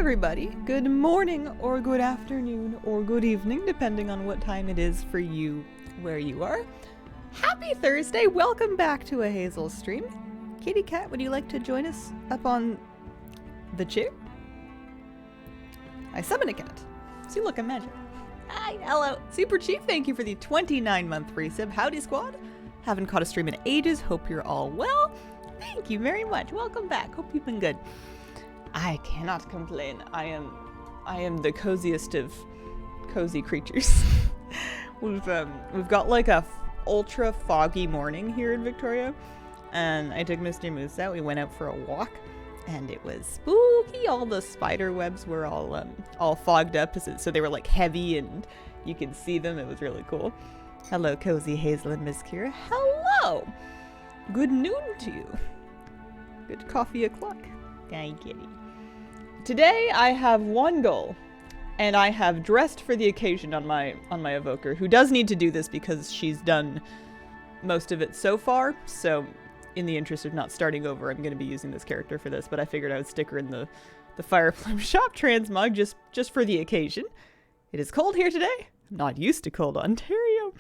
everybody. Good morning or good afternoon or good evening, depending on what time it is for you where you are. Happy Thursday. Welcome back to a Hazel stream. Kitty Cat, would you like to join us up on the chair? I summon a cat. See, look, I'm magic. Hi, hello. Super Chief, thank you for the 29-month resub. Howdy, squad. Haven't caught a stream in ages. Hope you're all well. Thank you very much. Welcome back. Hope you've been good. I cannot complain. I am the coziest of cozy creatures. We've got like a ultra foggy morning here in Victoria, and I took Mr. Moose out. We went out for a walk, and it was spooky. All the spider webs were all fogged up, so they were like heavy, and you could see them. It was really cool. Hello, Cozy Hazel and Miss Kira. Hello. Good noon to you. Good coffee o'clock. Hi, kitty. Today I have one goal, and I have dressed for the occasion on my evoker, who does need to do this because she's done most of it so far. So, in the interest of not starting over, I'm going to be using this character for this. But I figured I would stick her in the Fireflame Shop transmog just for the occasion. It is cold here today. I'm not used to cold Ontario.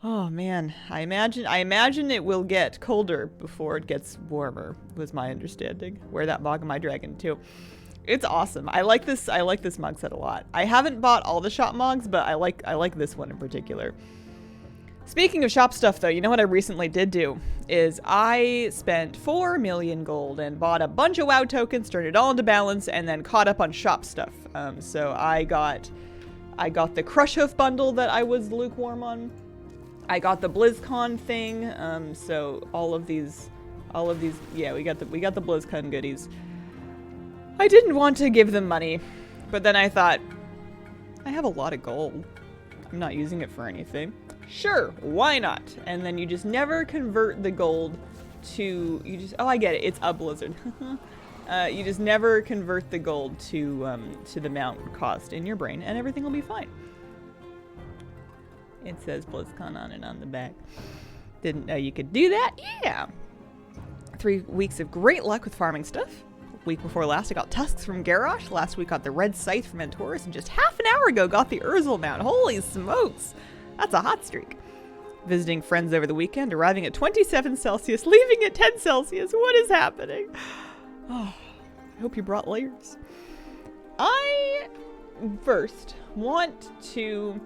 Oh man, I imagine it will get colder before it gets warmer, was my understanding. Wear that mug of my dragon too. It's awesome. I like this mug set a lot. I haven't bought all the shop mugs, but I like this one in particular. Speaking of shop stuff though, you know what I recently did do is I spent 4 million gold and bought a bunch of WoW tokens, turned it all into balance, and then caught up on shop stuff. So I got the Crush Hoof bundle that I was lukewarm on. I got the BlizzCon thing, so all of these, yeah, we got the BlizzCon goodies. I didn't want to give them money, but then I thought, I have a lot of gold. I'm not using it for anything. Sure, why not? And then you just never convert the gold to, oh, I get it, it's a blizzard. You just never convert the gold to the amount cost in your brain, and everything will be fine. It says BlizzCon on it on the back. Didn't know you could do that? Yeah! 3 weeks of great luck with farming stuff. Week before last, I got tusks from Garrosh. Last week, got the red scythe from Antorus. And just half an hour ago, got the Urzel mount. Holy smokes! That's a hot streak. Visiting friends over the weekend, arriving at 27 Celsius, leaving at 10 Celsius. What is happening? Oh, I hope you brought layers. I first want to...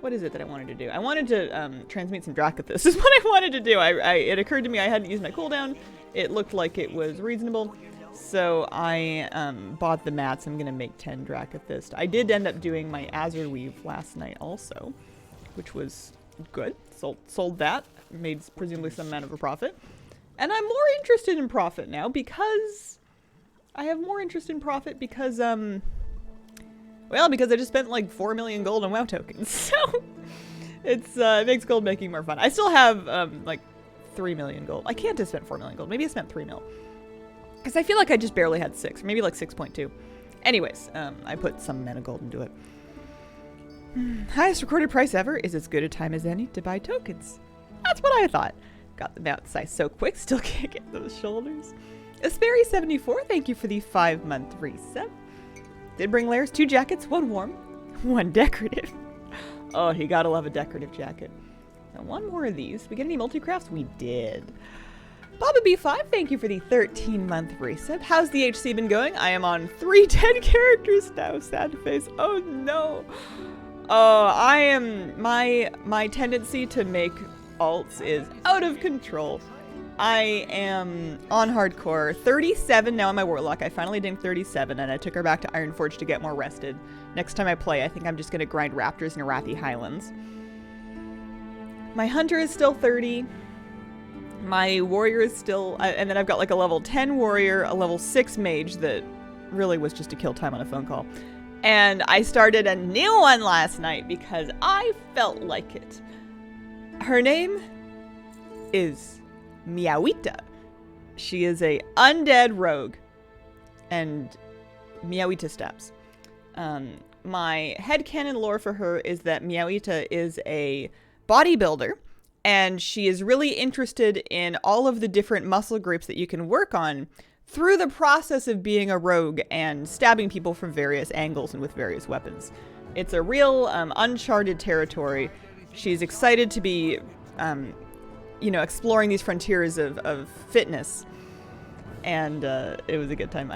What is it that I wanted to do? I wanted to transmute some Dracothus is what I wanted to do. It occurred to me I hadn't used my cooldown. It looked like it was reasonable. So I bought the mats. I'm going to make 10 Dracothus. I did end up doing my Azure Weave last night also, which was good. Sold that. Made presumably some amount of a profit. And I'm more interested in profit now because... I have more interest in profit because... Well, because I just spent like 4 million gold on WoW tokens, so it makes gold making more fun. I still have like 3 million gold. I can't have spent 4 million gold. Maybe I spent 3 mil. Because I feel like I just barely had 6, or maybe like 6.2. Anyways, I put some amount of gold into it. Highest recorded price ever is as good a time as any to buy tokens. That's what I thought. Got them out size so quick, still can't get those shoulders. Asperi74, thank you for the 5-month reset. Did bring layers, 2 jackets, 1 warm, 1 decorative. Oh, you gotta love a decorative jacket. Now 1 more of these. We get any multi-crafts? We did. Baba B5, thank you for the 13-month reset. How's the HC been going? I am on 310 characters now, sad face. Oh no. Oh, I am, my tendency to make alts is out of control. I am on hardcore. 37 now on my warlock. I finally dinged 37 and I took her back to Ironforge to get more rested. Next time I play, I think I'm just going to grind raptors in Arathi Highlands. My hunter is still 30. My warrior is still... and then I've got like a level 10 warrior, a level 6 mage that really was just to kill time on a phone call. And I started a new one last night because I felt like it. Her name is... Meowita. She is a undead rogue and Meowita steps. My headcanon lore for her is that Meowita is a bodybuilder and she is really interested in all of the different muscle groups that you can work on through the process of being a rogue and stabbing people from various angles and with various weapons. It's a real uncharted territory. She's excited to be, exploring these frontiers of fitness. And it was a good time.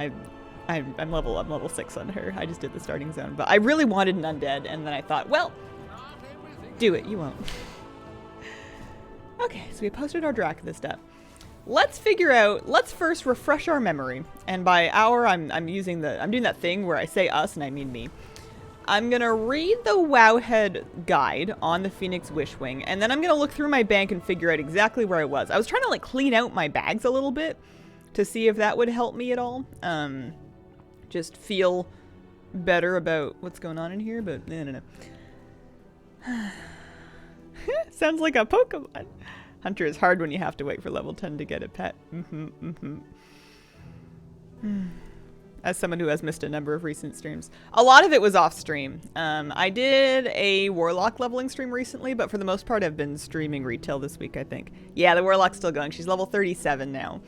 I'm level 6 on her. I just did the starting zone. But I really wanted an undead, and then I thought, well, do it. You won't. Okay, so we posted our Drac this step. Let's first refresh our memory. And by our, I'm doing that thing where I say us and I mean me. I'm going to read the Wowhead guide on the Phoenix Wishwing, and then I'm going to look through my bank and figure out exactly where I was. I was trying to like clean out my bags a little bit to see if that would help me at all. Just feel better about what's going on in here, but no. Sounds like a Pokemon. Hunter is hard when you have to wait for level 10 to get a pet. As someone who has missed a number of recent streams. A lot of it was off stream. I did a Warlock leveling stream recently, but for the most part I've been streaming retail this week, I think. Yeah, the Warlock's still going. She's level 37 now.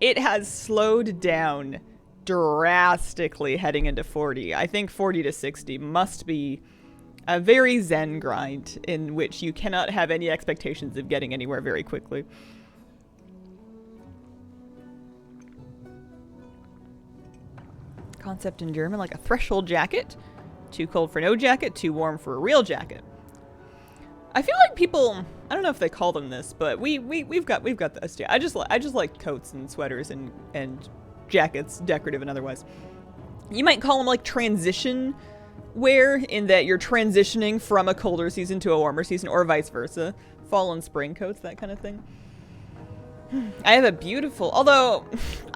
It has slowed down drastically heading into 40. I think 40 to 60 must be a very zen grind in which you cannot have any expectations of getting anywhere very quickly. Concept in German, like a threshold jacket. Too cold for no jacket, too warm for a real jacket. I feel like people, I don't know if they call them this, but we've got this too. I just like coats and sweaters and jackets, decorative and otherwise. You might call them like transition wear, in that you're transitioning from a colder season to a warmer season, or vice versa. Fall and spring coats, that kind of thing. I have a beautiful, although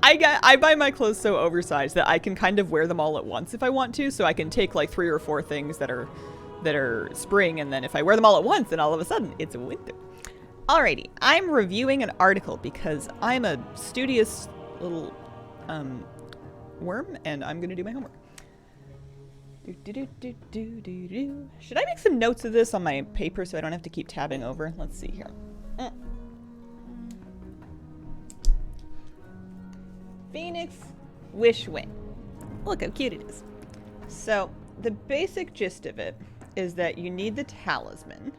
I buy my clothes so oversized that I can kind of wear them all at once if I want to, so I can take like 3 or 4 things that are spring, and then if I wear them all at once, then all of a sudden it's winter. Alrighty, I'm reviewing an article because I'm a studious little worm, and I'm gonna do my homework. Should I make some notes of this on my paper so I don't have to keep tabbing over? Let's see here. Phoenix Wishwing. Look how cute it is. So, the basic gist of it is that you need the talisman,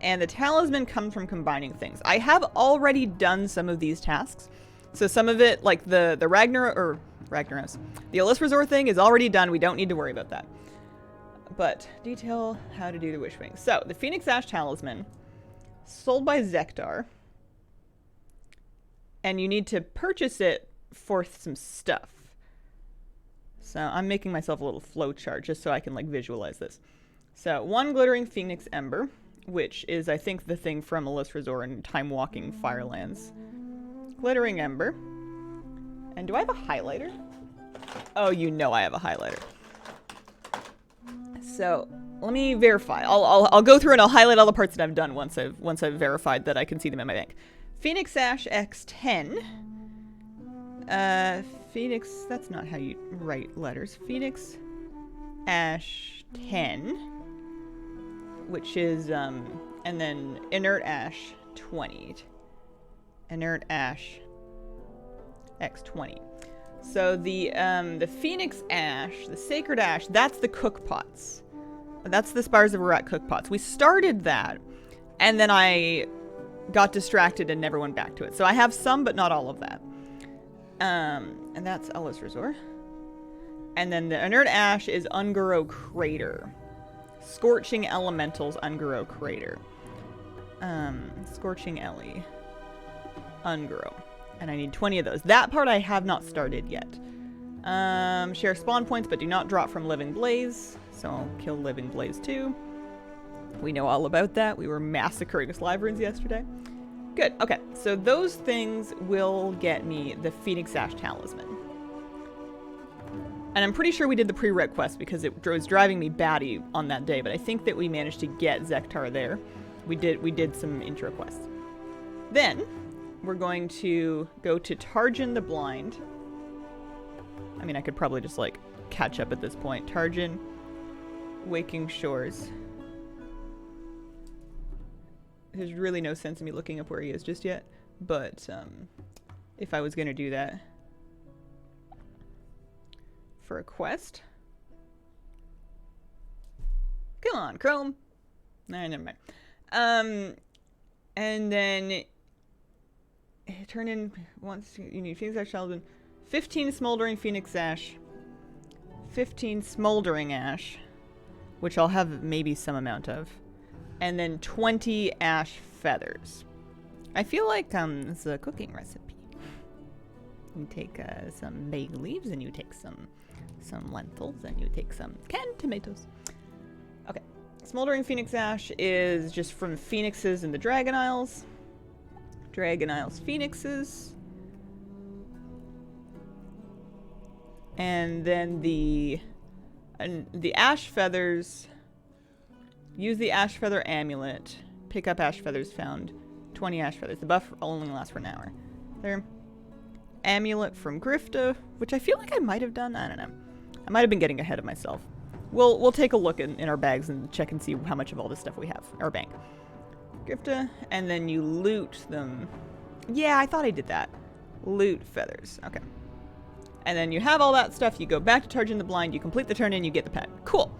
and the talisman comes from combining things. I have already done some of these tasks. So some of it, like the Ragnaros, the Alis Resort thing is already done. We don't need to worry about that. But detail how to do the Wishwing. So, the Phoenix Ash Talisman, sold by Zektar, and you need to purchase it for some stuff. So I'm making myself a little flow chart just so I can like visualize this. So 1 glittering Phoenix Ember, which is I think the thing from Alis Resort and Time Walking Firelands. Glittering Ember. And do I have a highlighter? Oh, you know I have a highlighter. So let me verify. I'll go through and I'll highlight all the parts that I've done once I've verified that I can see them in my bank. Phoenix Ash X10. Phoenix, that's not how you write letters. Phoenix Ash 10, which is, and then Inert Ash 20. Inert Ash X20. So the Phoenix Ash, the Sacred Ash, that's the cook pots. That's the Spires of Arat cook pots. We started that, and then I got distracted and never went back to it. So I have some, but not all of that. And that's Alis Resort. And then the Inert Ash is Ungaro Crater. Scorching Elementals Ungaro Crater. Scorching Ellie. Ungaro. And I need 20 of those. That part I have not started yet. Share spawn points, but do not drop from Living Blaze. So I'll kill Living Blaze too. We know all about that. We were massacring Slytherins yesterday. Good. Okay. So those things will get me the Phoenix Ash Talisman. And I'm pretty sure we did the prereq quest because it was driving me batty on that day, but I think that we managed to get Zektar there. We did some intro quests. Then we're going to go to Tarjan the Blind. I mean, I could probably just like catch up at this point. Tarjan, Waking Shores. There's really no sense in me looking up where he is just yet, but if I was going to do that, for a quest. Come on, Chrome. Nah, never mind. And then turn in once you need Phoenix Ash Sheldon. 15 smoldering Phoenix Ash. 15 smoldering ash, which I'll have maybe some amount of. And then 20 ash feathers. I feel like it's a cooking recipe. You take some bay leaves and you take some lentils and you take some canned tomatoes. Okay. Smoldering Phoenix Ash is just from phoenixes in the Dragon Isles. Dragon Isles phoenixes. And then the ash feathers, use the ash feather amulet, pick up ash feathers found, 20 ash feathers. The buff only lasts for an hour. There. Amulet from Grifta, which I feel like I might have done. I don't know. I might have been getting ahead of myself. We'll take a look in our bags and check and see how much of all this stuff we have. Our bank. Grifta, and then you loot them. Yeah, I thought I did that. Loot feathers. Okay. And then you have all that stuff, you go back to Charging the Blind, you complete the turn in, you get the pet. Cool.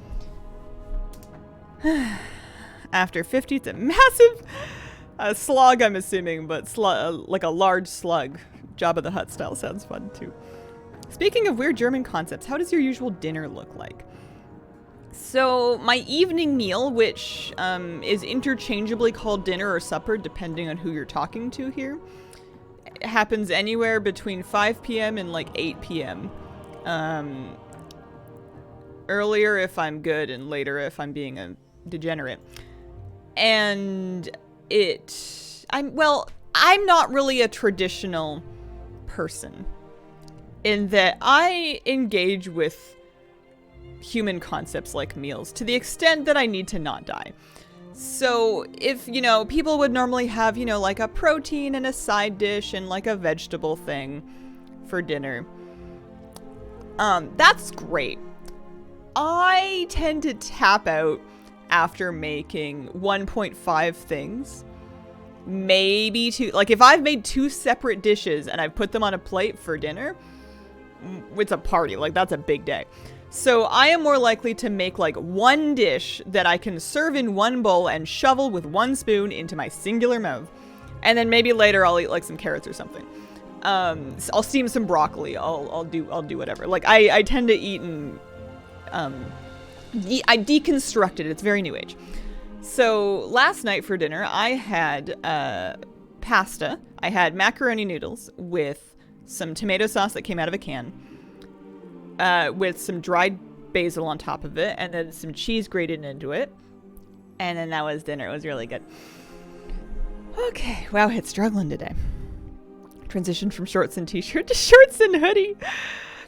After 50, it's a massive slug, I'm assuming, but like a large slug. Jabba the Hutt style sounds fun, too. Speaking of weird German concepts, how does your usual dinner look like? So, my evening meal, which is interchangeably called dinner or supper, depending on who you're talking to here, happens anywhere between 5 p.m. and like 8 p.m. Earlier if I'm good and later if I'm being a degenerate. And I'm not really a traditional person in that I engage with human concepts like meals to the extent that I need to not die. So if, people would normally have, like a protein and a side dish and like a vegetable thing for dinner. That's great. I tend to tap out after making 1.5 things. Maybe 2. Like if I've made 2 separate dishes and I've put them on a plate for dinner, it's a party. Like that's a big day. So I am more likely to make like one dish that I can serve in one bowl and shovel with one spoon into my singular mouth. And then maybe later I'll eat like some carrots or something. I'll steam some broccoli. I'll do whatever. Like I tend to eat and I deconstruct it. It's very new age. So last night for dinner I had pasta. I had macaroni noodles with some tomato sauce that came out of a can. With some dried basil on top of it, and then some cheese grated into it. And then that was dinner. It was really good. Okay. Wow, it's struggling today. Transition from shorts and t-shirt to shorts and hoodie.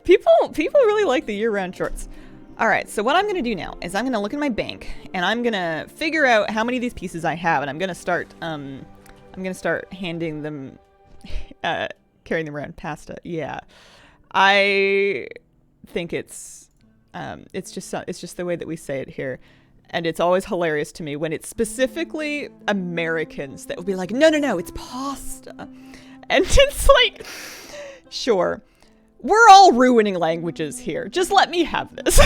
People really like the year-round shorts. All right, so what I'm going to do now is I'm going to look in my bank, and I'm going to figure out how many of these pieces I have, and I'm going to start handing them, carrying them around pasta. Yeah. I think it's just the way that we say it here, and it's always hilarious to me when it's specifically Americans that will be like, no, it's pasta, and it's like, sure, we're all ruining languages here, just let me have this.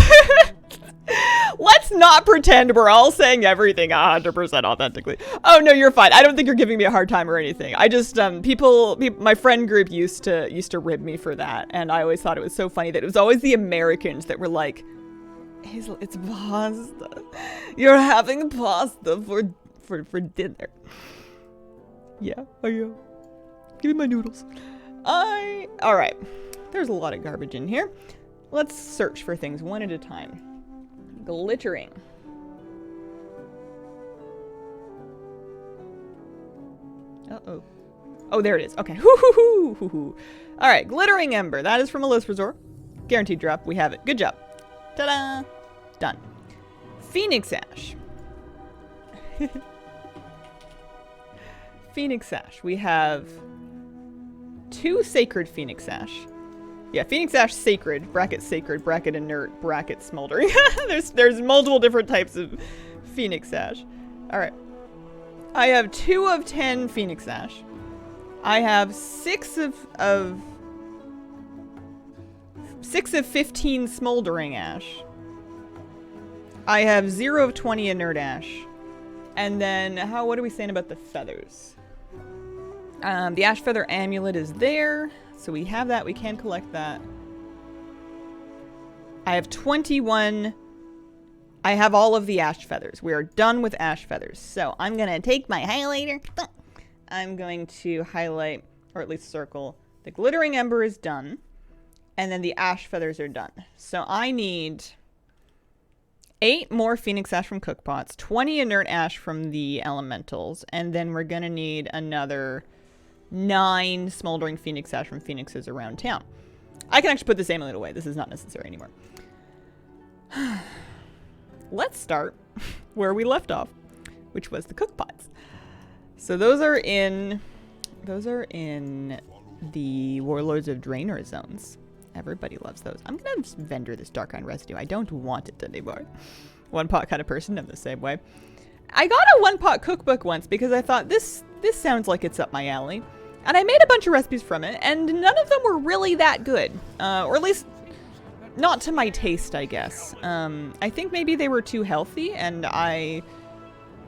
Let's not pretend we're all saying everything 100% authentically. Oh no, you're fine. I don't think you're giving me a hard time or anything. I just people my friend group used to rib me for that, and I always thought it was so funny that it was always the Americans that were like, Hazel, it's pasta. You're having pasta for dinner. Yeah, give me my noodles. All right. There's a lot of garbage in here. Let's search for things one at a time. Glittering. Uh-oh. Oh, there it is. Okay. Hoo-hoo-hoo-hoo-hoo. All right. Glittering Ember. That is from Elizabeth Resort. Guaranteed drop. We have it. Good job. Ta-da. Done. Phoenix Ash. Phoenix Ash. We have 2 Sacred Phoenix Ash. Yeah, Phoenix Ash Sacred, bracket inert, bracket smoldering. There's multiple different types of Phoenix Ash. Alright. I have 2 of 10 Phoenix Ash. I have 6 of 6 of 15 smoldering ash. I have 0 of 20 inert ash. And then, what are we saying about the feathers? The ash feather amulet is there. So we have that. We can collect that. I have 21. I have all of the ash feathers. We are done with ash feathers. So I'm going to take my highlighter. I'm going to highlight, or at least circle, the glittering ember is done. And then the ash feathers are done. So I need 8 more phoenix ash from cookpots, 20 inert ash from the elementals, and then we're going to need another 9 smoldering phoenix ash from phoenixes around town. I can actually put this amulet away. This is not necessary anymore. Let's start where we left off, which was the cookpots. So those are in the Warlords of Draenor zones. Everybody loves those. I'm gonna just vendor this dark iron residue. I don't want it anymore. One pot kind of person. I'm the same way. I got a one pot cookbook once because I thought this sounds like it's up my alley, and I made a bunch of recipes from it, and none of them were really that good, or at least not to my taste, I guess. I think maybe they were too healthy, and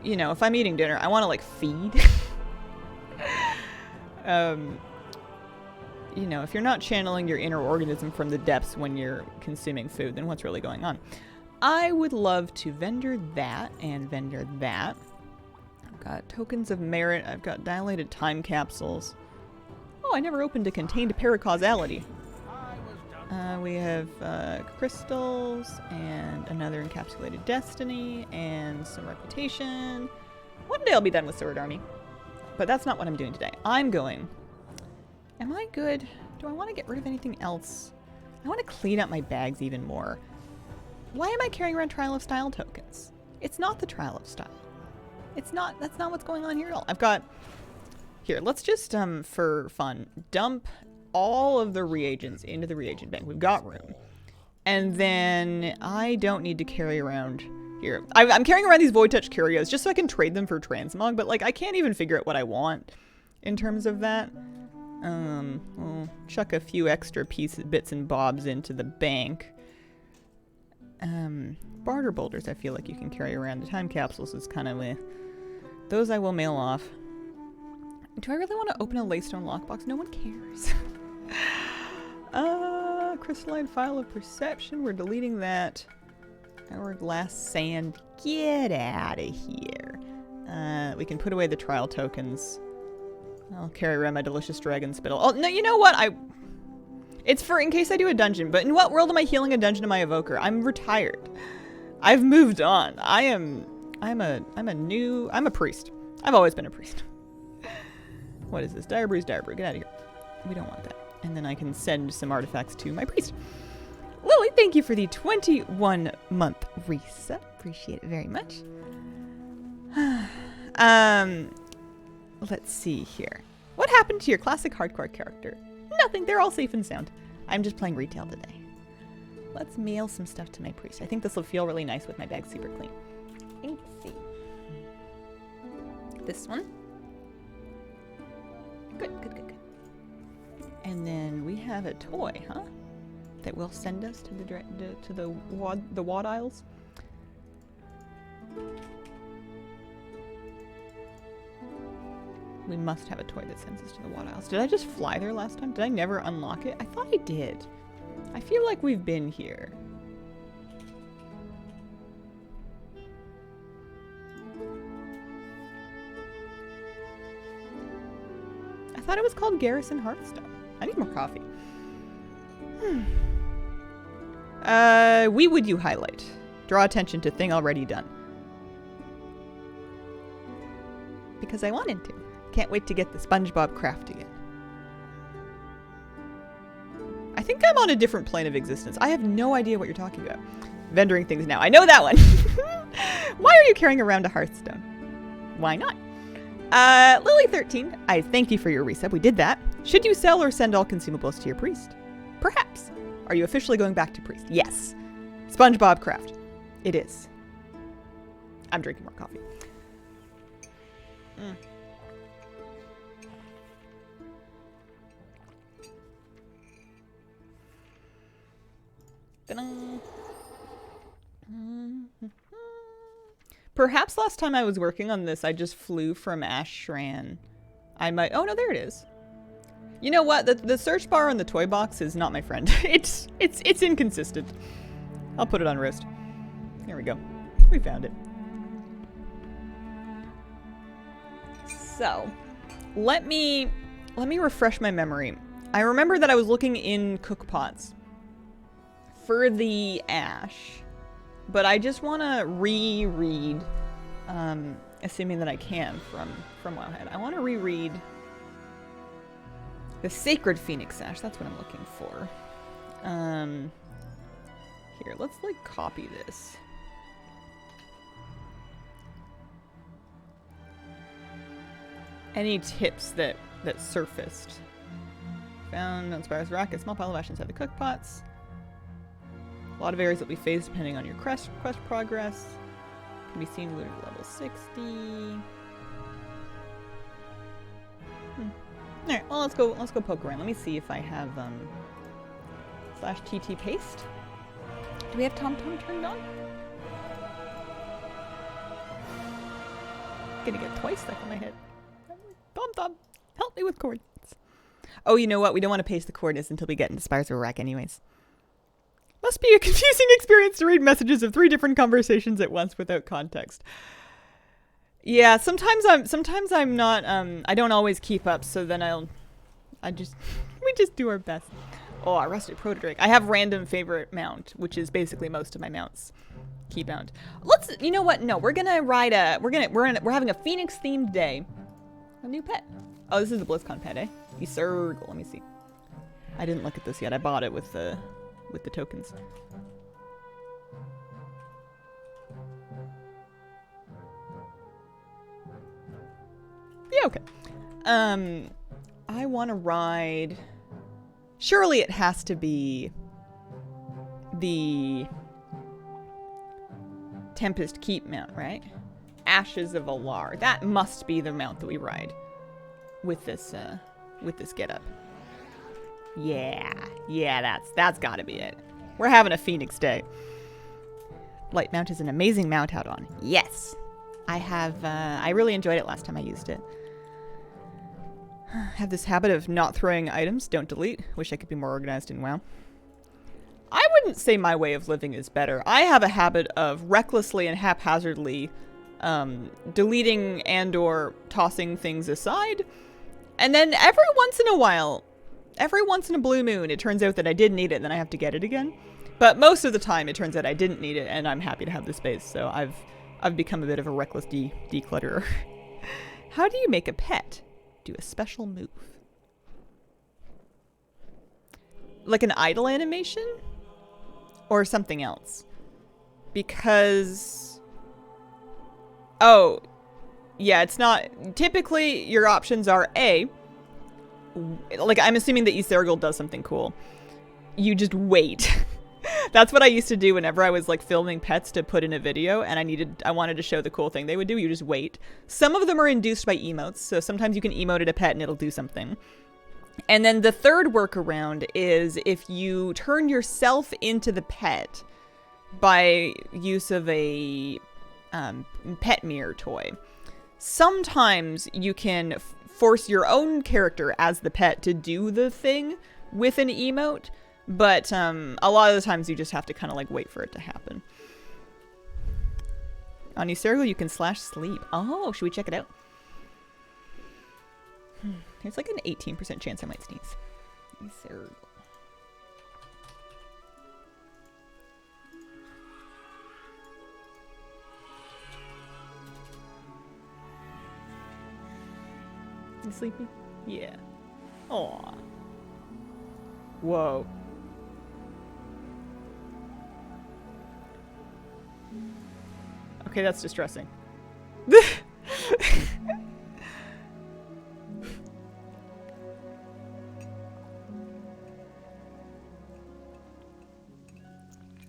you know, if I'm eating dinner, I want to like feed. You know, if you're not channeling your inner organism from the depths when you're consuming food, then what's really going on? I would love to vendor that and vendor that. I've got tokens of merit. I've got dilated time capsules. Oh, I never opened a contained paracausality. We have crystals and another encapsulated destiny and some reputation. One day I'll be done with Sword Army. But that's not what I'm doing today. I'm going... Am I good? Do I want to get rid of anything else? I want to clean up my bags even more. Why am I carrying around Trial of Style tokens? It's not the Trial of Style. It's not, that's not what's going on here at all. I've got, here, let's just, for fun, dump all of the reagents into the reagent bank. We've got room. And then I don't need to carry around, here. I'm carrying around these Void Touch Curios just so I can trade them for transmog, but like I can't even figure out what I want in terms of that. We'll chuck a few extra bits and bobs into the bank. Barter boulders I feel like you can carry around. The time capsules is kind of those I will mail off. Do I really want to open a Laystone lockbox? No one cares. Crystalline File of Perception. We're deleting that. Hourglass Sand. Get out of here. We can put away the trial tokens. I'll carry around my delicious dragon spittle. Oh, no, you know what? It's for in case I do a dungeon, but in what world am I healing a dungeon to my evoker? I'm retired. I've moved on. I'm a priest. I've always been a priest. What is this? Dire Brew. Get out of here. We don't want that. And then I can send some artifacts to my priest. Lily, thank you for the 21-month reset. Appreciate it very much. Let's see here. What happened to your classic hardcore character? Nothing. They're all safe and sound. I'm just playing retail today. Let's mail some stuff to my priest. I think this will feel really nice with my bag super clean. Let's see. This one. Good. And then we have a toy, huh? That will send us to the wad aisles. We must have a toy that sends us to the wad aisles. Did I just fly there last time? Did I never unlock it? I thought I did. I feel like we've been here. I thought it was called Garrison Hearthstone. I need more coffee. We would you highlight. Draw attention to thing already done. Because I wanted to. Can't wait to get the SpongeBob craft again. I think I'm on a different plane of existence. I have no idea what you're talking about. Vendoring things now. I know that one. Why are you carrying around a Hearthstone? Why not? Lily13, I thank you for your resub. We did that. Should you sell or send all consumables to your priest? Perhaps. Are you officially going back to priest? Yes. SpongeBob craft. It is. I'm drinking more coffee. Perhaps last time I was working on this, I just flew from Ashran. I might... Oh, no, there it is. You know what? The search bar on the toy box is not my friend. It's inconsistent. I'll put it on roast. There we go. We found it. So, let me refresh my memory. I remember that I was looking in cookpots for the ash, but I just want to reread, assuming that I can from Wowhead. I want to reread the Sacred Phoenix Ash. That's what I'm looking for. Here, let's like copy this. Any tips that surfaced? Found on Spyro's Rock, a small pile of ash inside the cookpots. A lot of areas that we face depending on your quest progress. Can be seen looted at level 60. Alright, well let's go poke around. Let me see if I have /TT paste. Do we have TomTom turned on? Gonna get twice stuck on my head. TomTom, help me with coordinates. Oh, you know what? We don't want to paste the coordinates until we get into Spyro's Rack anyways. Must be a confusing experience to read messages of 3 different conversations at once without context. Yeah, sometimes I'm not, I don't always keep up, so then we just do our best. Oh, I rusted Protodrake. I have random favorite mount, which is basically most of my mounts. Key bound. You know what? No, we're gonna ride we're having a Phoenix themed day. A new pet. Oh, this is a BlizzCon pet, eh? Circle. Let me see. I didn't look at this yet. I bought it with the tokens. Yeah, okay. I want to ride... Surely it has to be the Tempest Keep mount, right? Ashes of Alar. That must be the mount that we ride with this getup. Yeah, that's gotta be it. We're having a Phoenix day. Light mount is an amazing mount out on. Yes. I really enjoyed it last time I used it. Have this habit of not throwing items. Don't delete. Wish I could be more organized in WoW. I wouldn't say my way of living is better. I have a habit of recklessly and haphazardly deleting and or tossing things aside. And then every once in a while, every once in a blue moon, it turns out that I did need it and then I have to get it again. But most of the time, it turns out I didn't need it and I'm happy to have the space. So I've become a bit of a reckless declutterer. How do you make a pet do a special move? Like an idle animation? Or something else? Because... Oh, yeah, it's not... Typically, your options are A, like, I'm assuming that Yserigal does something cool. You just wait. That's what I used to do whenever I was, like, filming pets to put in a video, and I wanted to show the cool thing they would do. You just wait. Some of them are induced by emotes, so sometimes you can emote at a pet and it'll do something. And then the third workaround is if you turn yourself into the pet by use of a pet mirror toy. Sometimes you can force your own character as the pet to do the thing with an emote, but a lot of the times you just have to kind of like wait for it to happen. On Yserigal, you can /sleep. Oh, should we check it out? There's like an 18% chance I might sneeze. Yserigal. You sleepy? Yeah. Aw. Whoa. Okay, that's distressing.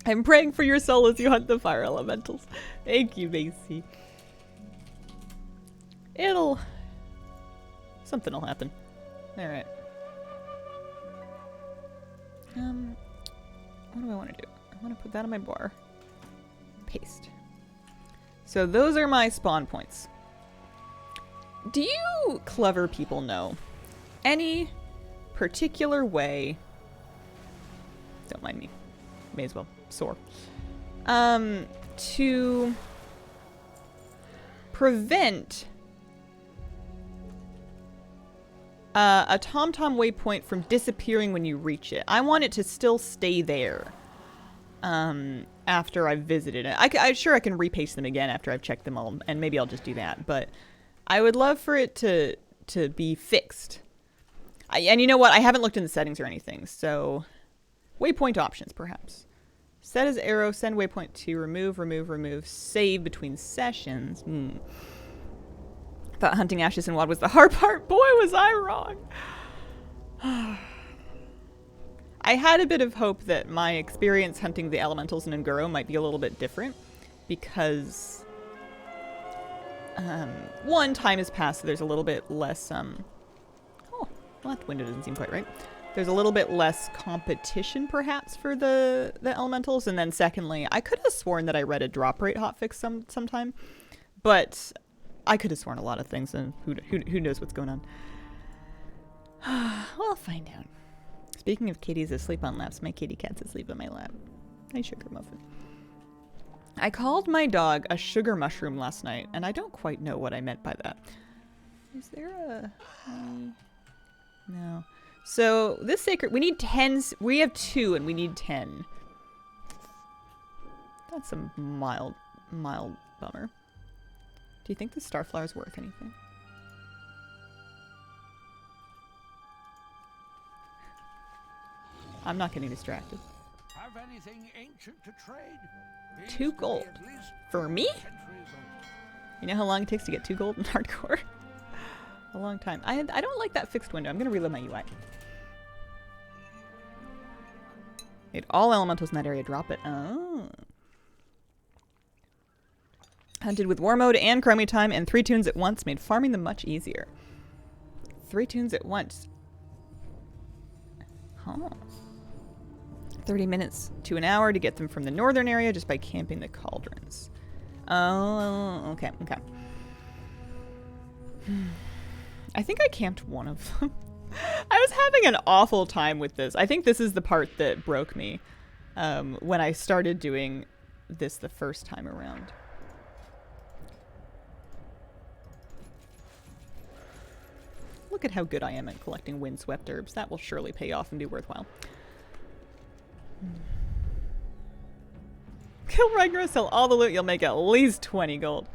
I'm praying for your soul as you hunt the fire elementals. Thank you, Macy. Something will happen. Alright. What do I want to do? want to put that on my bar. Paste. So those are my spawn points. Do you clever people know any particular way, don't mind me, may as well soar, to prevent a TomTom waypoint from disappearing when you reach it? I want it to still stay there after I've visited it. I'm sure I can repaste them again after I've checked them all, and maybe I'll just do that, but I would love for it to be fixed. And you know what? I haven't looked in the settings or anything, so waypoint options, perhaps. Set as arrow, send waypoint to remove, save between sessions. Thought hunting ashes and wad was the hard part. Boy, was I wrong. I had a bit of hope that my experience hunting the elementals in Nguro might be a little bit different because one, time has passed, so there's a little bit less oh, well, that window doesn't seem quite right. There's a little bit less competition perhaps for the elementals, and then secondly, I could have sworn that I read a drop rate hotfix sometime, but I could have sworn a lot of things, and who knows what's going on. We'll find out. Speaking of kitties asleep on laps, my kitty cat's asleep on my lap. Hi, Sugar Muffin. I called my dog a sugar mushroom last night, and I don't quite know what I meant by that. Is there a... No. So, this sacred... We need 10... We have 2, and we need 10. That's a mild bummer. Do you think the starflower's worth anything? I'm not getting distracted. Have anything ancient to trade? 2 gold. For me? You know how long it takes to get 2 gold in hardcore? A long time. I don't like that fixed window. I'm going to reload my UI. Made all elementals in that area drop it. Oh. Hunted with war mode and chromie time and 3 tunes at once made farming them much easier. 3 tunes at once. Huh. 30 minutes to an hour to get them from the northern area just by camping the cauldrons. Oh, okay, okay. I think I camped one of them. I was having an awful time with this. I think this is the part that broke me when I started doing this the first time around. Look at how good I am at collecting windswept herbs. That will surely pay off and be worthwhile. Kill Ragnar, sell all the loot, you'll make at least 20 gold.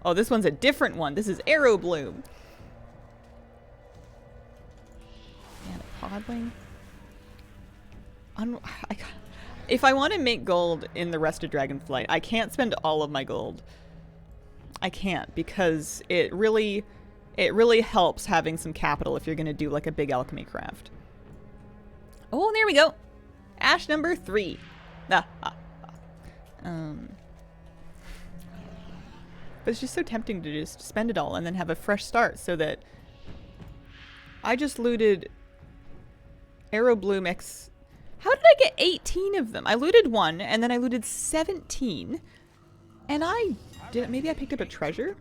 Oh, this one's a different one. This is Arrow Bloom. And a podwing. If I want to make gold in the rest of Dragonflight, I can't spend all of my gold. I can't, because it really helps having some capital if you're going to do like a big alchemy craft. Oh, there we go. Ash number 3. But it's just so tempting to just spend it all and then have a fresh start, so that I just looted Arrow Bloom X. How did I get 18 of them? I looted 1 and then I looted 17. And I did, maybe I picked up a treasure?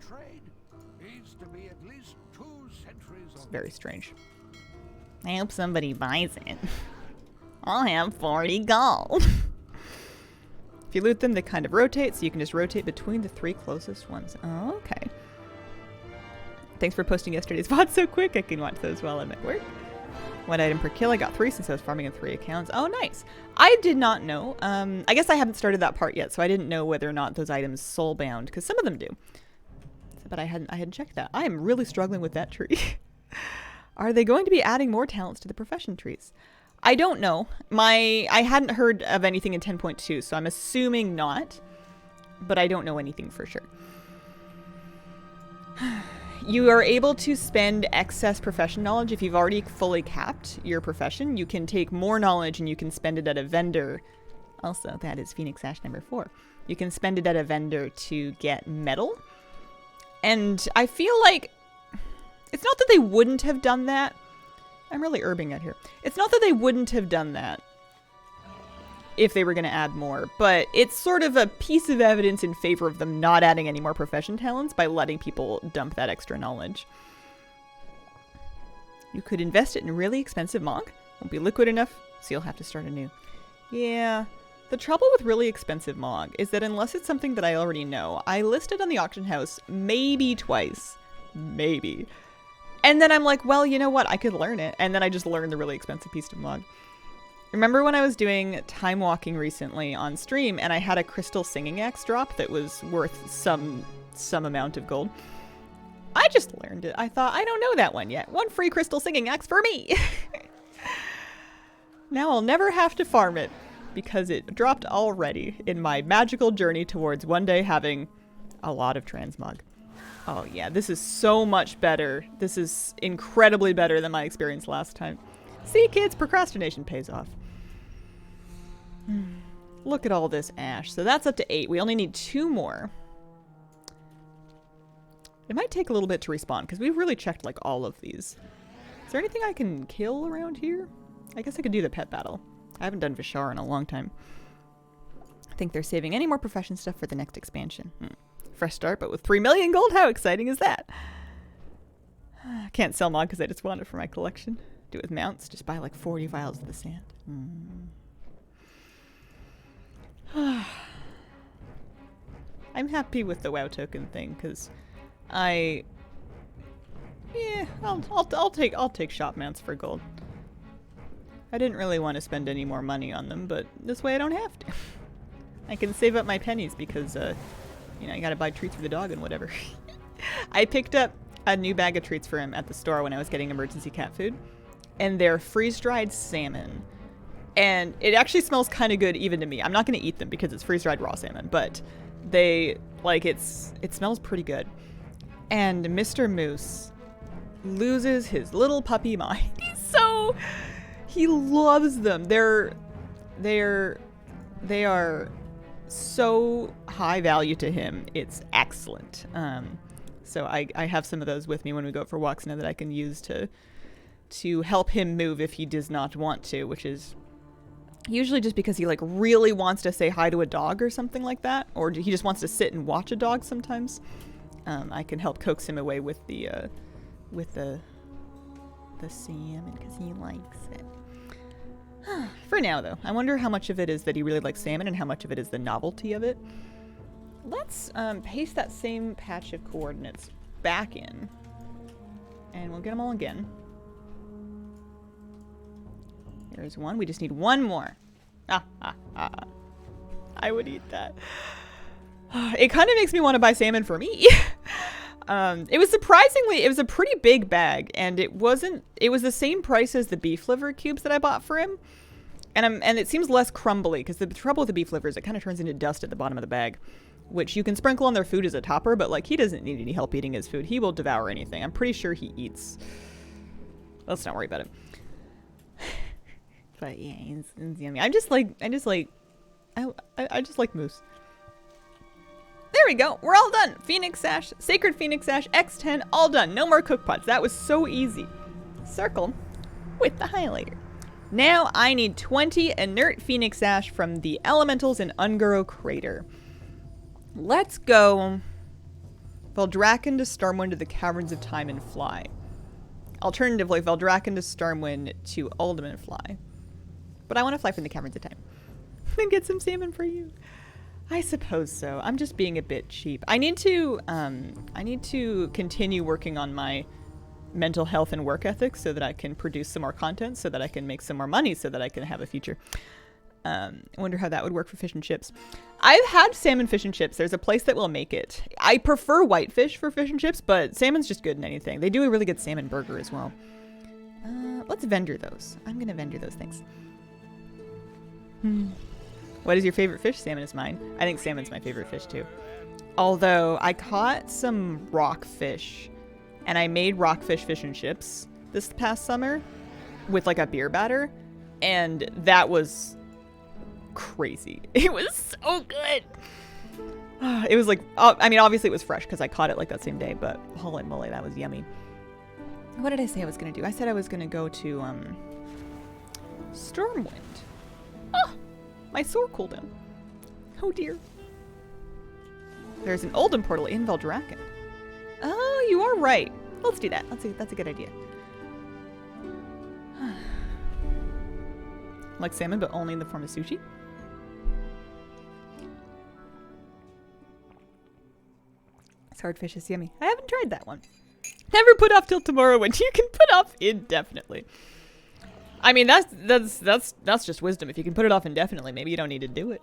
It's very strange. I hope somebody buys it. I'll have 40 gold. If you loot them, they kind of rotate, so you can just rotate between the 3 closest ones. Oh, okay. Thanks for posting yesterday's VOD so quick. I can watch those while I'm at work. 1 item per kill. I got 3 since I was farming in 3 accounts. Oh, nice. I did not know. I guess I haven't started that part yet, so I didn't know whether or not those items soulbound, because some of them do. But I hadn't checked that. I am really struggling with that tree. Are they going to be adding more talents to the profession trees? I don't know. I hadn't heard of anything in 10.2, so I'm assuming not. But I don't know anything for sure. You are able to spend excess profession knowledge if you've already fully capped your profession. You can take more knowledge and you can spend it at a vendor. Also, that is Phoenix Ash number 4. You can spend it at a vendor to get metal. And I feel like it's not that they wouldn't have done that. I'm really herbing out here. It's not that they wouldn't have done that. if they were going to add more, but it's sort of a piece of evidence in favor of them not adding any more profession talents by letting people dump that extra knowledge. You could invest it in a really expensive Mog. Won't be liquid enough, so you'll have to start anew. Yeah, the trouble with really expensive Mog is that unless it's something that I already know, I list it on the auction house maybe twice. Maybe. And then I'm like, well, you know what? I could learn it. And then I just learned the really expensive piece of Mog. Remember when I was doing time walking recently on stream and I had a crystal singing axe drop that was worth some amount of gold? I just learned it. I thought, I don't know that one yet. One free crystal singing axe for me. Now I'll never have to farm it because it dropped already in my magical journey towards one day having a lot of transmog. Oh yeah, this is so much better. This is incredibly better than my experience last time. See, kids, procrastination pays off. Look at all this ash. So that's up to 8. We only need 2 more. It might take a little bit to respawn because we've really checked like all of these. Is there anything I can kill around here? I guess I could do the pet battle. I haven't done Vishar in a long time. I think they're saving any more profession stuff for the next expansion. Fresh start, but with 3 million gold? How exciting is that? Can't sell mod because I just want it for my collection. Do it with mounts. Just buy like 40 vials of the sand. I'm happy with the WoW token thing because I'll take shop mounts for gold. I didn't really want to spend any more money on them, but this way I don't have to. I can save up my pennies because you know, you gotta buy treats for the dog and whatever. I picked up a new bag of treats for him at the store when I was getting emergency cat food, and they're freeze-dried salmon. And it actually smells kind of good even to me. I'm not gonna eat them because it's freeze-dried raw salmon, but they, like, it smells pretty good. And Mr. Moose loses his little puppy mind. He loves them. They are so high value to him. It's excellent. So I have some of those with me when we go for walks now that I can use to help him move if he does not want to, which is usually just because he like really wants to say hi to a dog or something like that, or he just wants to sit and watch a dog sometimes. I can help coax him away with the salmon because he likes it. For now, though, I wonder how much of it is that he really likes salmon and how much of it is the novelty of it. Let's paste that same patch of coordinates back in, and we'll get them all again. There's one. We just need one more. I would eat that. It kind of makes me want to buy salmon for me. It was a pretty big bag, and it was the same price as the beef liver cubes that I bought for him. And it seems less crumbly, because the trouble with the beef liver is it kind of turns into dust at the bottom of the bag, which you can sprinkle on their food as a topper, but like he doesn't need any help eating his food. He will devour anything. I'm pretty sure he eats. Let's not worry about it. But yeah, it's yummy. I just like moose. There we go. We're all done. Phoenix Sash, Sacred Phoenix Sash, X10, all done. No more cook pots. That was so easy. Circle with the highlighter. Now I need 20 inert Phoenix Sash from the Elementals in Ungaro Crater. Let's go Veldraken to Stormwind to the Caverns of Time and fly. Alternatively, Veldraken to Stormwind to Uldum and fly. But I want to fly from the Caverns of Time. And get some salmon for you. I suppose so. I'm just being a bit cheap. I need to continue working on my mental health and work ethics so that I can produce some more content, so that I can make some more money, so that I can have a future. I wonder how that would work for fish and chips. I've had salmon fish and chips. There's a place that will make it. I prefer whitefish for fish and chips, but salmon's just good in anything. They do a really good salmon burger as well. Let's vendor those. I'm gonna vendor those things. What is your favorite fish? Salmon is mine. I think salmon's my favorite fish too. Although I caught some rockfish and I made rockfish fish and chips this past summer with like a beer batter, and that was crazy. It was so good. It was like, I mean, obviously it was fresh because I caught it like that same day, but holy moly, that was yummy. What did I say I was going to do? I said I was going to go to Stormwind. Oh, my sword cooldown. Oh dear. There's an Oldham portal in Veldraken. Oh, you are right. Let's do that. That's a good idea. Like salmon, but only in the form of sushi. Swordfish is yummy. I haven't tried that one. Never put off till tomorrow when you can put off indefinitely. I mean, that's just wisdom. If you can put it off indefinitely, maybe you don't need to do it.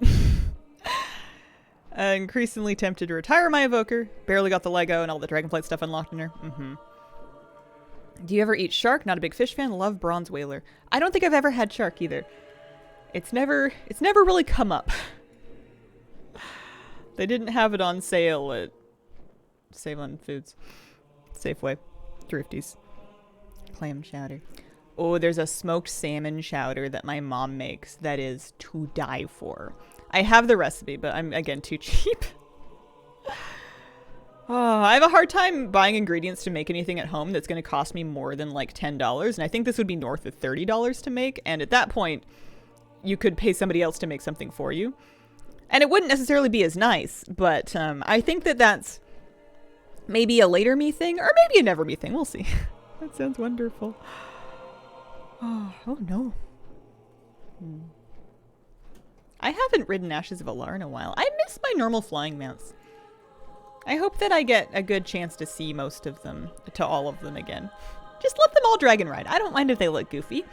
Increasingly tempted to retire my evoker. Barely got the Lego and all the Dragonflight stuff unlocked in her. Do you ever eat shark? Not a big fish fan. Love bronze whaler. I don't think I've ever had shark either. It's never really come up. They didn't have it on sale at Save on Foods, Safeway, Thrifties. Clam chowder. Oh, there's a smoked salmon chowder that my mom makes that is to die for. I have the recipe, but I'm, again, too cheap. Oh, I have a hard time buying ingredients to make anything at home that's going to cost me more than like $10. And I think this would be north of $30 to make. And at that point, you could pay somebody else to make something for you. And it wouldn't necessarily be as nice. But I think that that's maybe a later me thing or maybe a never me thing. We'll see. That sounds wonderful. Oh no. I haven't ridden Ashes of Alar in a while. I miss my normal flying mounts. I hope that I get a good chance to see most of them, to all of them again. Just let them all dragon ride. I don't mind if they look goofy.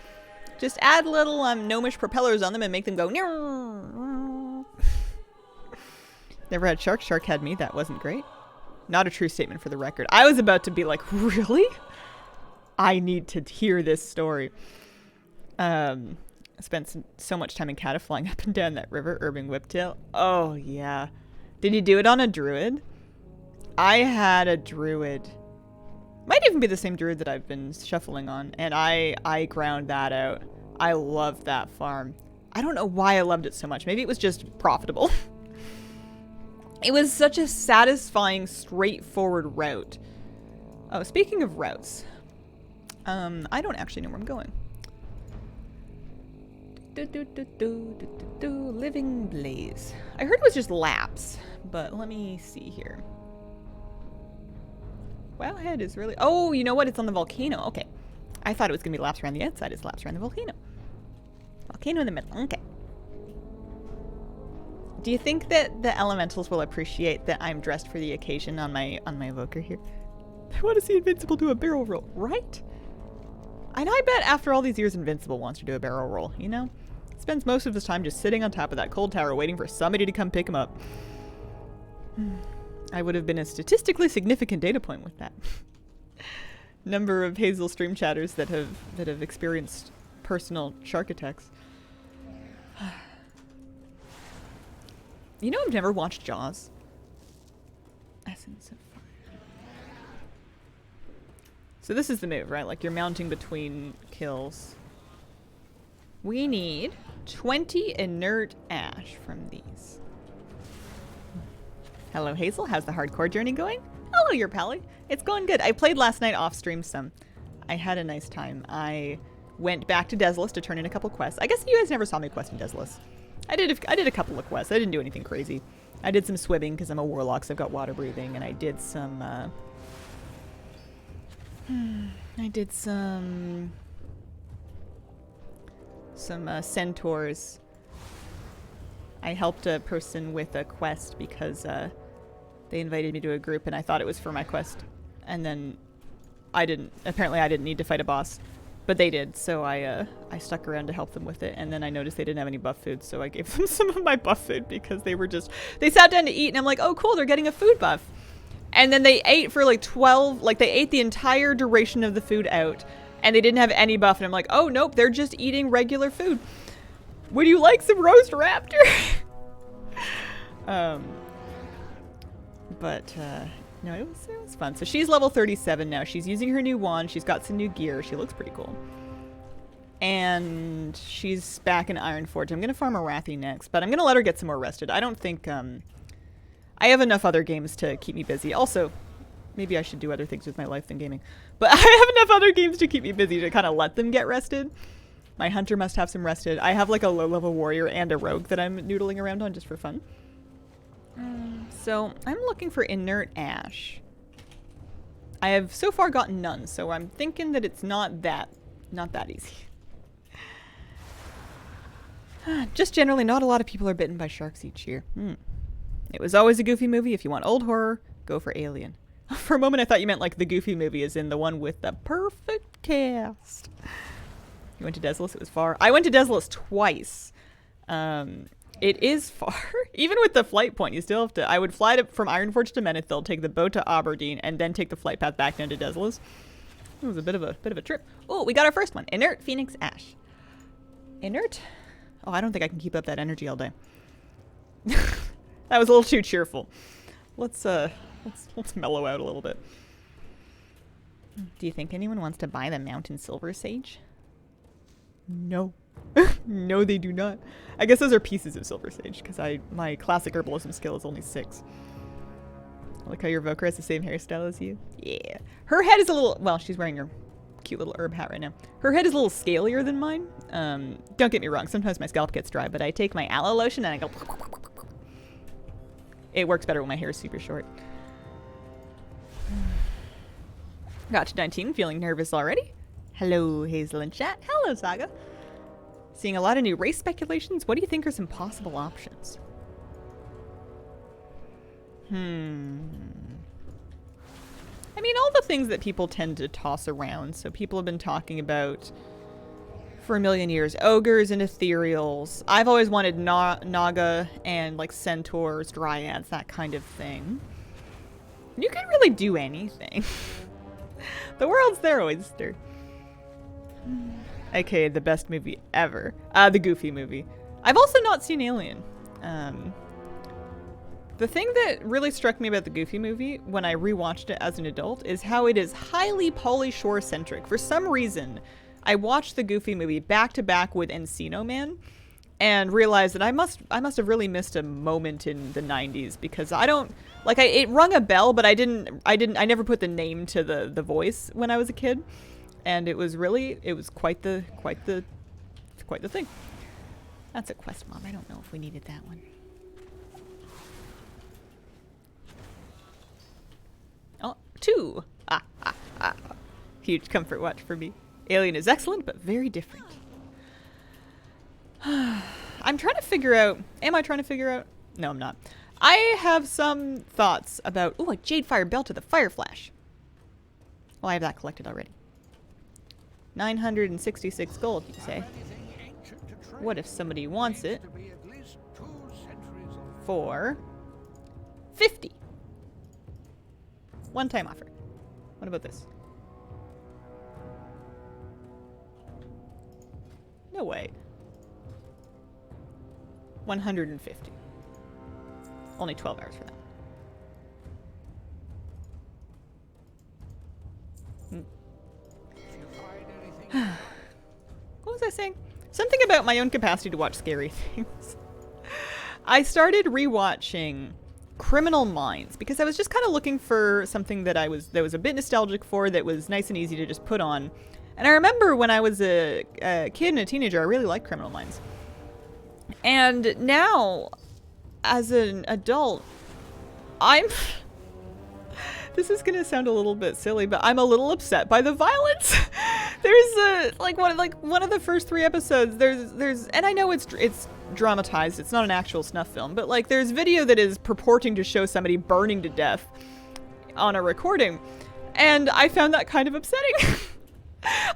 Just add little gnomish propellers on them and make them go. Never had shark. Shark had me. That wasn't great. Not a true statement for the record. I was about to be like, really? I need to hear this story. I spent so much time in Cata flying up and down that river, Urban Whiptail. Oh, yeah. Did you do it on a druid? I had a druid. Might even be the same druid that I've been shuffling on. And I ground that out. I loved that farm. I don't know why I loved it so much. Maybe it was just profitable. It was such a satisfying, straightforward route. Oh, speaking of routes. I don't actually know where I'm going. Living Blaze. I heard it was just laps, but let me see here. Wowhead is really... Oh, you know what? It's on the volcano. Okay. I thought it was going to be laps around the outside. It's laps around the volcano. Volcano in the middle. Okay. Do you think that the elementals will appreciate that I'm dressed for the occasion on my evoker here? I want to see Invincible do a barrel roll, right? And I bet after all these years Invincible wants to do a barrel roll, you know? Spends most of his time just sitting on top of that cold tower waiting for somebody to come pick him up. I would have been a statistically significant data point with that. Number of Hazel stream chatters that have experienced personal shark attacks. You know, I've never watched Jaws. Essence of Fire. So this is the move, right? Like you're mounting between kills. We need 20 inert ash from these. Hello, Hazel. How's the hardcore journey going? Hello, your pally. It's going good. I played last night off stream some. I had a nice time. I went back to Desolus to turn in a couple quests. I guess you guys never saw me quest in Desolus. I did a couple of quests. I didn't do anything crazy. I did some swimming because I'm a warlock, so I've got water breathing, and I did some centaurs. I helped a person with a quest because they invited me to a group and I thought it was for my quest. And then apparently I didn't need to fight a boss, but they did. So I stuck around to help them with it. And then I noticed they didn't have any buff food. So I gave them some of my buff food because they sat down to eat and I'm like, oh cool, they're getting a food buff. And then they ate for like 12, like they ate the entire duration of the food out and they didn't have any buff. And I'm like, oh nope, they're just eating regular food. Would you like some roast raptor? No, it was fun. So she's level 37 now. She's using her new wand. She's got some new gear. She looks pretty cool. And she's back in Ironforge. I'm going to farm Arathi next, but I'm going to let her get some more rested. I don't think, I have enough other games to keep me busy. Also, maybe I should do other things with my life than gaming. But I have enough other games to keep me busy to kind of let them get rested. My hunter must have some rested. I have like a low-level warrior and a rogue that I'm noodling around on just for fun. So I'm looking for inert ash. I have so far gotten none, so I'm thinking that it's not that easy. Just generally, not a lot of people are bitten by sharks each year. It was always a Goofy movie. If you want old horror, go for Alien. For a moment, I thought you meant like the Goofy movie as in the one with the perfect cast. You went to Desolus? It was far. I went to Desolus twice. It is far. Even with the flight point, you still have to... I would fly from Ironforge to Menethil, take the boat to Aberdeen, and then take the flight path back down to Desolus. It was a bit of a trip. Oh, we got our first one. Inert Phoenix Ash. Inert? Oh, I don't think I can keep up that energy all day. That was a little too cheerful. Let's mellow out a little bit. Do you think anyone wants to buy the Mountain Silver Sage? No. No, they do not. I guess those are pieces of Silver Sage, because my classic herbalism skill is only 6. I like how your Evoker has the same hairstyle as you. Yeah. Her head is a little... Well, she's wearing her cute little herb hat right now. Her head is a little scalier than mine. Don't get me wrong. Sometimes my scalp gets dry, but I take my aloe lotion and I go... It works better when my hair is super short. Got to 19, feeling nervous already. Hello, Hazel and chat. Hello, Saga. Seeing a lot of new race speculations. What do you think are some possible options? I mean, all the things that people tend to toss around. So people have been talking about for a million years. Ogres and ethereals. I've always wanted Naga and like centaurs, dryads, that kind of thing. You can really do anything. The world's their oyster. Okay, the best movie ever. The Goofy movie. I've also not seen Alien. The thing that really struck me about the Goofy movie when I rewatched it as an adult is how it is highly Pauly Shore centric. For some reason, I watched the Goofy movie back to back with Encino Man and realized that I must have really missed a moment in the 90s because I don't like it rung a bell, but I never put the name to the voice when I was a kid. And it was quite the thing. That's a quest mob. I don't know if we needed that one. Oh, 2. Huge comfort watch for me. Alien is excellent, but very different. I'm trying to figure out... Am I trying to figure out? No, I'm not. I have some thoughts about... Ooh, a Jadefire belt with a fire flash. Well, I have that collected already. 966 gold, you say? What if somebody wants it for 50? One-time offer. What about this? No way. 150. Only 12 hours for that. What was I saying? Something about my own capacity to watch scary things. I started rewatching Criminal Minds because I was just kind of looking for something that was a bit nostalgic for, that was nice and easy to just put on. And I remember when I was a kid and a teenager, I really liked Criminal Minds. And now, as an adult, this is gonna sound a little bit silly, but I'm a little upset by the violence. There's one of the first 3 episodes. There's and I know it's dramatized. It's not an actual snuff film, but like there's video that is purporting to show somebody burning to death on a recording, and I found that kind of upsetting.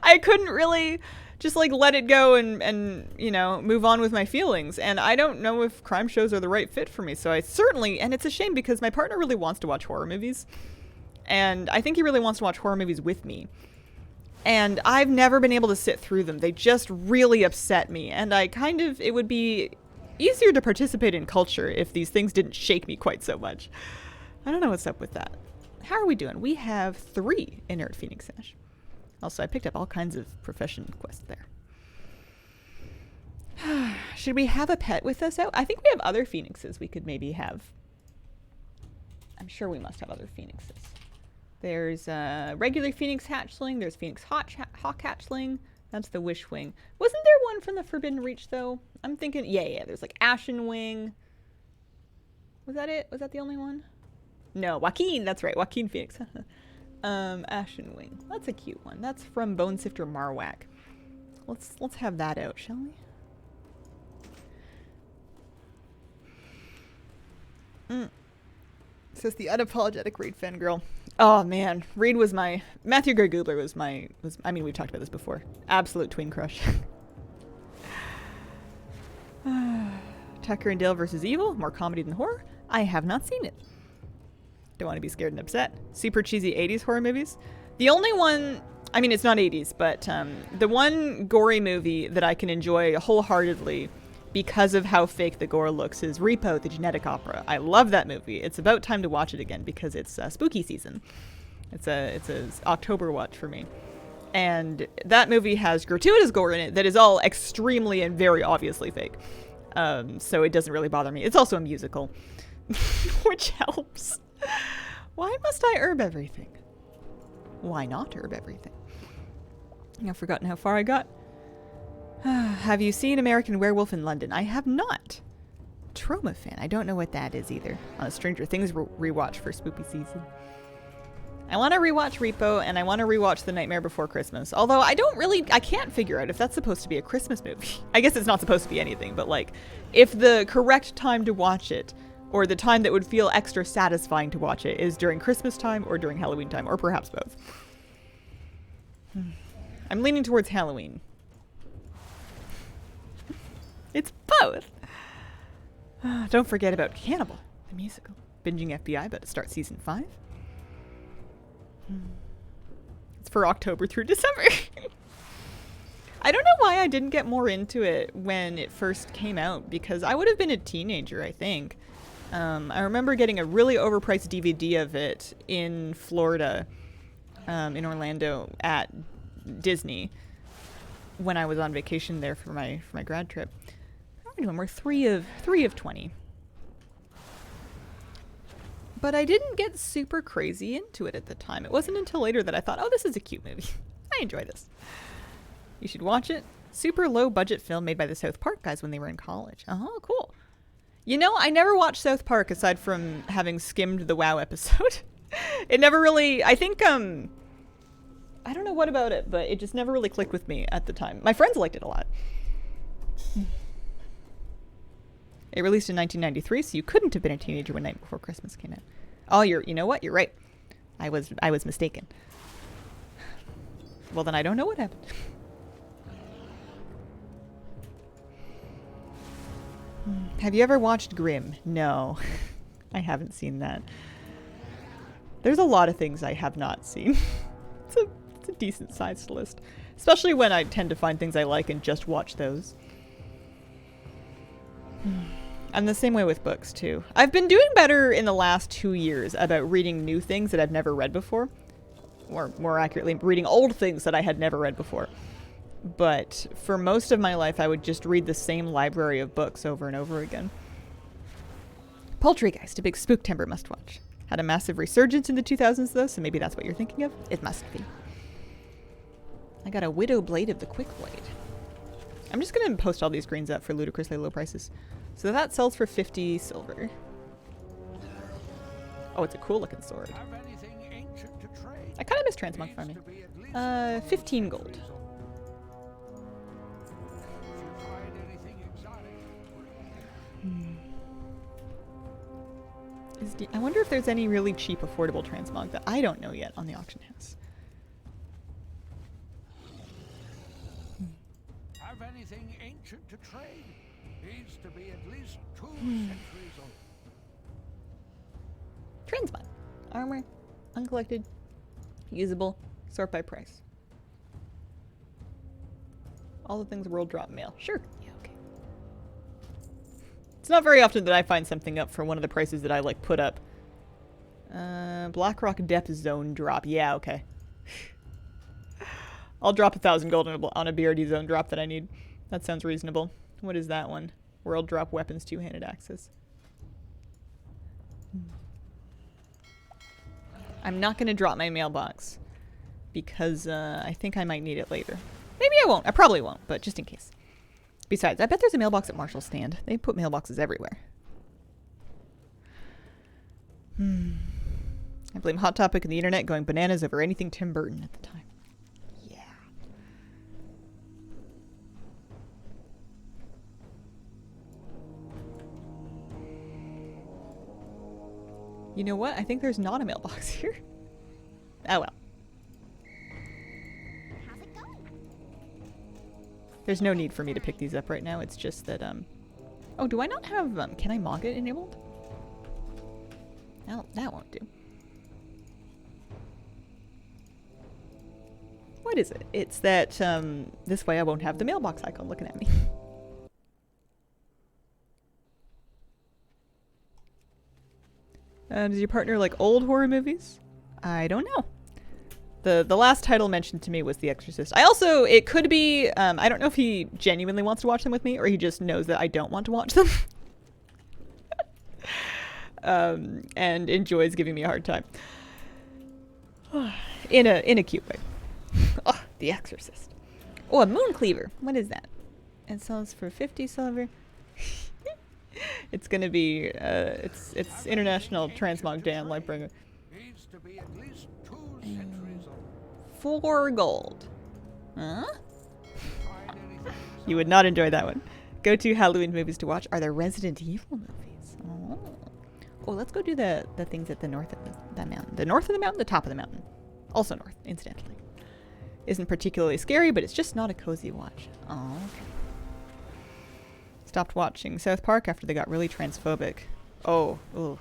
I couldn't really just like let it go and you know move on with my feelings, and I don't know if crime shows are the right fit for me. So I certainly, and it's a shame because my partner really wants to watch horror movies, and I think he really wants to watch horror movies with me. And I've never been able to sit through them. They just really upset me. And it would be easier to participate in culture if these things didn't shake me quite so much. I don't know what's up with that. How are we doing? We have 3 inert Phoenix Ash. Also, I picked up all kinds of profession quests there. Should we have a pet with us out? I think we have other phoenixes we could maybe have. I'm sure we must have other phoenixes. There's a regular Phoenix hatchling. There's Phoenix hawk hatchling. That's the Wishwing. Wasn't there one from the Forbidden Reach, though? I'm thinking, yeah, there's like Ashen Wing. Was that it? Was that the only one? No, Joaquin, that's right, Joaquin Phoenix. Ashen Wing. That's a cute one. That's from Bone Sifter Marwhack. Let's have that out, shall we? Says the unapologetic Reed fangirl. Oh man, Reed was my Matthew Gray Gubler was I mean we've talked about this before. Absolute tween crush. Tucker and Dale versus Evil, more comedy than horror. I have not seen it. Don't want to be scared and upset. Super cheesy 80s horror movies. The only one, I mean it's not 80s, but the one gory movie that I can enjoy wholeheartedly because of how fake the gore looks is Repo, the Genetic Opera. I love that movie. It's about time to watch it again because it's spooky season. It's a October watch for me. And that movie has gratuitous gore in it that is all extremely and very obviously fake. So it doesn't really bother me. It's also a musical, which helps. Why must I herb everything? Why not herb everything? I've forgotten how far I got. Have you seen American Werewolf in London? I have not. Trauma fan. I don't know what that is either. On a Stranger Things rewatch for spooky season. I want to rewatch Repo and I want to rewatch The Nightmare Before Christmas. Although I can't figure out if that's supposed to be a Christmas movie. I guess it's not supposed to be anything, but like if the correct time to watch it or the time that would feel extra satisfying to watch it is during Christmas time or during Halloween time or perhaps both. I'm leaning towards Halloween. It's both. Don't forget about Cannibal, the musical. Binging FBI, about to start season 5. It's for October through December. I don't know why I didn't get more into it when it first came out, because I would have been a teenager, I think. I remember getting a really overpriced DVD of it in Florida, in Orlando at Disney, when I was on vacation there for my grad trip. We're 3 of 20. But I didn't get super crazy into it at the time. It wasn't until later that I thought, oh, this is a cute movie. I enjoy this. You should watch it. Super low budget film made by the South Park guys when they were in college. Oh, cool. You know, I never watched South Park aside from having skimmed the WoW episode. It never really, I think, I don't know what about it, but it just never really clicked with me at the time. My friends liked it a lot. It released in 1993, so you couldn't have been a teenager when Night Before Christmas came out. Oh, you know what? You're right. I was mistaken. Well, then I don't know what happened. Have you ever watched Grimm? No, I haven't seen that. There's a lot of things I have not seen. It's a decent sized list, especially when I tend to find things I like and just watch those. I'm the same way with books, too. I've been doing better in the last 2 years about reading new things that I've never read before. Or more accurately, reading old things that I had never read before. But for most of my life, I would just read the same library of books over and over again. Poultrygeist, a big Spooktember must-watch. Had a massive resurgence in the 2000s, though, so maybe that's what you're thinking of? It must be. I got a Widow Blade of the Quick Blade. I'm just going to post all these greens up for ludicrously low prices. So that sells for 50 silver. Oh, it's a cool looking sword. I kind of miss Transmog farming. 15 gold. I wonder if there's any really cheap, affordable transmog that I don't know yet on the auction house. Have anything ancient to trade? Needs to be at least 2 centuries old. Transmog. Armor. Uncollected. Usable. Sort by price. All the things world drop mail. Sure. Yeah, okay. It's not very often that I find something up for one of the prices that I like put up. Blackrock Depth Zone drop. Yeah, okay. I'll drop 1,000 gold on a BRD zone drop that I need. That sounds reasonable. What is that one? World drop weapons, two-handed axes. I'm not going to drop my mailbox because I think I might need it later. Maybe I won't. I probably won't, but just in case. Besides, I bet there's a mailbox at Marshall's stand. They put mailboxes everywhere. I blame Hot Topic and the internet going bananas over anything Tim Burton at the time. Yeah. You know what? I think there's not a mailbox here. Oh well. How's it going? There's no need for me to pick these up right now. It's just that, Oh, do I not have, can I Mog it enabled? No, that won't do. What is it? It's that, this way I won't have the mailbox icon looking at me. Does your partner like old horror movies? I don't know. The last title mentioned to me was The Exorcist. It could be, I don't know if he genuinely wants to watch them with me or he just knows that I don't want to watch them. And enjoys giving me a hard time. in a cute way. Oh, The Exorcist. Oh, a moon cleaver. What is that? It sells for 50 silver. It's gonna be, it's International Transmog Dan Lightbringer. Needs to be at least 2 centuries old. 4 gold. Huh? Find anything You would not enjoy that one. Go-to Halloween movies to watch are the Resident Evil movies. Oh, let's go do the things at the north of the mountain. The north of the mountain, the top of the mountain. Also north, incidentally. Isn't particularly scary, but it's just not a cozy watch. Oh, okay. Stopped watching South Park after they got really transphobic. Oh, ooh.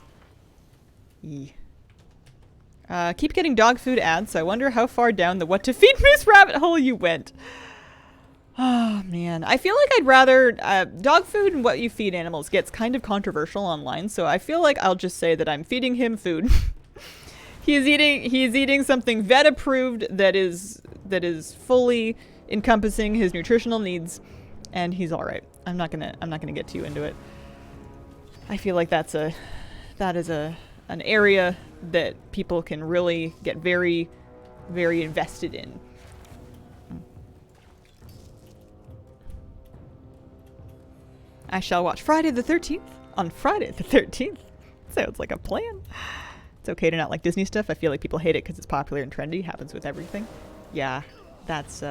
Yee. Keep getting dog food ads, so I wonder how far down the what to feed moose rabbit hole you went. Oh, man. I feel like I'd rather... dog food and what you feed animals gets kind of controversial online, so I feel like I'll just say that I'm feeding him food. He's eating something vet approved that is fully encompassing his nutritional needs, and he's all right. I'm not gonna get too into it. I feel like that is an area that people can really get very, very invested in. I shall watch Friday the 13th on Friday the 13th. Sounds like a plan. It's okay to not like Disney stuff. I feel like people hate it because it's popular and trendy. Happens with everything. Yeah, that's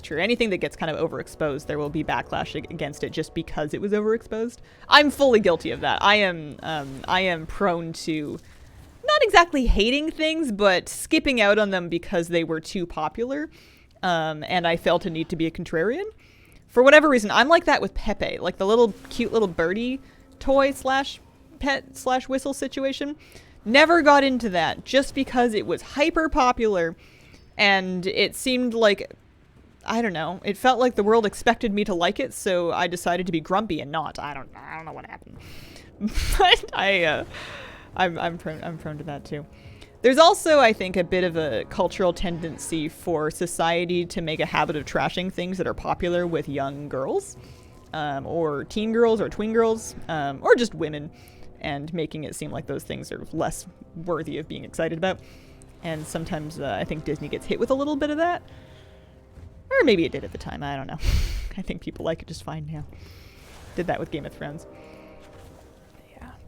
true. Anything that gets kind of overexposed, there will be backlash against it just because it was overexposed. I'm fully guilty of that. I am prone to not exactly hating things, but skipping out on them because they were too popular, and I felt a need to be a contrarian. For whatever reason, I'm like that with Pepe, like the little cute little birdie toy / pet / whistle situation. Never got into that just because it was hyper popular, and it seemed like, I don't know, it felt like the world expected me to like it, so I decided to be grumpy and not. I don't know what happened. But I'm prone to that too. There's also, I think, a bit of a cultural tendency for society to make a habit of trashing things that are popular with young girls, or teen girls, or tween girls, or just women, and making it seem like those things are less worthy of being excited about. And sometimes I think Disney gets hit with a little bit of that. Or maybe it did at the time, I don't know. I think people like it just fine now. Did that with Game of Thrones.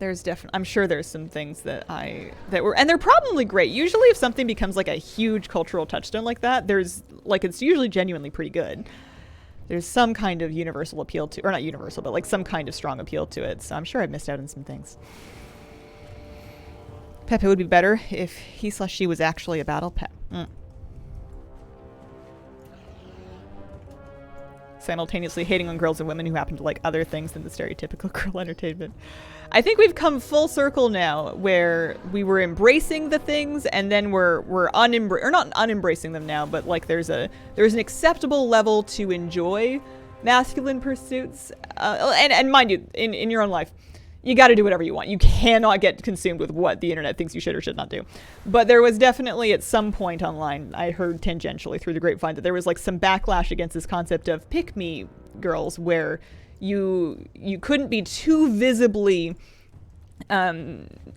There's definitely, I'm sure there's some things that were, and they're probably great. Usually if something becomes like a huge cultural touchstone like that, it's usually genuinely pretty good. There's some kind of universal appeal to, or not universal, but like some kind of strong appeal to it. So I'm sure I've missed out on some things. Pepe would be better if he/she was actually a battle pet. Simultaneously hating on girls and women who happen to like other things than the stereotypical girl entertainment. I think we've come full circle now where we were embracing the things and then we're not unembracing them now, but like there's an acceptable level to enjoy masculine pursuits. And mind you, in your own life, you got to do whatever you want. You cannot get consumed with what the internet thinks you should or should not do. But there was definitely at some point online, I heard tangentially through the grapevine, that there was like some backlash against this concept of pick-me girls, where you couldn't be too visibly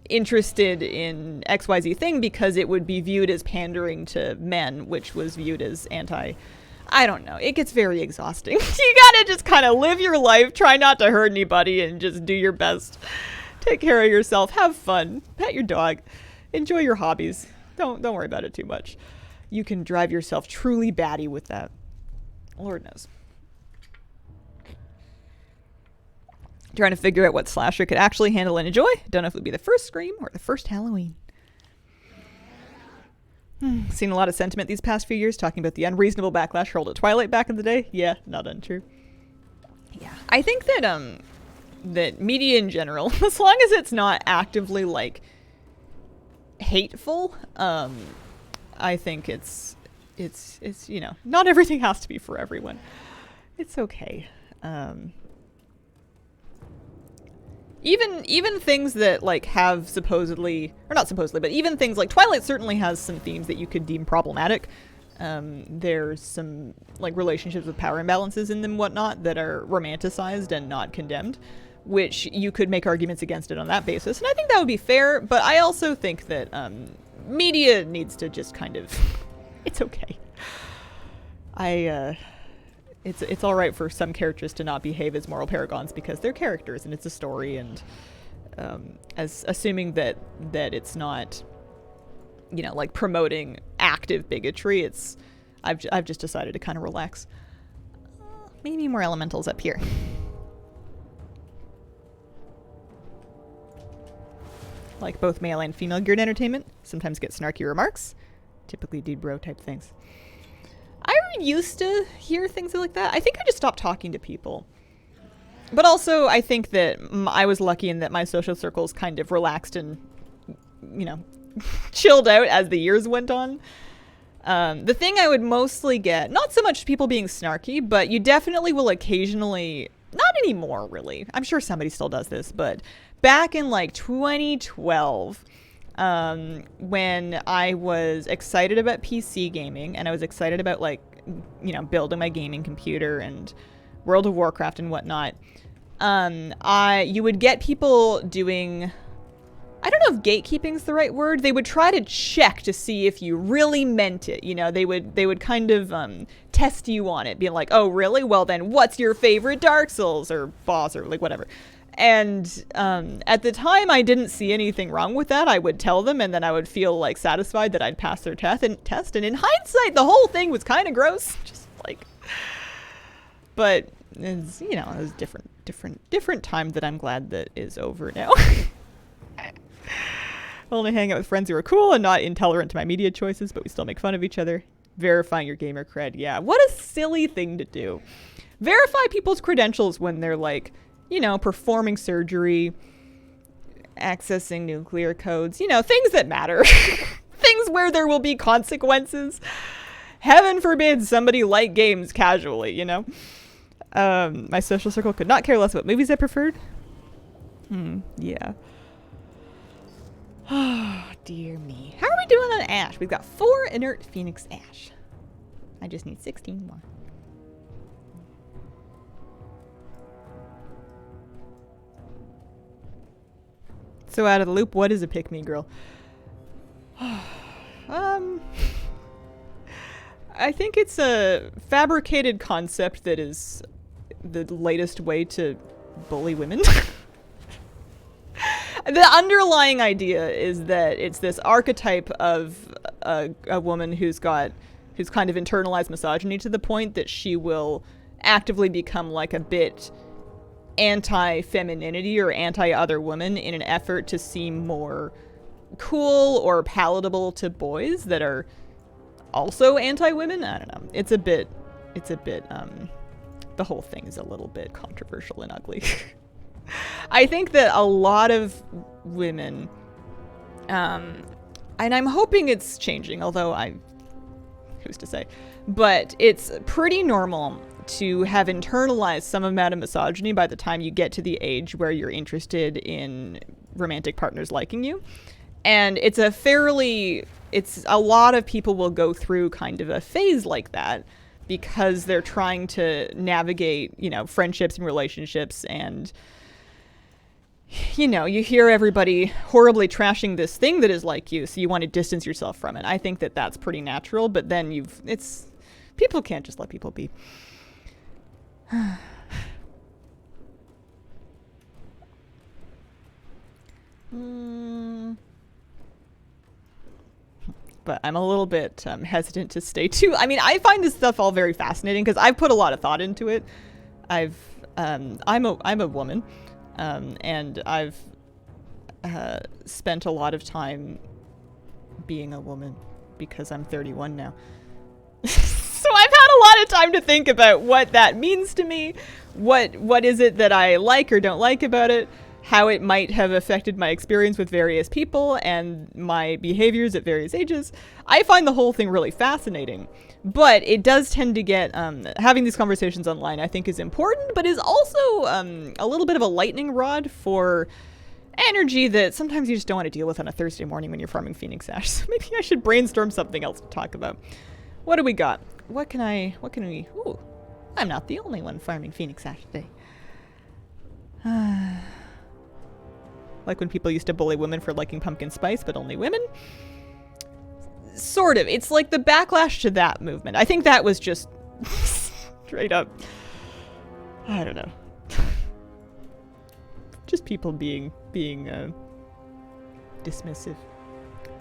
interested in XYZ thing because it would be viewed as pandering to men, which was viewed as I don't know. It gets very exhausting. You gotta just kind of live your life, try not to hurt anybody, and just do your best. Take care of yourself. Have fun. Pet your dog. Enjoy your hobbies. Don't worry about it too much. You can drive yourself truly batty with that. Lord knows. Trying to figure out what slasher could actually handle and enjoy. Don't know if it would be the first Scream or the first Halloween. Seen a lot of sentiment these past few years talking about the unreasonable backlash hurled at Twilight back in the day. Yeah, not untrue. Yeah, I think that that media in general, as long as it's not actively like hateful, I think it's you know, not everything has to be for everyone. It's okay. Even things that like have supposedly, or not supposedly, but even things like Twilight certainly has some themes that you could deem problematic. There's some like relationships with power imbalances in them and whatnot that are romanticized and not condemned, which you could make arguments against it on that basis. And I think that would be fair, but I also think that media needs to just kind of, it's okay. It's all right for some characters to not behave as moral paragons because they're characters and it's a story, and as assuming that it's not, you know, like promoting active bigotry. I've just decided to kind of relax. Maybe more elementals up here. Like both male and female geared entertainment. Sometimes get snarky remarks. Typically dude bro type things. I used to hear things like that. I think I just stopped talking to people. But also, I think that I was lucky in that my social circles kind of relaxed and, you know, chilled out as the years went on. The thing I would mostly get, not so much people being snarky, but you definitely will occasionally, not anymore really, I'm sure somebody still does this, but back in like 2012, when I was excited about PC gaming and I was excited about like, you know, building my gaming computer and World of Warcraft and whatnot, you would get people doing, I don't know if gatekeeping's the right word. They would try to check to see if you really meant it. You know, they would kind of test you on it, being like, oh, really? Well, then what's your favorite Dark Souls or boss or like whatever? And at the time, I didn't see anything wrong with that. I would tell them, and then I would feel like satisfied that I'd passed their test. And in hindsight, the whole thing was kind of gross. Just like, but it's, you know, it was different time that I'm glad that is over now. Only hang out with friends who are cool and not intolerant to my media choices, but we still make fun of each other. Verifying your gamer cred. Yeah, what a silly thing to do. Verify people's credentials when they're like, you know, performing surgery, accessing nuclear codes, you know, things that matter. Things where there will be consequences. Heaven forbid somebody like games casually, you know? My social circle could not care less what movies I preferred. Yeah. Oh, dear me. How are we doing on ash? We've got 4 inert Phoenix ash. I just need 16 more. So out of the loop, what is a pick-me girl? I think it's a fabricated concept that is the latest way to bully women. The underlying idea is that it's this archetype of a woman who's kind of internalized misogyny to the point that she will actively become like a bit anti-femininity or anti-other woman in an effort to seem more cool or palatable to boys that are also anti-women. I don't know. It's a bit, the whole thing is a little bit controversial and ugly. I think that a lot of women, and I'm hoping it's changing, although who's to say, but it's pretty normal to have internalized some amount of misogyny by the time you get to the age where you're interested in romantic partners liking you. And it's a lot of people will go through kind of a phase like that because they're trying to navigate, you know, friendships and relationships, and you know, you hear everybody horribly trashing this thing that is like you, so you want to distance yourself from it. I think that that's pretty natural, but then People can't just let people be. But I'm a little bit hesitant to stay too. I mean, I find this stuff all very fascinating because I've put a lot of thought into it. I'm a woman, and I've spent a lot of time being a woman because I'm 31 now. So I've had a lot of time to think about what that means to me. What is it that I like or don't like about it? How it might have affected my experience with various people and my behaviors at various ages. I find the whole thing really fascinating. But it does tend to get, having these conversations online I think is important, but is also a little bit of a lightning rod for energy that sometimes you just don't want to deal with on a Thursday morning when you're farming Phoenix Ash. So maybe I should brainstorm something else to talk about. What do we got? What can we, ooh, I'm not the only one farming Phoenix Ash today. Like when people used to bully women for liking pumpkin spice, but only women. Sort of. It's like the backlash to that movement. I think that was just straight up, I don't know. Just people being dismissive.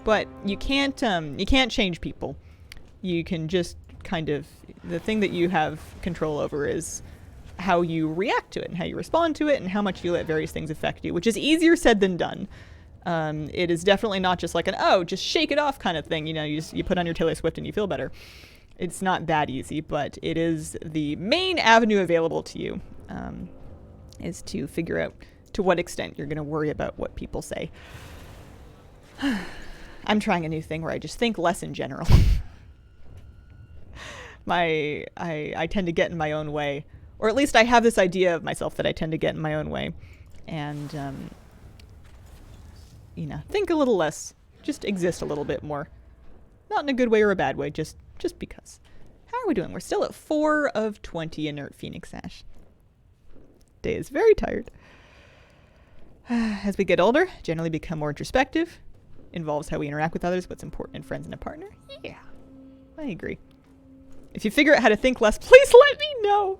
But you can't change people. You can just kind of, the thing that you have control over is how you react to it and how you respond to it and how much you let various things affect you, which is easier said than done. It is definitely not just like an, oh, just shake it off kind of thing. You know, you put on your Taylor Swift and you feel better. It's not that easy, but it is the main avenue available to you, is to figure out to what extent you're going to worry about what people say. I'm trying a new thing where I just think less in general. I tend to get in my own way. Or at least I have this idea of myself that I tend to get in my own way. And, think a little less. Just exist a little bit more. Not in a good way or a bad way, just because. How are we doing? We're still at 4 of 20 inert Phoenix Ash. Day is very tired. As we get older, generally become more introspective. Involves how we interact with others, what's important in friends and a partner. Yeah, I agree. If you figure out how to think less, please let me know.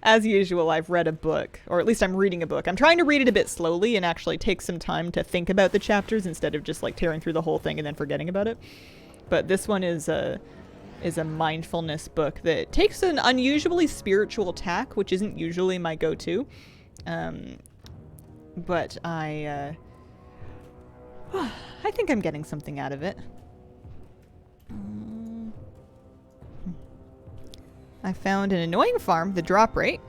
As usual, I've read a book, or at least I'm reading a book. I'm trying to read it a bit slowly and actually take some time to think about the chapters instead of just like tearing through the whole thing and then forgetting about it. But this one is a mindfulness book that takes an unusually spiritual tack, which isn't usually my go-to. But I think I'm getting something out of it. I found an annoying farm, the drop rate.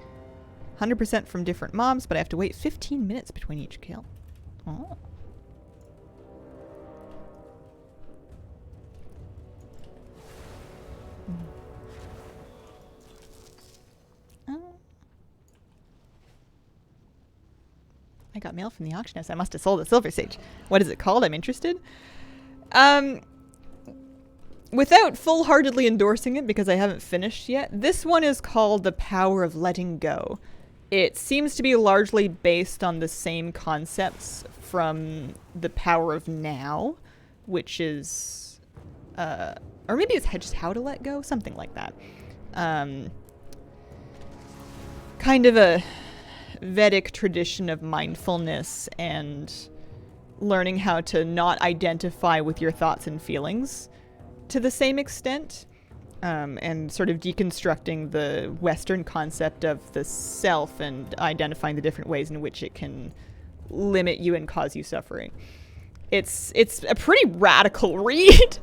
100% from different mobs, but I have to wait 15 minutes between each kill. Oh. I got mail from the auction house. I must have sold a silver sage. What is it called? I'm interested. Without full-heartedly endorsing it because I haven't finished yet, this one is called The Power of Letting Go. It seems to be largely based on the same concepts from The Power of Now, which is, or maybe it's just how to let go, something like that. Kind of a Vedic tradition of mindfulness and learning how to not identify with your thoughts and feelings to the same extent, and sort of deconstructing the Western concept of the self and identifying the different ways in which it can limit you and cause you suffering. It's a pretty radical read.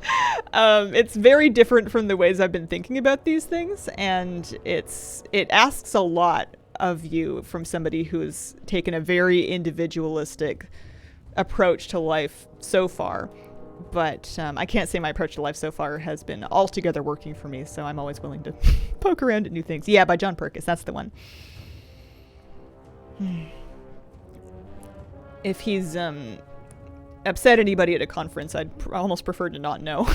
It's very different from the ways I've been thinking about these things, and it asks a lot of you from somebody who's taken a very individualistic approach to life so far. But I can't say my approach to life so far has been altogether working for me, so I'm always willing to poke around at new things. Yeah, by John Perkins, that's the one. If he's upset anybody at a conference, I'd almost prefer to not know.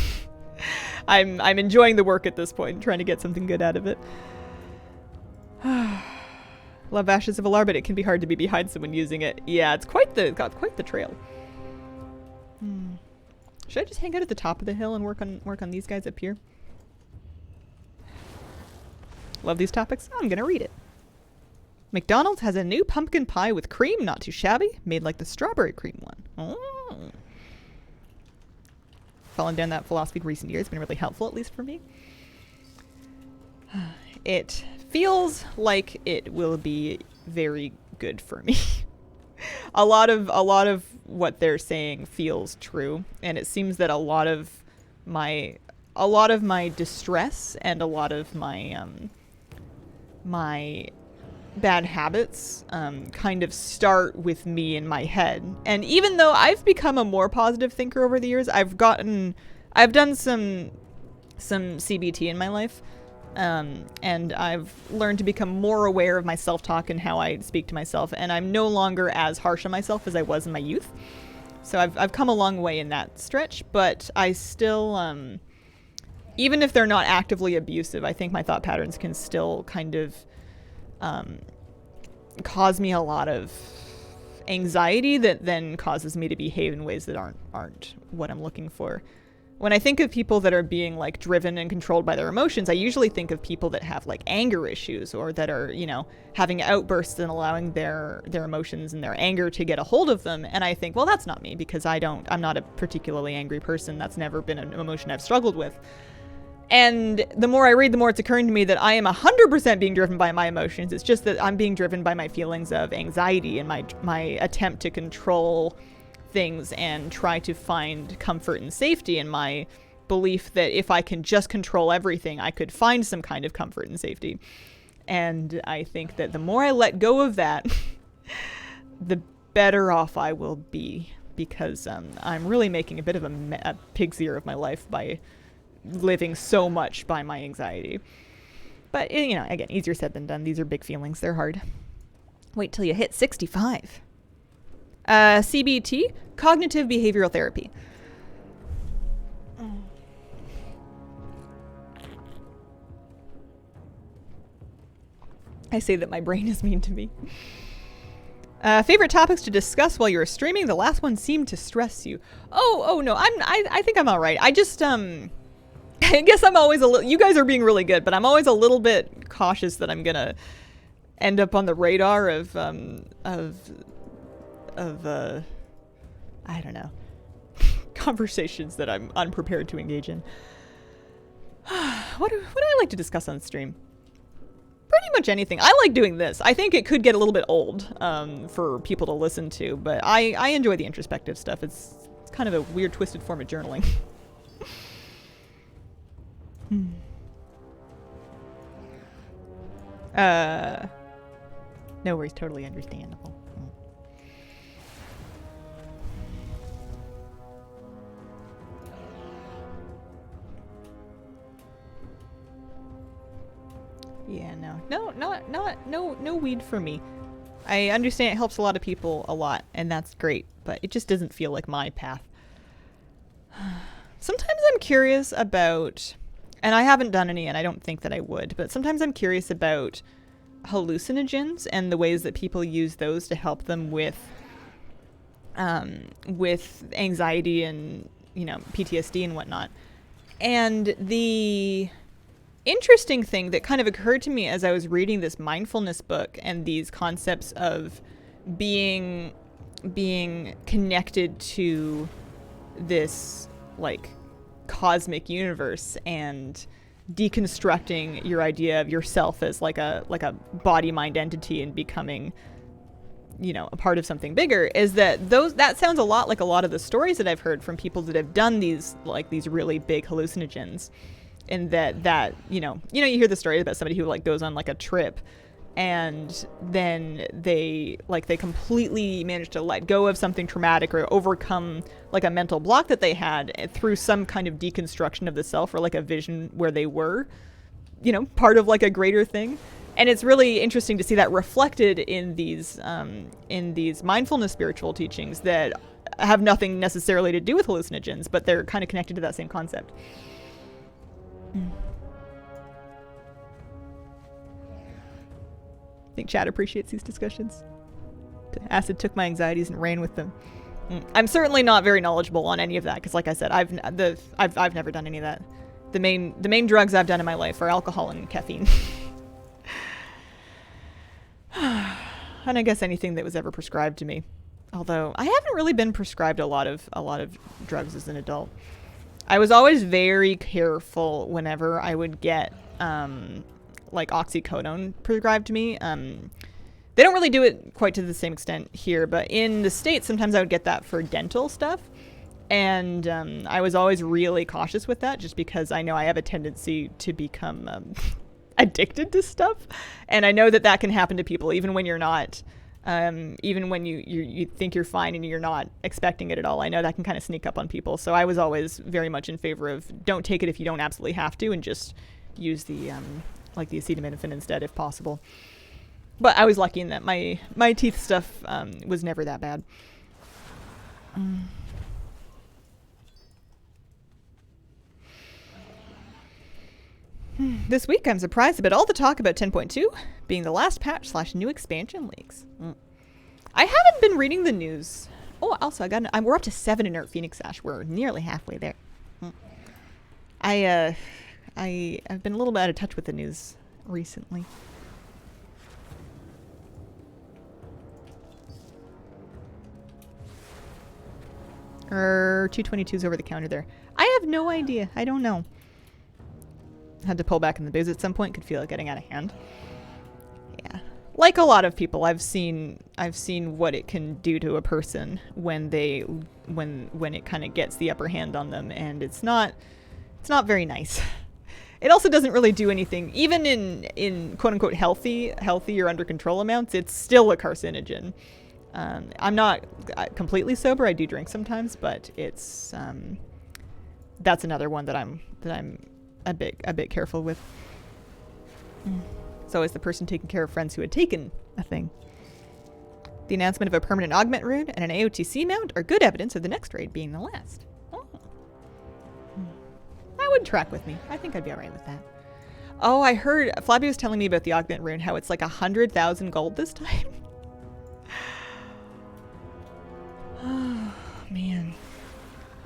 I'm enjoying the work at this point, trying to get something good out of it. Love Ashes of Alar, but it can be hard to be behind someone using it. Yeah, it's got quite the trail. Should I just hang out at the top of the hill and work on these guys up here? Love these topics. I'm gonna read it. McDonald's has a new pumpkin pie with cream, not too shabby, made like the strawberry cream one. Oh. Fallen down that philosophy in recent years has been really helpful, at least for me. It feels like it will be very good for me. a lot of what they're saying feels true, and it seems that a lot of my distress and a lot of my bad habits kind of start with me in my head. And even though I've become a more positive thinker over the years, I've done some CBT in my life, and I've learned to become more aware of my self-talk and how I speak to myself, and I'm no longer as harsh on myself as I was in my youth. So I've come a long way in that stretch, but I still, even if they're not actively abusive, I think my thought patterns can still kind of cause me a lot of anxiety that then causes me to behave in ways that aren't what I'm looking for. When I think of people that are being like driven and controlled by their emotions, I usually think of people that have like anger issues, or that are, having outbursts and allowing their emotions and their anger to get a hold of them. And I think, well, that's not me, because I'm not a particularly angry person. That's never been an emotion I've struggled with. And the more I read, the more it's occurring to me that I am 100% being driven by my emotions. It's just that I'm being driven by my feelings of anxiety and my attempt to control things and try to find comfort and safety in my belief that if I can just control everything, I could find some kind of comfort and safety. And I think that the more I let go of that, the better off I will be, because I'm really making a bit of a pig's ear of my life by living so much by my anxiety. But, again, easier said than done. These are big feelings. They're hard. Wait till you hit 65. CBT, cognitive behavioral therapy. I say that my brain is mean to me. Favorite topics to discuss while you were streaming? The last one seemed to stress you. Oh no, I think I'm all right. I just I guess I'm always a little. You guys are being really good, but I'm always a little bit cautious that I'm gonna end up on the radar of I don't know, conversations that I'm unprepared to engage in. What do I like to discuss on stream? Pretty much anything. I like doing this. I think it could get a little bit old for people to listen to, but I enjoy the introspective stuff. It's kind of a weird, twisted form of journaling. No worries, totally understandable. Yeah, no weed for me. I understand it helps a lot of people a lot, and that's great, but it just doesn't feel like my path. Sometimes I'm curious about, and I haven't done any, and I don't think that I would, but sometimes I'm curious about hallucinogens and the ways that people use those to help them with anxiety and, PTSD and whatnot. And the interesting thing that kind of occurred to me as I was reading this mindfulness book and these concepts of being connected to this like cosmic universe and deconstructing your idea of yourself as like a body mind entity and becoming a part of something bigger, is that sounds a lot like a lot of the stories that I've heard from people that have done these really big hallucinogens. And that you hear the stories about somebody who like goes on like a trip and then they completely manage to let go of something traumatic or overcome like a mental block that they had through some kind of deconstruction of the self, or like a vision where they were part of like a greater thing. And it's really interesting to see that reflected in these mindfulness spiritual teachings that have nothing necessarily to do with hallucinogens, but they're kind of connected to that same concept. I think Chad appreciates these discussions. Acid took my anxieties and ran with them. I'm certainly not very knowledgeable on any of that because, like I said, I've never done any of that. The main drugs I've done in my life are alcohol and caffeine. And I guess anything that was ever prescribed to me. Although I haven't really been prescribed a lot of drugs as an adult. I was always very careful whenever I would get like oxycodone prescribed to me. They don't really do it quite to the same extent here, but in the States, sometimes I would get that for dental stuff. And I was always really cautious with that just because I know I have a tendency to become addicted to stuff. And I know that that can happen to people even when you're not, even when you think you're fine and you're not expecting it at all. I know that can kind of sneak up on people. So I was always very much in favor of don't take it if you don't absolutely have to and just use the like the acetaminophen instead if possible. But I was lucky in that my teeth stuff was never that bad. This week I'm surprised about all the talk about 10.2 being the last patch / new expansion leaks. I haven't been reading the news. Oh, also we're up to 7 inert Phoenix Ash. We're nearly halfway there. I've been a little bit out of touch with the news recently. 222's over the counter there. I have no idea. I don't know. Had to pull back in the booze at some point. Could feel it getting out of hand. Yeah. Like a lot of people, I've seen what it can do to a person when it kind of gets the upper hand on them, and it's not very nice. It also doesn't really do anything. Even in quote unquote healthy or under control amounts, it's still a carcinogen. I'm not completely sober. I do drink sometimes, but it's that's another one that I'm a bit careful with. It's always the person taking care of friends who had taken a thing. The announcement of a permanent augment rune and an AOTC mount are good evidence of the next raid being the last. Oh. That would track with me. I think I'd be alright with that. Oh, I heard Flabby was telling me about the augment rune, how it's like 100,000 gold this time. Oh, man.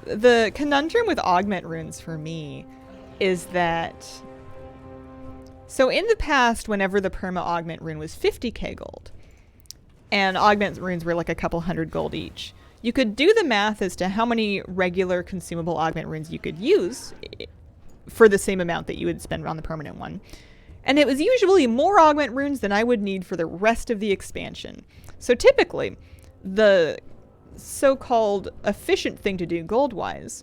The conundrum with augment runes for me is that... So in the past, whenever the perma augment rune was 50k gold, and augment runes were like a couple hundred gold each, you could do the math as to how many regular consumable augment runes you could use for the same amount that you would spend on the permanent one. And it was usually more augment runes than I would need for the rest of the expansion. So typically, the so-called efficient thing to do gold-wise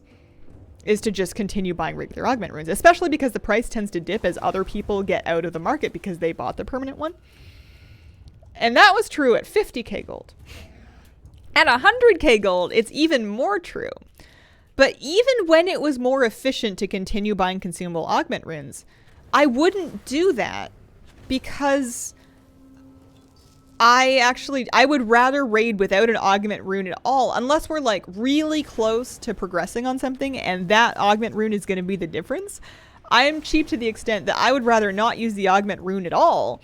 is to just continue buying regular augment runes, especially because the price tends to dip as other people get out of the market because they bought the permanent one. And that was true at 50k gold. At 100k gold, it's even more true. But even when it was more efficient to continue buying consumable augment runes, I wouldn't do that because I would rather raid without an augment rune at all, unless we're like really close to progressing on something and that augment rune is going to be the difference. I'm cheap to the extent that I would rather not use the augment rune at all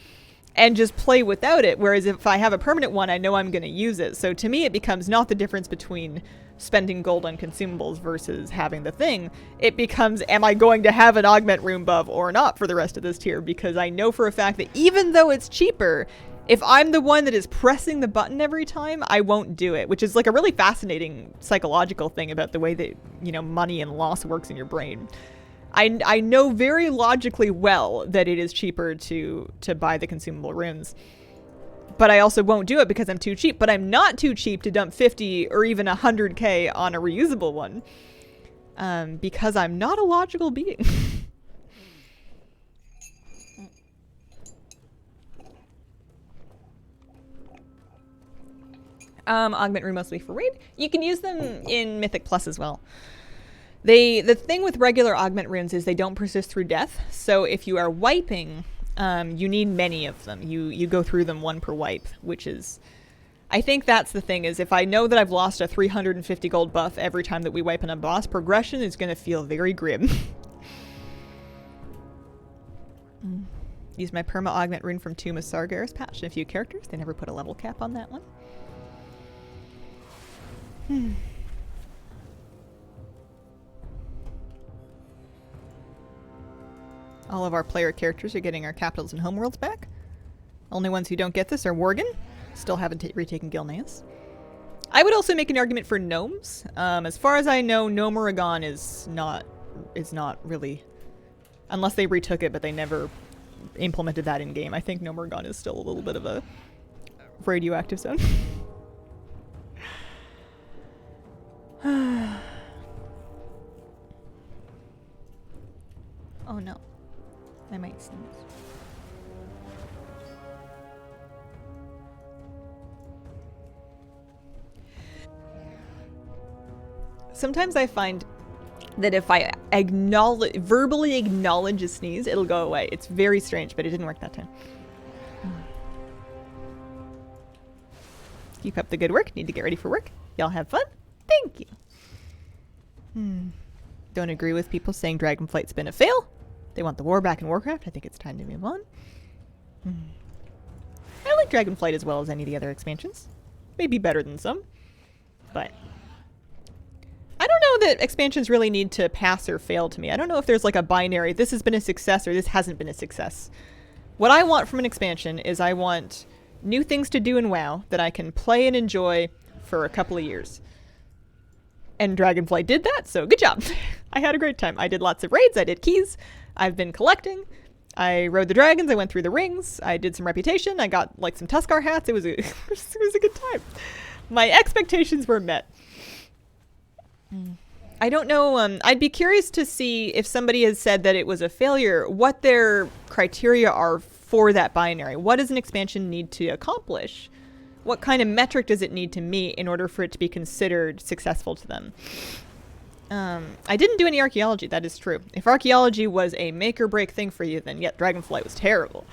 and just play without it. Whereas if I have a permanent one, I know I'm going to use it. So to me, it becomes not the difference between spending gold on consumables versus having the thing. It becomes, am I going to have an augment rune buff or not for the rest of this tier? Because I know for a fact that even though it's cheaper, if I'm the one that is pressing the button every time, I won't do it, which is like a really fascinating psychological thing about the way that, you know, money and loss works in your brain. I know very logically well that it is cheaper to buy the consumable runes, but I also won't do it because I'm too cheap. But I'm not too cheap to dump 50 or even 100k on a reusable one, because I'm not a logical being. Augment rune mostly for raid. You can use them in Mythic Plus as well. The thing with regular augment runes is they don't persist through death. So if you are wiping, you need many of them. You go through them one per wipe, which is... I think that's the thing, is if I know that I've lost a 350 gold buff every time that we wipe in a boss, progression is going to feel very grim. Use my perma augment rune from Tomb of Sargeras patch in a few characters. They never put a level cap on that one. All of our player characters are getting our capitals and homeworlds back. Only ones who don't get this are Worgen. Still haven't retaken Gilneas. I would also make an argument for gnomes. As far as I know, Gnomeregan is not really, unless they retook it, but they never implemented that in game. I think Gnomeregan is still a little bit of a radioactive zone. Oh no, I might sneeze. Sometimes I find that if I verbally acknowledge a sneeze, it'll go away. It's very strange, but it didn't work that time. Keep up the good work. Need to get ready for work. Y'all have fun. Thank you. Don't agree with people saying Dragonflight's been a fail. They want the war back in Warcraft. I think it's time to move on. I like Dragonflight as well as any of the other expansions. Maybe better than some, but I don't know that expansions really need to pass or fail to me. I don't know if there's like a binary, this has been a success or this hasn't been a success. What I want from an expansion is I want new things to do in WoW that I can play and enjoy for a couple of years. And Dragonflight did that, so good job. I had a great time. I did lots of raids, I did keys, I've been collecting, I rode the dragons, I went through the rings, I did some reputation, I got like some Tuskar hats, it was a, it was a good time. My expectations were met. I don't know, I'd be curious to see if somebody has said that it was a failure, what their criteria are for that binary. What does an expansion need to accomplish? What kind of metric does it need to meet in order for it to be considered successful to them? I didn't do any archaeology, that is true. If archaeology was a make or break thing for you, then yeah, Dragonflight was terrible.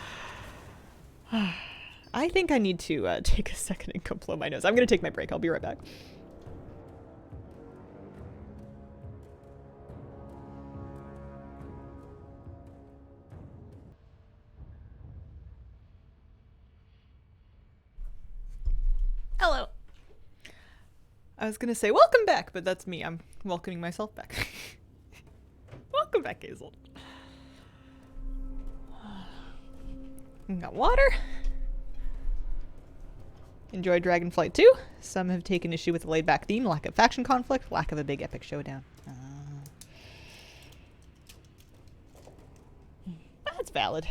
I think I need to take a second and go blow my nose. I'm going to take my break. I'll be right back. Hello. I was gonna say welcome back, but that's me. I'm welcoming myself back. Welcome back, Hazel. We got water. Enjoy Dragonflight 2. Some have taken issue with the laid-back theme, lack of faction conflict, lack of a big epic showdown. That's valid.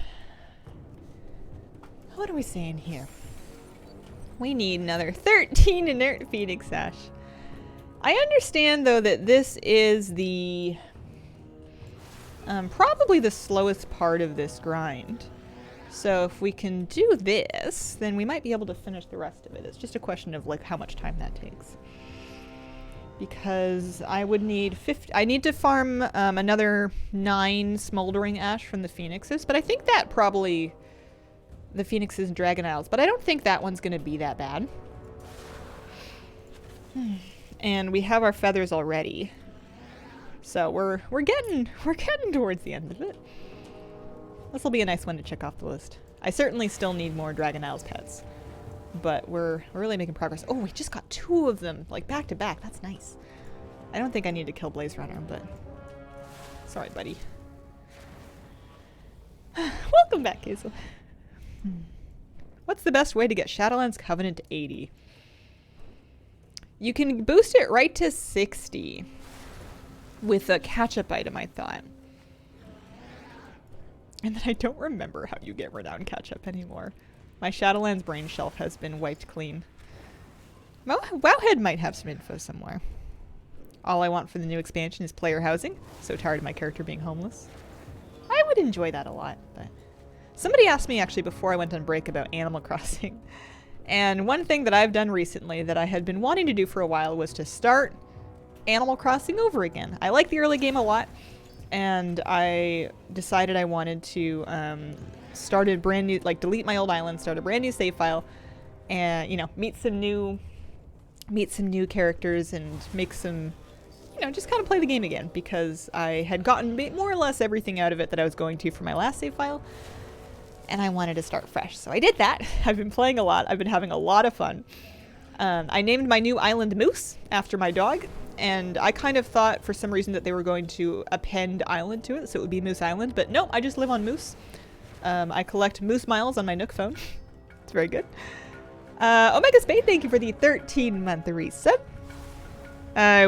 What are we saying here? We need another 13 inert Phoenix Ash. I understand, though, that this is the probably the slowest part of this grind. So if we can do this, then we might be able to finish the rest of it. It's just a question of like how much time that takes. Because I would need I need to farm another 9 smoldering ash from the Phoenixes, but I think that probably the Phoenixes and Dragon Isles, but I don't think that one's going to be that bad. And we have our feathers already. So we're getting towards the end of it. This will be a nice one to check off the list. I certainly still need more Dragon Isles pets, but we're really making progress. Oh, we just got 2 of them, like back to back. That's nice. I don't think I need to kill Blaze Runner, but sorry, buddy. Welcome back, Hazel. What's the best way to get Shadowlands Covenant to 80? You can boost it right to 60 with a catch-up item, I thought. And then I don't remember how you get renowned catch-up anymore. My Shadowlands brain shelf has been wiped clean. Wowhead might have some info somewhere. All I want for the new expansion is player housing. So tired of my character being homeless. I would enjoy that a lot, but somebody asked me actually before I went on break about Animal Crossing. And one thing that I've done recently that I had been wanting to do for a while was to start Animal Crossing over again. I like the early game a lot, and I decided I wanted to start a brand new, like delete my old island, start a brand new save file, and, you know, meet some new characters and make some, you know, just kind of play the game again, because I had gotten more or less everything out of it that I was going to for my last save file, and I wanted to start fresh. So I did that. I've been playing a lot. I've been having a lot of fun. I named my new island Moose after my dog, and I kind of thought for some reason that they were going to append island to it, so it would be Moose Island, but no, I just live on Moose. I collect Moose miles on my Nook phone. It's very good. Omega Spade, thank you for the 13-month resub.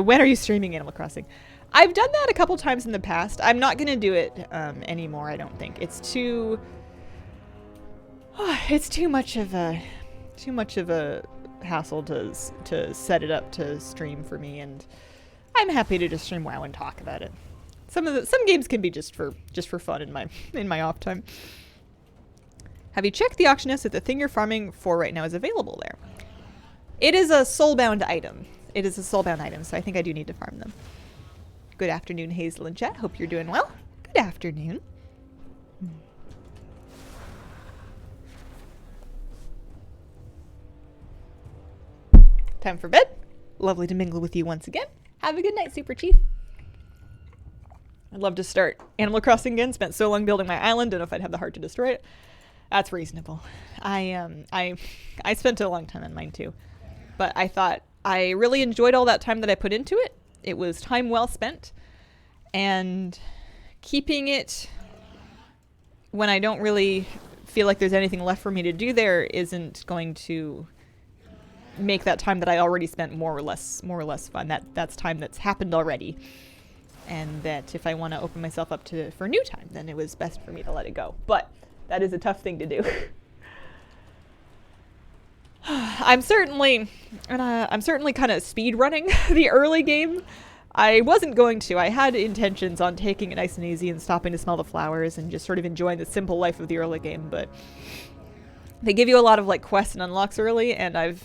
When are you streaming Animal Crossing? I've done that a couple times in the past. I'm not going to do it anymore, I don't think. It's too much of a hassle to set it up to stream for me, and I'm happy to just stream WoW and talk about it. Some games can be just for fun in my off time. Have you checked the auction house if the thing you're farming for right now is available there? It is a soulbound item. It is a soulbound item, so I think I do need to farm them. Good afternoon, Hazel and chat. Hope you're doing well. Good afternoon. Time for bed. Lovely to mingle with you once again. Have a good night, Super Chief. I'd love to start Animal Crossing again. Spent so long building my island. Don't know if I'd have the heart to destroy it. That's reasonable. I spent a long time on mine too, but I thought I really enjoyed all that time that I put into it. It was time well spent, and keeping it when I don't really feel like there's anything left for me to do there isn't going to make that time that I already spent more or less fun. That's time that's happened already, and that if I want to open myself up for new time, then it was best for me to let it go. But that is a tough thing to do. I'm certainly kind of speed running the early game. I wasn't going to. I had intentions on taking it nice and easy and stopping to smell the flowers and just sort of enjoying the simple life of the early game, but they give you a lot of like quests and unlocks early, and I've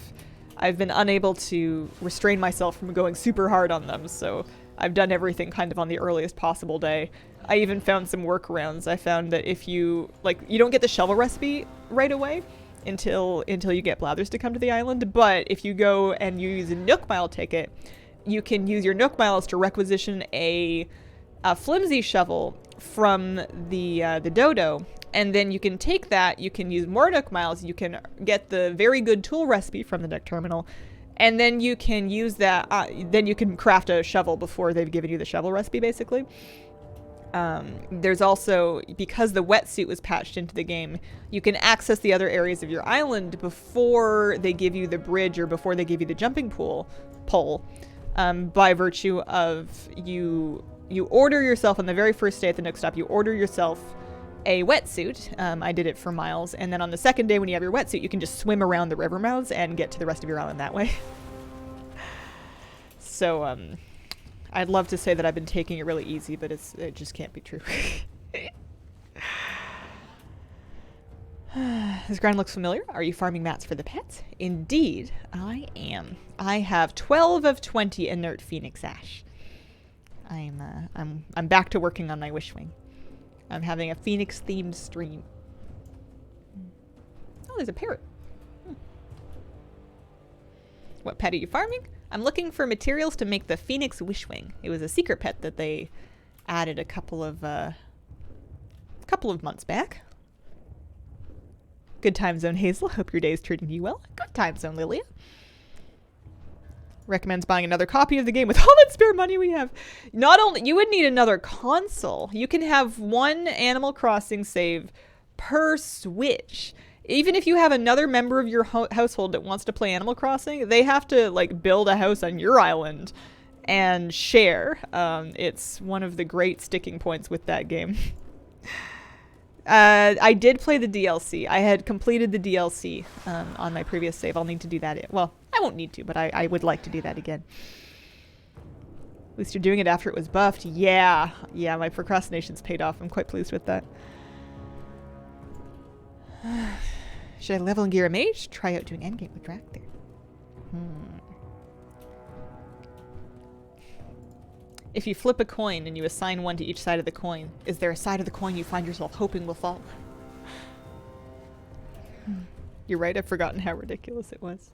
been unable to restrain myself from going super hard on them, so I've done everything kind of on the earliest possible day. I even found some workarounds. I found that if you don't get the shovel recipe right away until you get Blathers to come to the island, but if you go and you use a Nook Mile ticket, you can use your Nook Miles to requisition a flimsy shovel from the dodo, and then you can take that, you can use more Nook Miles, you can get the very good tool recipe from the Nook terminal, and then you can use that, then you can craft a shovel before they've given you the shovel recipe, basically. There's also, because the wetsuit was patched into the game, you can access the other areas of your island before they give you the bridge or before they give you the jumping pole, by virtue of you order yourself on the very first day at the Nook stop, you order yourself a wetsuit. I did it for Miles, and then on the second day when you have your wetsuit, you can just swim around the river mouths and get to the rest of your island that way. So, I'd love to say that I've been taking it really easy, but it just can't be true. This grind looks familiar. Are you farming mats for the pets? Indeed, I am. I have 12 of 20 inert Phoenix ash. I'm back to working on my Wishwing. I'm having a Phoenix themed stream. Oh, there's a parrot. What pet are you farming? I'm looking for materials to make the Phoenix Wishwing. It was a secret pet that they added a couple of months back. Good time zone, Hazel. Hope your day is treating you well. Good time zone, Lilia. Recommends buying another copy of the game with all that spare money we have. Not only, you would need another console. You can have one Animal Crossing save per Switch. Even if you have another member of your household that wants to play Animal Crossing, they have to like build a house on your island and share. It's one of the great sticking points with that game. I did play the DLC. I had completed the DLC on my previous save. I'll need to do that. Well, I won't need to, but I would like to do that again. At least you're doing it after it was buffed. Yeah, my procrastination's paid off. I'm quite pleased with that. Should I level and gear a mage? Try out doing endgame with Drac there. If you flip a coin and you assign one to each side of the coin, is there a side of the coin you find yourself hoping will fall? You're right, I've forgotten how ridiculous it was.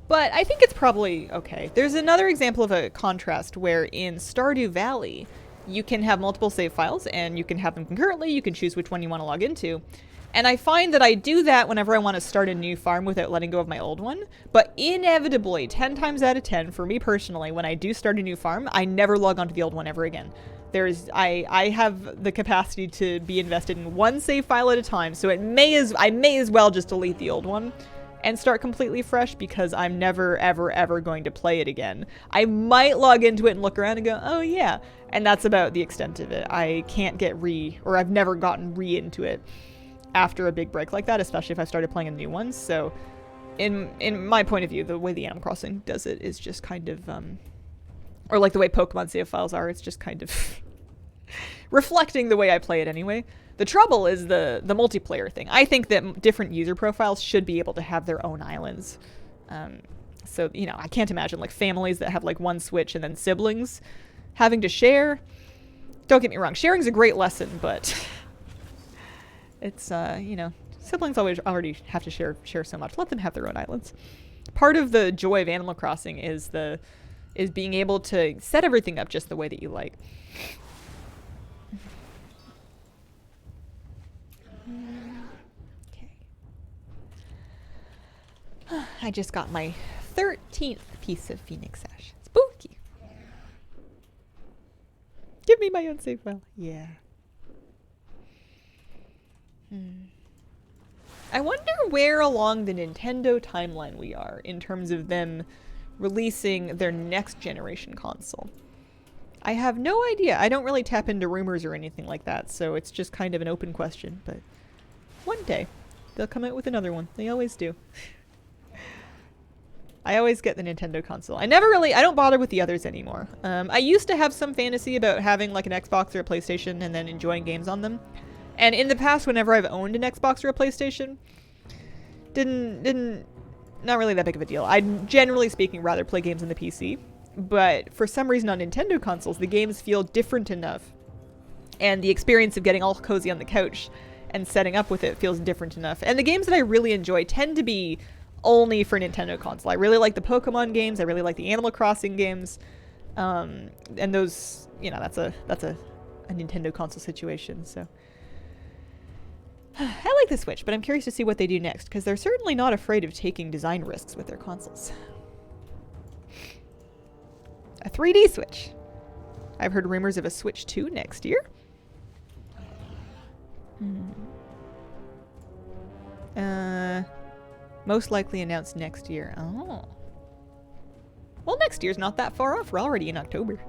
But I think it's probably okay. There's another example of a contrast where in Stardew Valley, you can have multiple save files and you can have them concurrently. You can choose which one you want to log into. And I find that I do that whenever I want to start a new farm without letting go of my old one. But inevitably, 10 times out of 10, for me personally, when I do start a new farm, I never log onto the old one ever again. I have the capacity to be invested in one save file at a time, so I may as well just delete the old one and start completely fresh, because I'm never, ever, ever going to play it again. I might log into it and look around and go, oh yeah, and that's about the extent of it. I can't get I've never gotten into it after a big break like that, especially if I started playing a new one. So in my point of view, the way the Animal Crossing does it is just kind of, or like the way Pokemon save files are, it's just kind of reflecting the way I play it anyway. The trouble is the multiplayer thing. I think that different user profiles should be able to have their own islands. So, you know, I can't imagine like families that have like one Switch and then siblings having to share. Don't get me wrong, sharing's a great lesson, but it's, you know, siblings already have to share so much. Let them have their own islands. Part of the joy of Animal Crossing is being able to set everything up just the way that you like. Okay. I just got my 13th piece of Phoenix Ash. Spooky. Give me my own save file. Yeah. I wonder where along the Nintendo timeline we are in terms of them releasing their next generation console. I have no idea. I don't really tap into rumors or anything like that, so it's just kind of an open question, but one day they'll come out with another one. They always do. I always get the Nintendo console. I don't bother with the others anymore. I used to have some fantasy about having like an Xbox or a PlayStation and then enjoying games on them. And in the past, whenever I've owned an Xbox or a PlayStation, not really that big of a deal. I'd, generally speaking, rather play games on the PC. But for some reason on Nintendo consoles, the games feel different enough. And the experience of getting all cozy on the couch and setting up with it feels different enough. And the games that I really enjoy tend to be only for Nintendo console. I really like the Pokemon games. I really like the Animal Crossing games. And those, you know, that's a Nintendo console situation, so... I like the Switch, but I'm curious to see what they do next, because they're certainly not afraid of taking design risks with their consoles. A 3D Switch. I've heard rumors of a Switch 2 next year. Most likely announced next year. Oh. Well, next year's not that far off. We're already in October.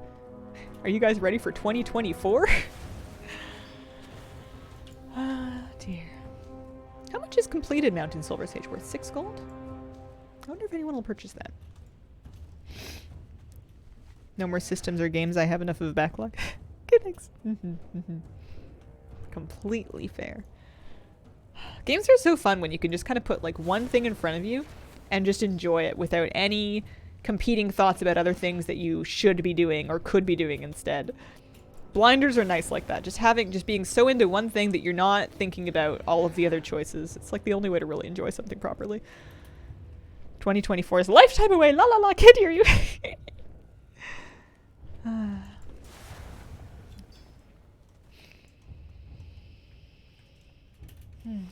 Are you guys ready for 2024? Dear. How much is completed Mountain Silver Sage worth? 6 gold? I wonder if anyone will purchase that. No more systems or games. I have enough of a backlog. Okay, thanks. Completely fair. Games are so fun when you can just kind of put like one thing in front of you and just enjoy it without any competing thoughts about other things that you should be doing or could be doing instead. Blinders are nice like that. Just being so into one thing that you're not thinking about all of the other choices. It's like the only way to really enjoy something properly. 2024 is a lifetime away. La la la, can't hear you. I'm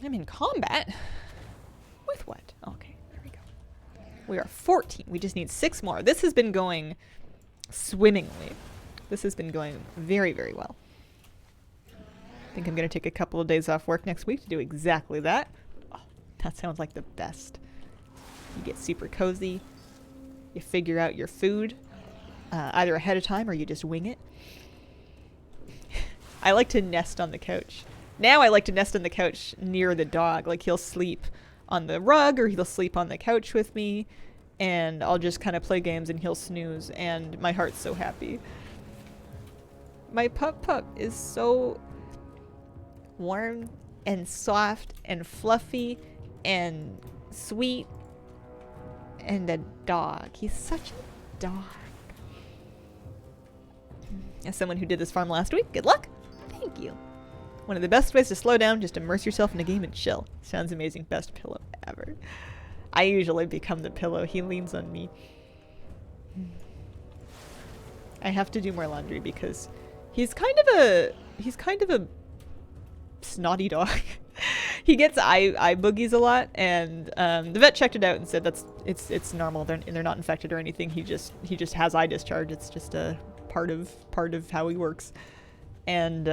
in combat. With what? Okay, there we go. We are 14. We just need 6 more. This has been going swimmingly. This has been going very, very well. I think I'm going to take a couple of days off work next week to do exactly that. Oh, that sounds like the best. You get super cozy. You figure out your food either ahead of time or you just wing it. I like to nest on the couch. Now I like to nest on the couch near the dog. Like he'll sleep on the rug or he'll sleep on the couch with me. And I'll just kind of play games and he'll snooze. And my heart's so happy. My pup is so warm and soft and fluffy and sweet and a dog. He's such a dog. As someone who did this farm last week, good luck. Thank you. One of the best ways to slow down, just immerse yourself in a game and chill. Sounds amazing. Best pillow ever. I usually become the pillow. He leans on me. I have to do more laundry because he's kind of a snotty dog. he gets eye boogies a lot, and the vet checked it out and said it's normal. They're not infected or anything. He just has eye discharge. It's just a part of how he works, and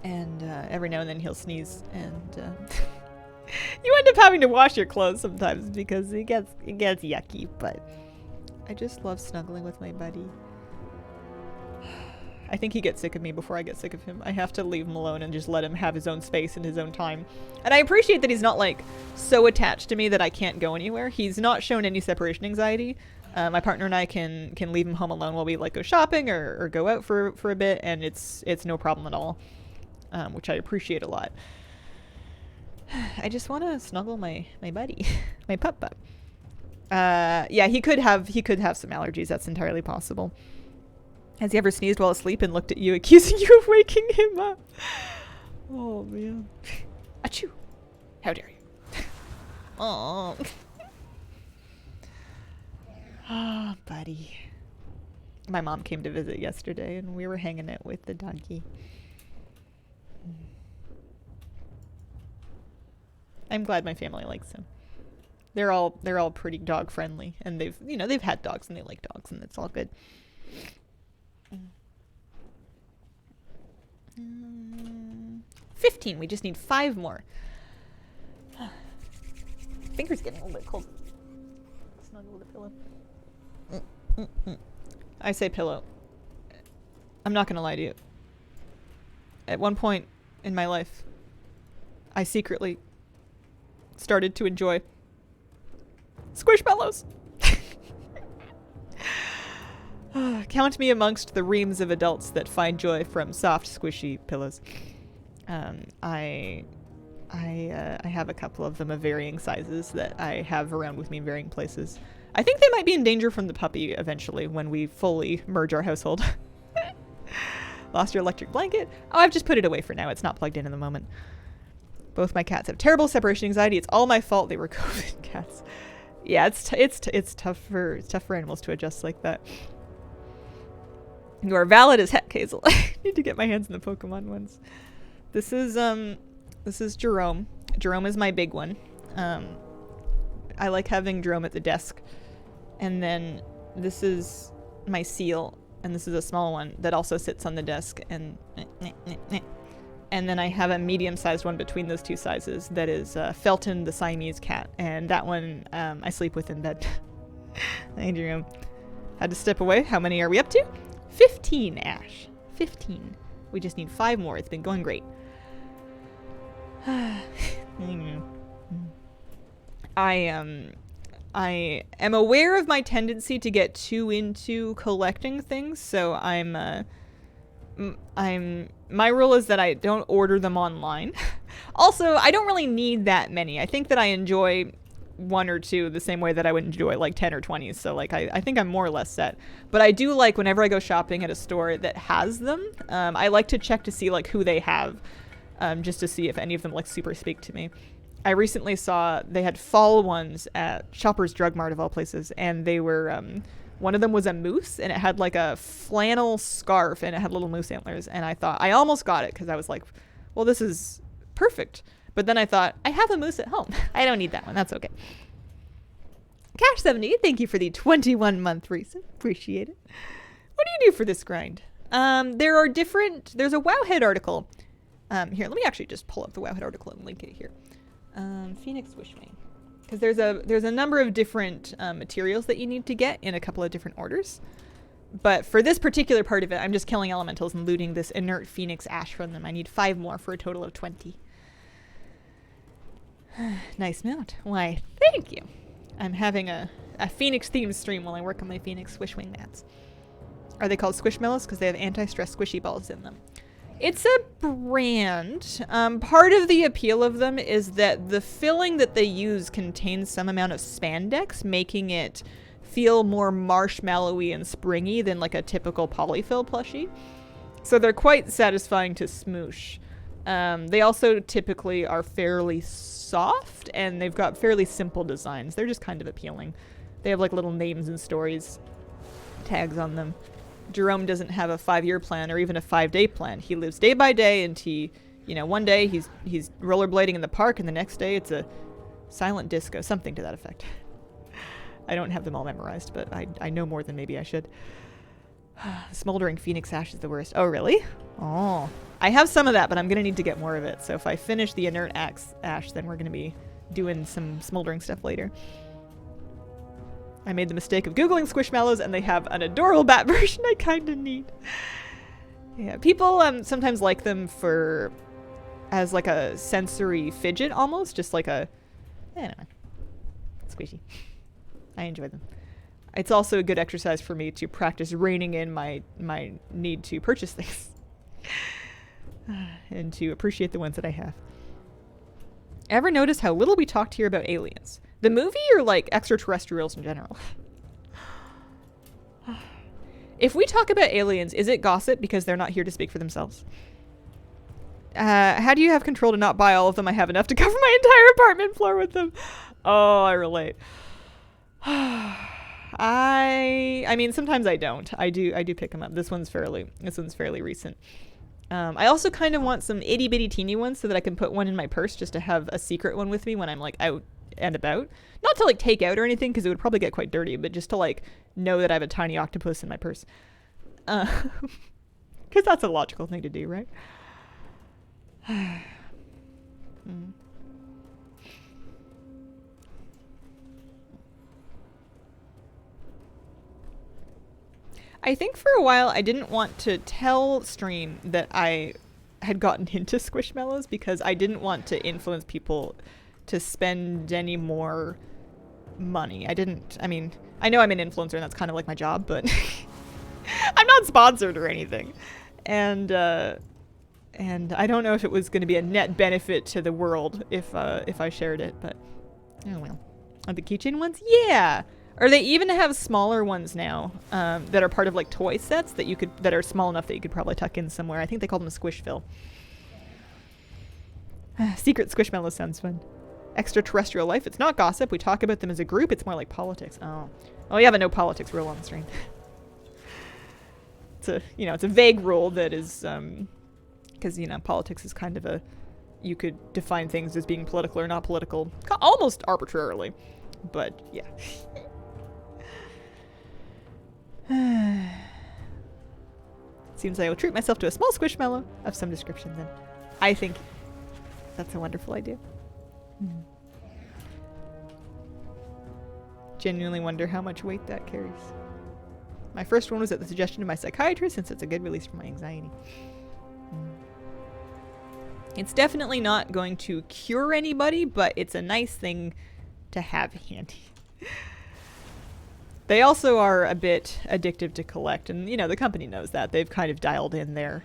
every now and then he'll sneeze, and you end up having to wash your clothes sometimes because it gets yucky. But I just love snuggling with my buddy. I think he gets sick of me before I get sick of him. I have to leave him alone and just let him have his own space and his own time. And I appreciate that he's not like so attached to me that I can't go anywhere. He's not shown any separation anxiety. My partner and I can leave him home alone while we like go shopping or go out for a bit, and it's no problem at all, which I appreciate a lot. I just want to snuggle my buddy, my pup. Yeah, he could have some allergies. That's entirely possible. Has he ever sneezed while asleep and looked at you, accusing you of waking him up? Oh, man. Achoo. How dare you? Oh. Ah, buddy. My mom came to visit yesterday, and we were hanging out with the doggy. I'm glad my family likes him. They're all pretty dog friendly, and they've had dogs and they like dogs, and it's all good. 15. We just need 5 more. Finger's getting a little bit cold. Snuggle with the pillow. I say pillow. I'm not gonna lie to you. At one point in my life, I secretly started to enjoy squishmallows. Count me amongst the reams of adults that find joy from soft, squishy pillows. I have a couple of them of varying sizes that I have around with me in varying places. I think they might be in danger from the puppy eventually when we fully merge our household. Lost your electric blanket? Oh, I've just put it away for now. It's not plugged in the moment. Both my cats have terrible separation anxiety. It's all my fault. They were COVID cats. Yeah, it's tough for animals to adjust like that. You are valid as heck, Hazel. I need to get my hands in the Pokemon ones. This is Jerome. Jerome is my big one. I like having Jerome at the desk. And then this is my seal, and this is a small one that also sits on the desk. And then I have a medium-sized one between those two sizes that is Felton, the Siamese cat, and that one I sleep with in bed. Hey, Jerome. Had to step away. How many are we up to? 15, Ash. 15. We just need 5 more. It's been going great. I am aware of my tendency to get too into collecting things, so my rule is that I don't order them online. Also, I don't really need that many. I think that I enjoy 1 or 2 the same way that I would enjoy like 10 or 20. So like I think I'm more or less set. But I do like whenever I go shopping at a store that has them, I like to check to see like who they have, just to see if any of them like super speak to me. I recently saw they had fall ones at Shoppers Drug Mart of all places, and they were one of them was a moose, and it had like a flannel scarf, and it had little moose antlers, and I almost got it because I was like, well, this is perfect. But then I thought, I have a moose at home. I don't need that one. That's okay. Cash70, thank you for the 21-month resub. Appreciate it. What do you do for this grind? There's a Wowhead article. Here, let me actually just pull up the Wowhead article and link it here. Phoenix Wishwing. Because there's a number of different materials that you need to get in a couple of different orders. But for this particular part of it, I'm just killing elementals and looting this inert Phoenix ash from them. I need 5 more for a total of 20. Nice mount. Why, thank you. I'm having a Phoenix-themed stream while I work on my Phoenix Wishwing mats. Are they called Squishmallows? Because they have anti-stress squishy balls in them. It's a brand. Part of the appeal of them is that the filling that they use contains some amount of spandex, making it feel more marshmallowy and springy than like a typical polyfill plushie. So they're quite satisfying to smoosh. They also typically are fairly soft, and they've got fairly simple designs. They're just kind of appealing. They have like little names and stories tags on them. Jerome doesn't have a 5-year plan or even a 5-day plan. He lives day by day, and he you know, one day he's rollerblading in the park, and the next day it's a silent disco, something to that effect. I don't have them all memorized, but I know more than maybe I should. Smoldering Phoenix ash is the worst. Oh, really? Oh. I have some of that, but I'm going to need to get more of it. So if I finish the inert ash, then we're going to be doing some smoldering stuff later. I made the mistake of Googling Squishmallows, and they have an adorable bat version I kind of need. Yeah, people sometimes like them as like a sensory fidget almost, just like a, I don't know, squishy. I enjoy them. It's also a good exercise for me to practice reining in my need to purchase things and to appreciate the ones that I have. Ever notice how little we talked here about aliens? The movie or like extraterrestrials in general? If we talk about aliens, is it gossip because they're not here to speak for themselves? How do you have control to not buy all of them? I have enough to cover my entire apartment floor with them. Oh, I relate. I mean, sometimes I don't. I do pick them up. This one's fairly recent. I also kind of want some itty bitty teeny ones so that I can put one in my purse just to have a secret one with me when I'm like out and about. Not to like take out or anything because it would probably get quite dirty, but just to like know that I have a tiny octopus in my purse. Because that's a logical thing to do, right? I think for a while I didn't want to tell Stream that I had gotten into Squishmallows because I didn't want to influence people to spend any more money. I mean, I know I'm an influencer and that's kind of like my job, but I'm not sponsored or anything. And I don't know if it was going to be a net benefit to the world if I shared it, but oh well. Are the keychain ones? Yeah. Or they even have smaller ones now that are part of like toy sets that are small enough that you could probably tuck in somewhere. I think they call them a Squishfill. Secret Squishmallow sounds fun. Extraterrestrial life. It's not gossip. We talk about them as a group. It's more like politics. Oh, you have a no politics rule on the stream. It's a vague rule that is because politics is kind of you could define things as being political or not political almost arbitrarily, but yeah. Seems I will treat myself to a small squishmallow of some description then. I think that's a wonderful idea. Genuinely wonder how much weight that carries. My first one was at the suggestion of my psychiatrist since it's a good release from my anxiety. It's definitely not going to cure anybody, but it's a nice thing to have handy. They also are a bit addictive to collect, and the company knows that. They've kind of dialed in their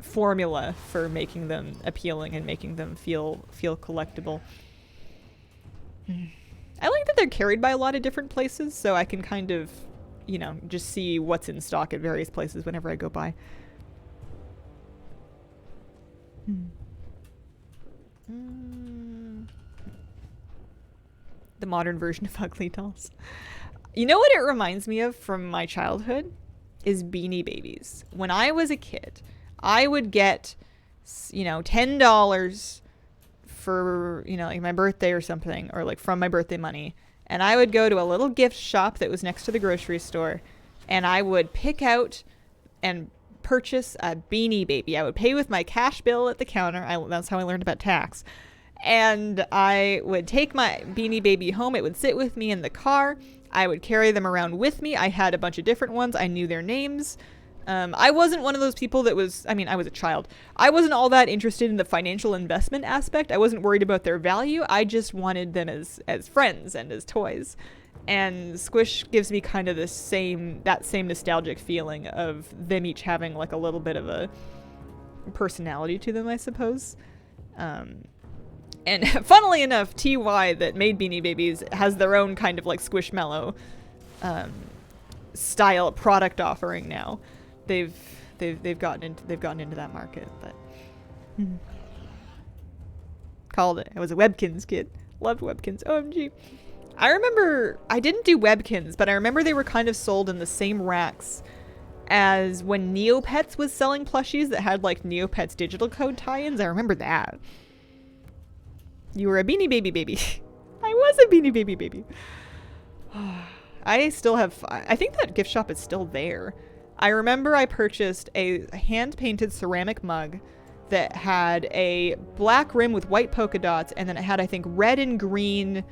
formula for making them appealing and making them feel collectible. I like that they're carried by a lot of different places, so I can kind of, just see what's in stock at various places whenever I go by. The modern version of ugly dolls. You know what it reminds me of from my childhood? Is Beanie Babies. When I was a kid, I would get, $10 for, like my birthday or something, or like from my birthday money. And I would go to a little gift shop that was next to the grocery store, and I would pick out and purchase a Beanie Baby. I would pay with my cash bill at the counter. That's how I learned about tax. And I would take my Beanie Baby home. It would sit with me in the car. I would carry them around with me. I had a bunch of different ones. I knew their names. I wasn't one of those people that was, I was a child. I wasn't all that interested in the financial investment aspect. I wasn't worried about their value. I just wanted them as friends and as toys. And Squish gives me kind of that same nostalgic feeling of them each having like a little bit of a personality to them, I suppose. And funnily enough, TY that made Beanie Babies has their own kind of like Squishmallow style product offering now. They've gotten into that market, but called it. I was a Webkins kid. Loved Webkins. OMG. I remember I didn't do Webkins, but I remember they were kind of sold in the same racks as when Neopets was selling plushies that had like Neopets digital code tie-ins. I remember that. You were a Beanie Baby baby. I was a Beanie Baby baby. I still have, I think that gift shop is still there. I remember I purchased a hand-painted ceramic mug that had a black rim with white polka dots, and then it had, I think, red and green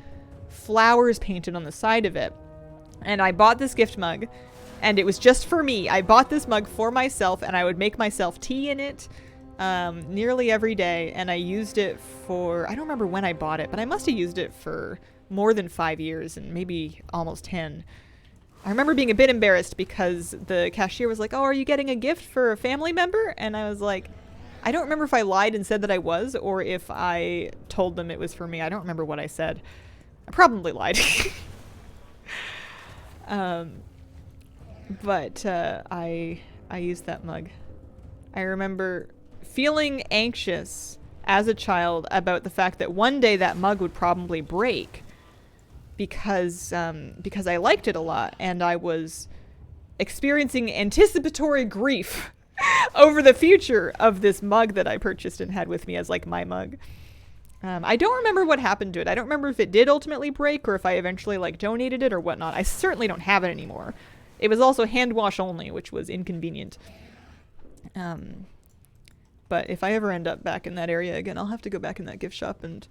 flowers painted on the side of it. And I bought this gift mug, and it was just for me. I bought this mug for myself, and I would make myself tea in it nearly every day, and I used it for, I don't remember when I bought it, but I must have used it for more than 5 years, and maybe almost 10. I remember being a bit embarrassed because the cashier was like, "Oh, are you getting a gift for a family member?" And I was like, I don't remember if I lied and said that I was, or if I told them it was for me. I don't remember what I said. I probably lied. But I used that mug. I remember feeling anxious as a child about the fact that one day that mug would probably break because I liked it a lot, and I was experiencing anticipatory grief over the future of this mug that I purchased and had with me as like my mug. I don't remember what happened to it. I don't remember if it did ultimately break or if I eventually like donated it or whatnot. I certainly don't have it anymore. It was also hand wash only, which was inconvenient. But if I ever end up back in that area again, I'll have to go back in that gift shop, and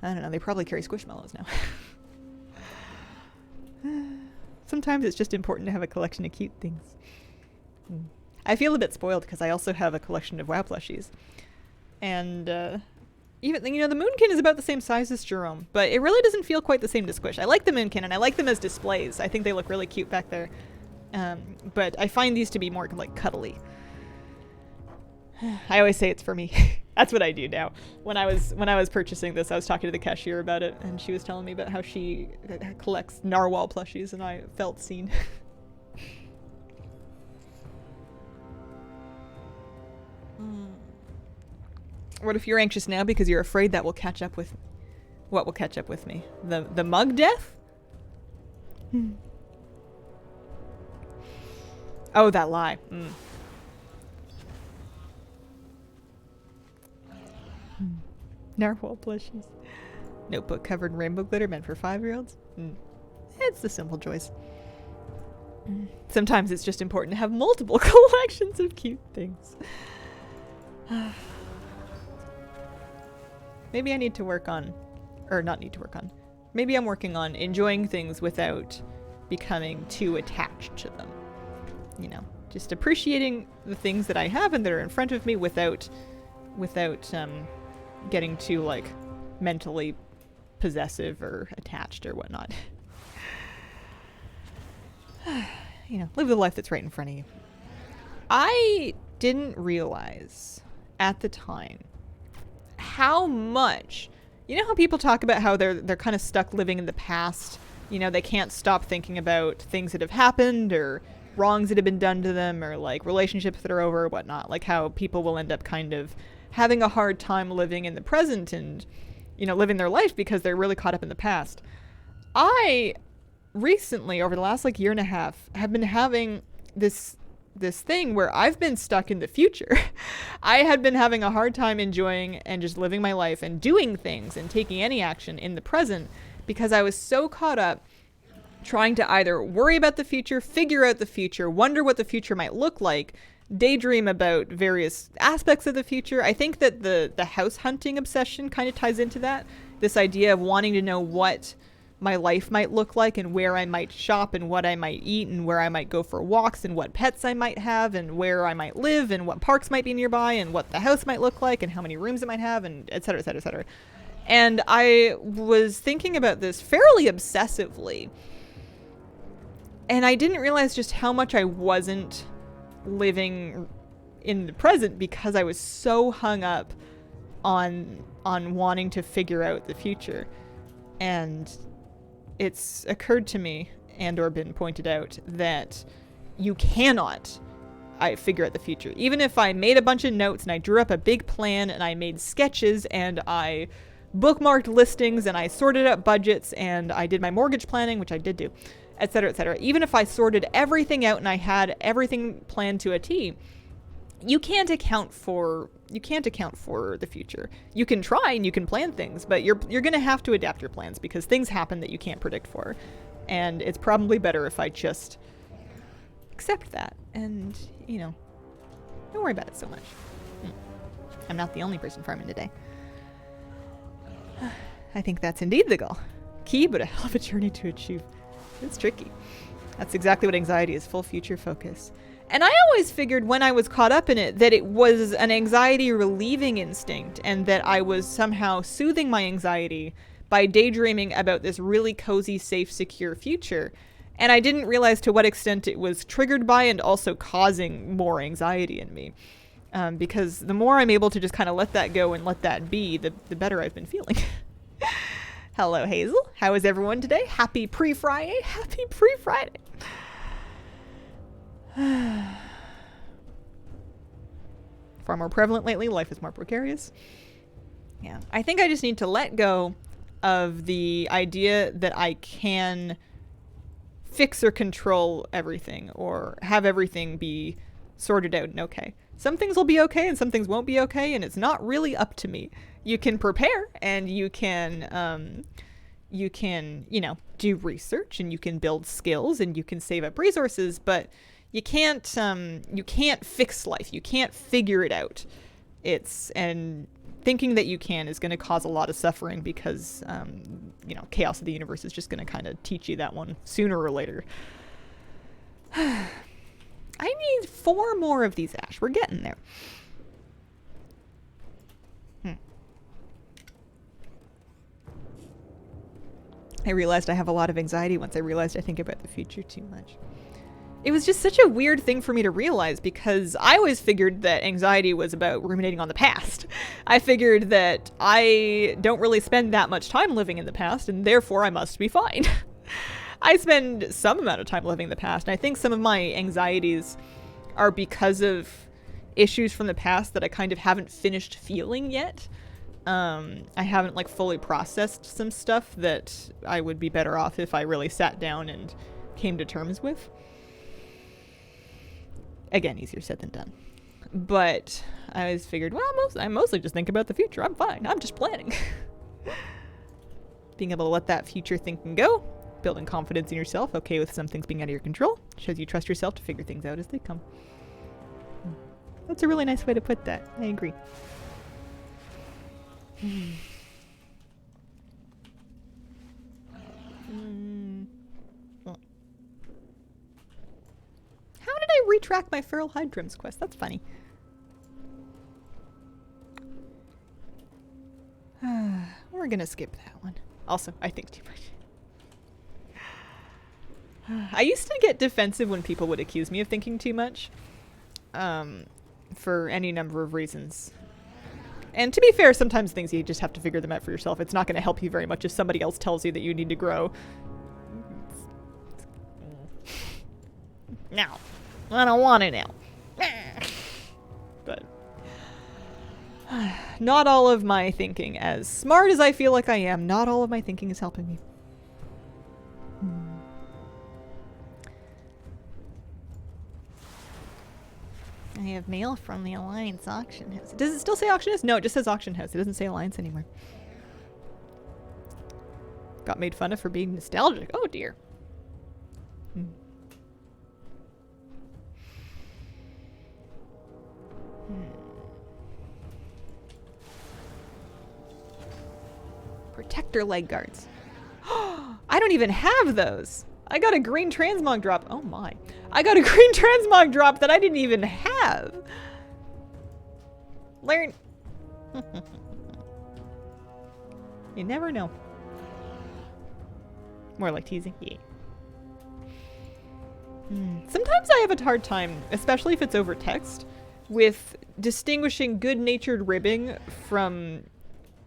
I don't know, they probably carry Squishmallows now. Sometimes it's just important to have a collection of cute things. I feel a bit spoiled because I also have a collection of WoW plushies. And even, you know, the Moonkin is about the same size as Jerome, but it really doesn't feel quite the same to squish. I like the Moonkin, and I like them as displays. I think they look really cute back there. But I find these to be more like cuddly. I always say it's for me. That's what I do now. When I was purchasing this, I was talking to the cashier about it, and she was telling me about how she collects narwhal plushies, and I felt seen. What if you're anxious now because you're afraid that will catch up with... What will catch up with me? The mug death? Oh, that lie. Narwhal plushies. Notebook covered in rainbow glitter meant for 5-year-olds. It's the simple joys. Sometimes it's just important to have multiple collections of cute things. Maybe I need to work on, or not need to work on, maybe I'm working on enjoying things without becoming too attached to them. You know, just appreciating the things that I have and that are in front of me without getting too, like, mentally possessive or attached or whatnot. You know, live the life that's right in front of you. I didn't realize at the time how much, you know how people talk about how they're kind of stuck living in the past, you know, they can't stop thinking about things that have happened or wrongs that have been done to them or like relationships that are over or whatnot, like how people will end up kind of having a hard time living in the present and, you know, living their life because they're really caught up in the past. I recently, over the last like year and a half, have been having this thing where I've been stuck in the future. I had been having a hard time enjoying and just living my life and doing things and taking any action in the present because I was so caught up trying to either worry about the future, figure out the future, wonder what the future might look like, daydream about various aspects of the future. I think that the house hunting obsession kind of ties into that. This idea of wanting to know what my life might look like and where I might shop and what I might eat and where I might go for walks and what pets I might have and where I might live and what parks might be nearby and what the house might look like and how many rooms it might have and et cetera, et cetera, et cetera. And I was thinking about this fairly obsessively. And I didn't realize just how much I wasn't living in the present because I was so hung up on wanting to figure out the future. And it's occurred to me and or been pointed out that you cannot figure out the future. Even if I made a bunch of notes and I drew up a big plan and I made sketches and I bookmarked listings and I sorted out budgets and I did my mortgage planning, which I did do, etc., etc. Even if I sorted everything out and I had everything planned to a T, you can't account for the future. You can try and you can plan things, but you're going to have to adapt your plans because things happen that you can't predict for. And it's probably better if I just accept that and, you know, don't worry about it so much. I'm not the only person farming today. I think that's indeed the goal. Key, but a hell of a journey to achieve. It's tricky. That's exactly what anxiety is, full future focus. And I always figured when I was caught up in it that it was an anxiety relieving instinct and that I was somehow soothing my anxiety by daydreaming about this really cozy, safe, secure future. And I didn't realize to what extent it was triggered by and also causing more anxiety in me. Because the more I'm able to just kind of let that go and let that be, the better I've been feeling. Hello, Hazel. How is everyone today? Happy pre-Friday. Happy pre-Friday. Far more prevalent lately. Life is more precarious. Yeah. I think I just need to let go of the idea that I can fix or control everything or have everything be sorted out and okay. Some things will be okay and some things won't be okay, and it's not really up to me. You can prepare and you can, you know, do research and you can build skills and you can save up resources, but you can't fix life. You can't figure it out. And thinking that you can is going to cause a lot of suffering because, you know, chaos of the universe is just going to kind of teach you that one sooner or later. I need 4 more of these ash. We're getting there. I realized I have a lot of anxiety once I realized I think about the future too much. It was just such a weird thing for me to realize because I always figured that anxiety was about ruminating on the past. I figured that I don't really spend that much time living in the past and therefore I must be fine. I spend some amount of time living in the past, and I think some of my anxieties are because of issues from the past that I kind of haven't finished feeling yet. I haven't like fully processed some stuff that I would be better off if I really sat down and came to terms with. Again, easier said than done. But I always figured, well, I mostly just think about the future. I'm fine. I'm just planning. Being able to let that future thinking go, building confidence in yourself, okay with some things being out of your control, shows you trust yourself to figure things out as they come. That's a really nice way to put that. I agree. How did I retract my feral hydrums quest? That's funny. We're gonna skip that one. Also, I think too much. I used to get defensive when people would accuse me of thinking too much. For any number of reasons. And to be fair, sometimes things you just have to figure them out for yourself. It's not going to help you very much if somebody else tells you that you need to grow. No. I don't want it now. But not all of my thinking, as smart as I feel like I am, not all of my thinking is helping me. I have mail from the Alliance Auction House. Does it still say Auction House? No, it just says Auction House. It doesn't say Alliance anymore. Got made fun of for being nostalgic. Oh dear. Protector leg guards. I don't even have those. I got a green transmog drop. Oh my. I got a green transmog drop that I didn't even have. Learn. You never know. More like teasing. Yeah. Sometimes I have a hard time, especially if it's over text, with distinguishing good-natured ribbing from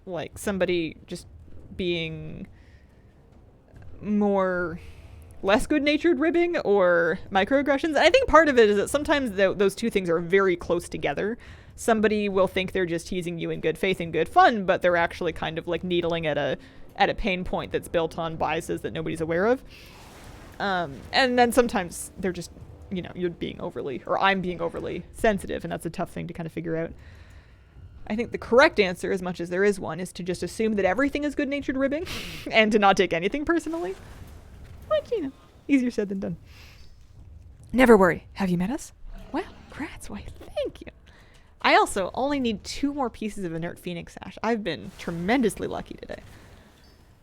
like somebody just being more less good-natured ribbing or microaggressions. And I think part of it is that sometimes those two things are very close together. Somebody will think they're just teasing you in good faith and good fun, but they're actually kind of like needling at a pain point that's built on biases that nobody's aware of. And then sometimes they're just, you know, you're being overly, or I'm being overly sensitive, and that's a tough thing to kind of figure out. I think the correct answer, as much as there is one, is to just assume that everything is good-natured ribbing and to not take anything personally. But, you know, easier said than done. Never worry. Have you met us? Well, congrats. Why, thank you. I also only need 2 more pieces of inert Phoenix ash. I've been tremendously lucky today.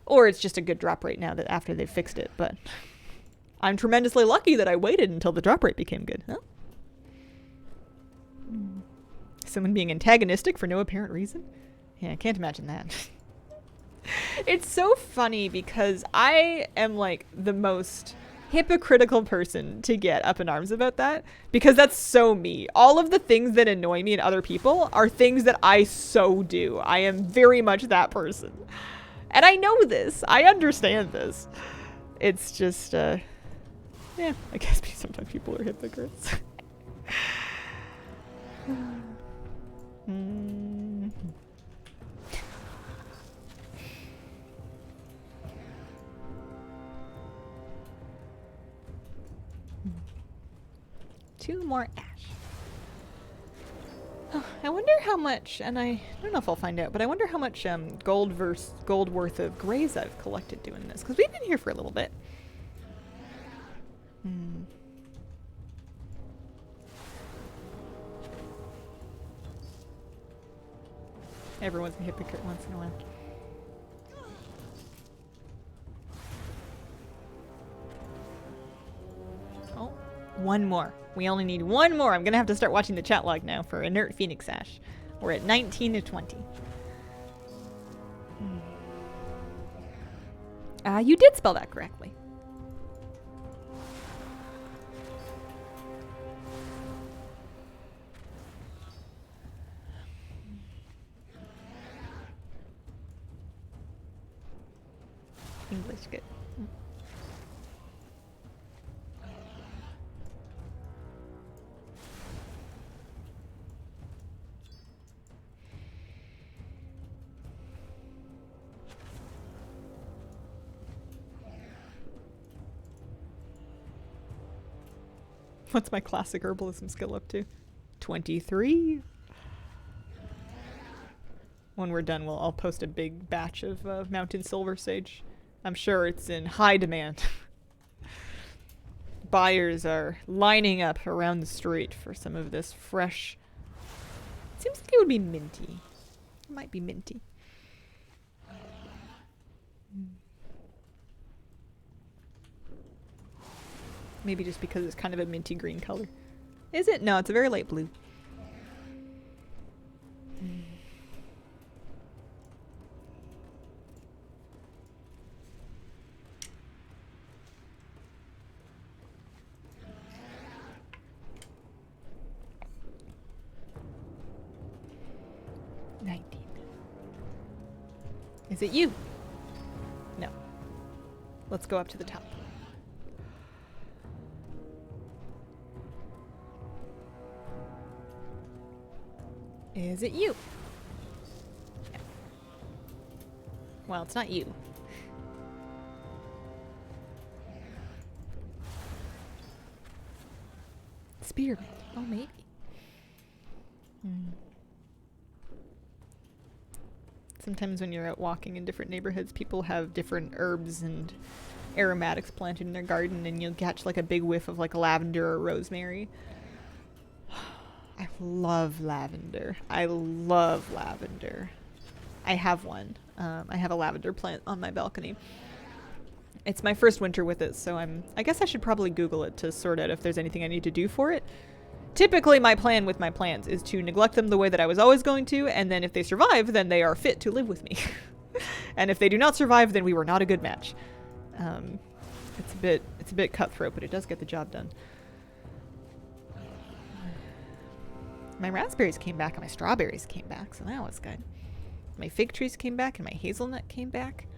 Or it's just a good drop rate now that after they've fixed it, but I'm tremendously lucky that I waited until the drop rate became good. Huh? Someone being antagonistic for no apparent reason? Yeah, I can't imagine that. It's so funny because I am like the most hypocritical person to get up in arms about that, because that's so me. All of the things that annoy me in other people are things that I so do. I am very much that person. And I know this. I understand this. It's just, yeah, I guess sometimes people are hypocrites. Two more ash. Oh, I wonder how much, and I don't know if I'll find out, but I wonder how much gold worth of grays I've collected doing this, because we've been here for a little bit. Everyone's a hypocrite once in a while. Oh, one more. We only need one more. I'm gonna have to start watching the chat log now for inert Phoenix ash. We're at 19 to 20. You did spell that correctly. English, good. What's my classic herbalism skill up to? 23. When we're done, I'll post a big batch of mountain silver sage. I'm sure it's in high demand. Buyers are lining up around the street for some of this fresh. Seems like it would be minty. It might be minty. Maybe just because it's kind of a minty green color. Is it? No, it's a very light blue. Is it you? No. Let's go up to the top. Is it you? No. Well, it's not you. Spearmint. Oh, maybe. Sometimes when you're out walking in different neighborhoods, people have different herbs and aromatics planted in their garden, and you'll catch like a big whiff of like lavender or rosemary. I love lavender. I love lavender. I have one. I have a lavender plant on my balcony. It's my first winter with it, so I guess I should probably Google it to sort out if there's anything I need to do for it. Typically, my plan with my plants is to neglect them the way that I was always going to, and then if they survive, then they are fit to live with me. And if they do not survive, then we were not a good match. It's a bit cutthroat, but it does get the job done. My raspberries came back and my strawberries came back, so that was good. My fig trees came back and my hazelnut came back.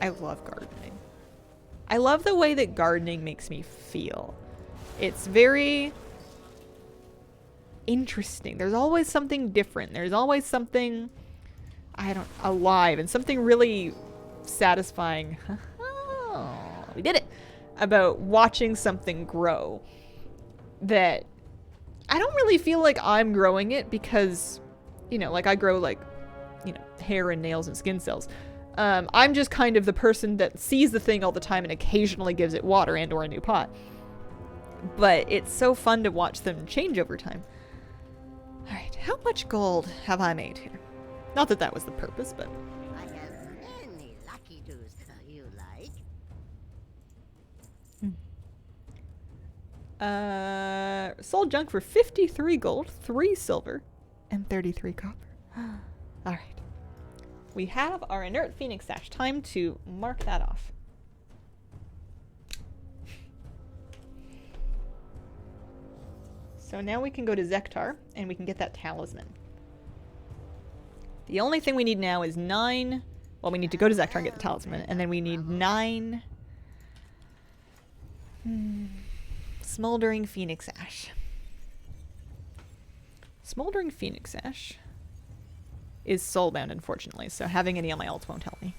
I love gardening. I love the way that gardening makes me feel. It's very interesting. There's always something different. There's always something, alive, and something really satisfying. Oh, we did it. about watching something grow that I don't really feel like I'm growing it because, you know, like I grow like, you know, hair and nails and skin cells. I'm just kind of the person that sees the thing all the time and occasionally gives it water and or a new pot. But it's so fun to watch them change over time. All right, how much gold have I made here? Not that that was the purpose, but... I have many lucky do's you like. Sold junk for 53 gold, 3 silver, and 33 copper. All right. We have our inert phoenix sash. Time to mark that off. So now we can go to Zektar and we can get that talisman. The only thing we need now is 9. Well, we need to go to Zektar and get the talisman, and then we need 9 smoldering phoenix ash. Smoldering phoenix ash is soulbound, unfortunately, so having any on my alts won't help me.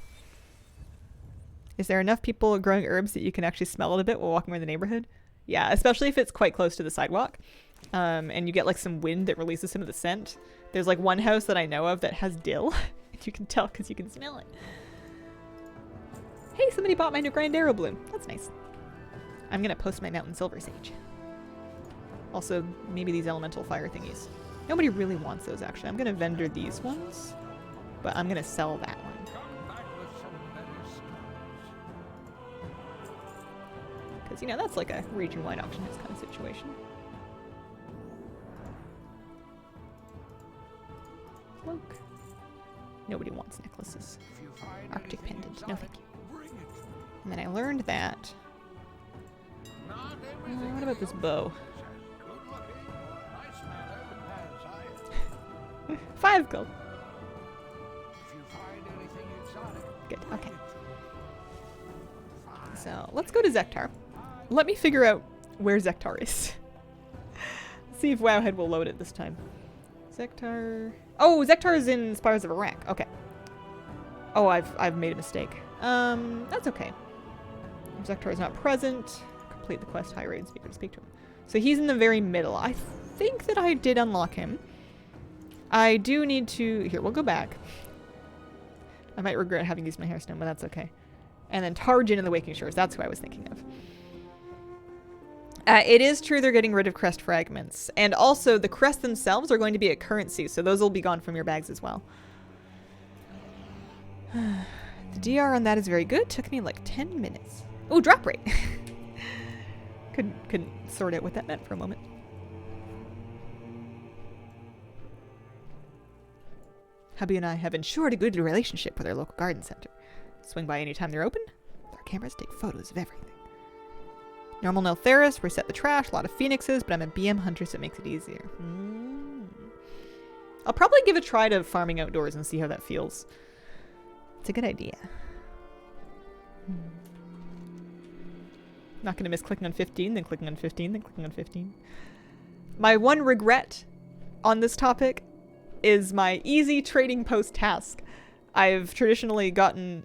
Is there enough people growing herbs that you can actually smell it a bit while walking around the neighborhood? Yeah, especially if it's quite close to the sidewalk. And you get like some wind that releases some of the scent. There's like one house that I know of that has dill. And you can tell because you can smell it. Hey, somebody bought my new Grand Arrow Bloom. That's nice. I'm going to post my Mountain Silver Sage. Also, maybe these elemental fire thingies. Nobody really wants those, actually. I'm going to vendor these ones, but I'm going to sell that one. Because, you know, that's like a region-wide auction house kind of situation. Cloak. Nobody wants necklaces. Arctic pendant. No, thank you. And then I learned that... what about this bow? 5 gold. Good, okay. So, let's go to Zektar. Let me figure out where Zektar is. See if Wowhead will load it this time. Zektar... Oh, Zektar is in Spires of Iraq. Okay. Oh, I've made a mistake. That's okay. Zektar is not present. Complete the quest, high raid speaker to speak to him. So he's in the very middle. I think that I did unlock him. I do need to... Here, we'll go back. I might regret having used my hairstone, but that's okay. And then Tarjin and the Waking Shores. That's who I was thinking of. It is true they're getting rid of crest fragments. And also, the crests themselves are going to be a currency, so those will be gone from your bags as well. The DR on that is very good. Took me like 10 minutes. Oh, drop rate! Couldn't sort out what that meant for a moment. Hubby and I have ensured a good relationship with our local garden center. Swing by anytime they're open. Our cameras take photos of everything. Normal no Theris, reset the trash, a lot of phoenixes, but I'm a BM hunter so it makes it easier. I'll probably give a try to farming outdoors and see how that feels. It's a good idea. Not going to miss clicking on 15, then clicking on 15, then clicking on 15. My one regret on this topic is my easy trading post task. I've traditionally gotten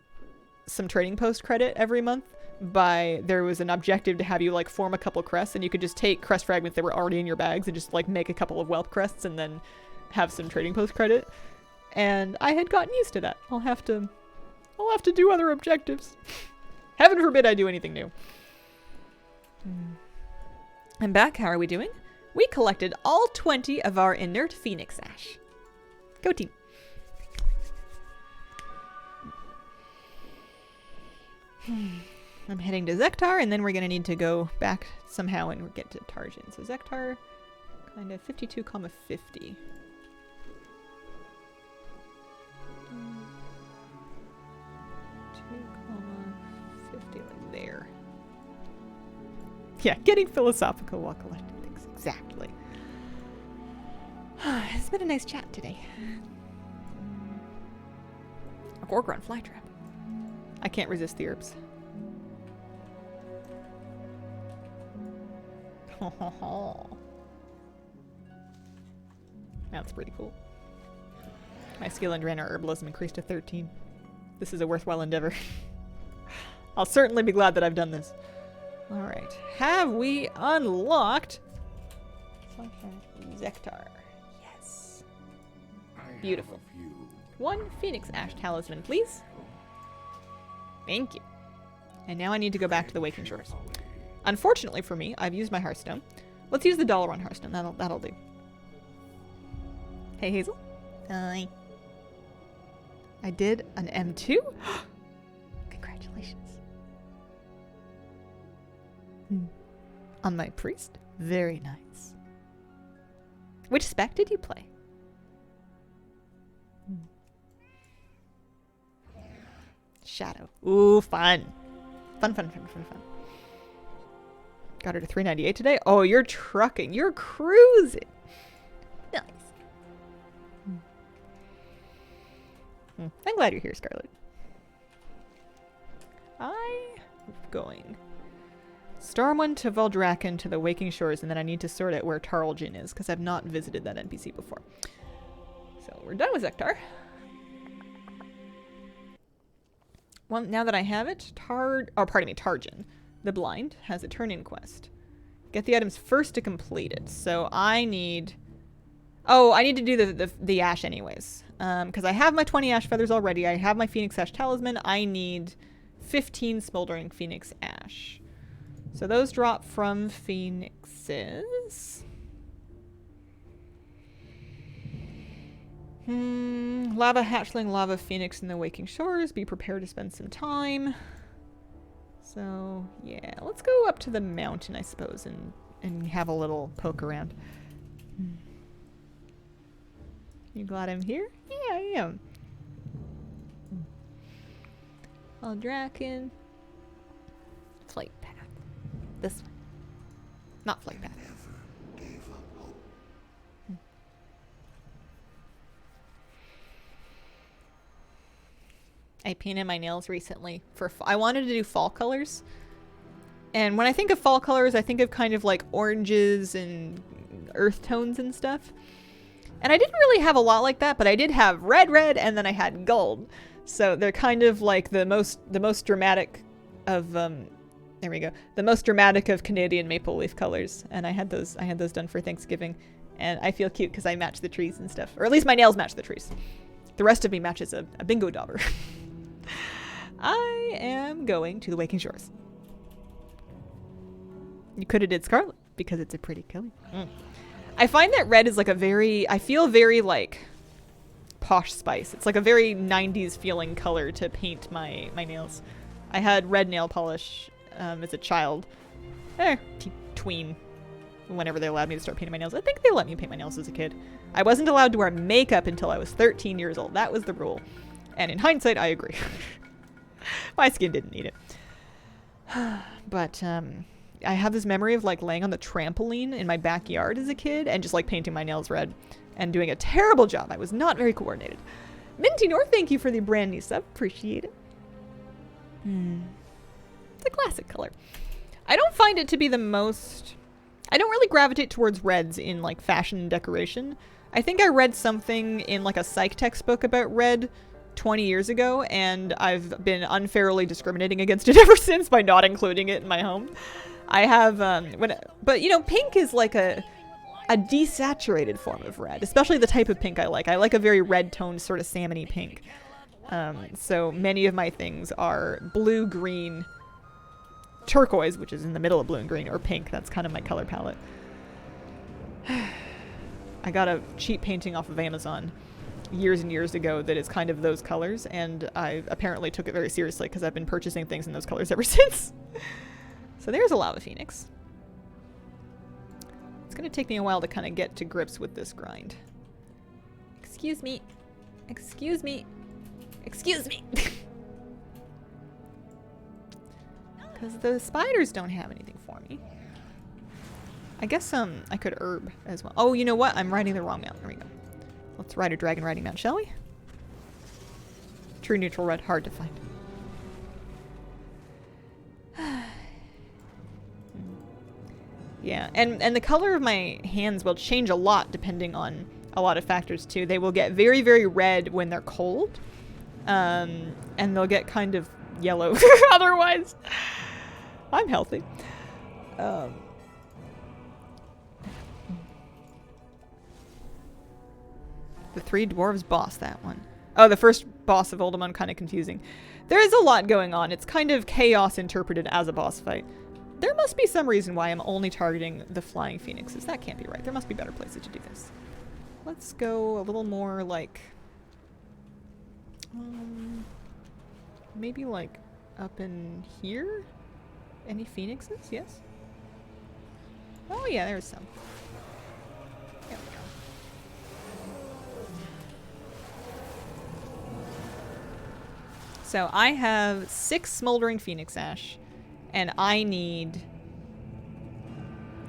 some trading post credit every month there was an objective to have you like form a couple crests, and you could just take crest fragments that were already in your bags and just like make a couple of wealth crests and then have some trading post credit. And I had gotten used to that. I'll have to do other objectives. Heaven forbid I do anything new. I'm back. How are we doing? We collected all 20 of our inert phoenix ash. Go team. I'm heading to Zektar, and then we're going to need to go back somehow and get to Tarjin. So Zektar, kind of 52, 50. Like there. Yeah, getting philosophical while collecting things. Exactly. It's been a nice chat today. A Gorgon flytrap. I can't resist the herbs. That's pretty cool. My skill in Draenor herbalism increased to 13. This is a worthwhile endeavor. I'll certainly be glad that I've done this. Alright. Have we unlocked Zektar? Yes. Beautiful. One Phoenix Ash Talisman, please. Thank you. And now I need to go back to the Waking Shores. Unfortunately for me, I've used my Hearthstone. Let's use the $1 Hearthstone. That'll do. Hey, Hazel. Hi. I did an M2? Congratulations. On my priest? Very nice. Which spec did you play? Shadow. Ooh, fun. Fun. Got her to 398 today. Oh, you're trucking. You're cruising. Nice. I'm glad you're here, Scarlet. I'm going Stormwind to Valdrakken to the Waking Shores, and then I need to sort out where Tarljin is, because I've not visited that NPC before. So we're done with Zektar. Well, now that I have it, Tarjin, the Blind, has a turn-in quest. Get the items first to complete it. So I need... Oh, I need to do the ash anyways. Because I have my 20 ash feathers already. I have my Phoenix Ash Talisman. I need 15 smoldering Phoenix Ash. So those drop from Phoenixes. Lava Hatchling, Lava Phoenix in the Waking Shores. Be prepared to spend some time. So, yeah. Let's go up to the mountain, I suppose, and have a little poke around. You glad I'm here? Yeah, I am. Valdrakken. Flight path. This one. Not flight path. I painted my nails recently for I wanted to do fall colors. And when I think of fall colors, I think of kind of like oranges and earth tones and stuff. And I didn't really have a lot like that, but I did have red, and then I had gold. So they're kind of like the most dramatic of there we go. The most dramatic of Canadian maple leaf colors. And I had those done for Thanksgiving. And I feel cute because I match the trees and stuff. Or at least my nails match the trees. The rest of me matches a bingo dauber. I am going to the Waking Shores. You could have did Scarlet because it's a pretty color. I find that red is like I feel very like Posh Spice. It's like a very 90s feeling color to paint my nails. I had red nail polish as a child. Tween. Whenever they allowed me to start painting my nails. I think they let me paint my nails as a kid. I wasn't allowed to wear makeup until I was 13 years old. That was the rule. And in hindsight, I agree. My skin didn't need it. But I have this memory of like laying on the trampoline in my backyard as a kid and just like painting my nails red and doing a terrible job. I was not very coordinated. Minty North, thank you for the brand new sub. Appreciate it. It's a classic color. I don't find it to be the most... I don't really gravitate towards reds in like fashion and decoration. I think I read something in like a psych textbook about red 20 years ago, and I've been unfairly discriminating against it ever since by not including it in my home. I have, but you know, pink is like a desaturated form of red, especially the type of pink I like. I like a very red toned sort of salmony pink. So many of my things are blue, green, turquoise, which is in the middle of blue and green, or pink. That's kind of my color palette. I got a cheap painting off of Amazon years and years ago that is kind of those colors, and I apparently took it very seriously because I've been purchasing things in those colors ever since. So there's a lava phoenix. It's going to take me a while to kind of get to grips with this grind. Excuse me. Excuse me. Excuse me. Because the spiders don't have anything for me. I guess I could herb as well. Oh, you know what? I'm riding the wrong mount. There we go. Let's ride a dragon riding mount, shall we? True neutral red, hard to find. Yeah, and the color of my hands will change a lot depending on a lot of factors too. They will get very, very red when they're cold. And they'll get kind of yellow otherwise. I'm healthy. The Three Dwarves boss, that one. Oh, the first boss of Oldemon, kind of confusing. There is a lot going on. It's kind of chaos interpreted as a boss fight. There must be some reason why I'm only targeting the flying phoenixes. That can't be right. There must be better places to do this. Let's go a little more like... maybe like up in here? Any phoenixes? Yes? Oh yeah, there's some. There we go. So I have 6 smoldering phoenix ash, and I need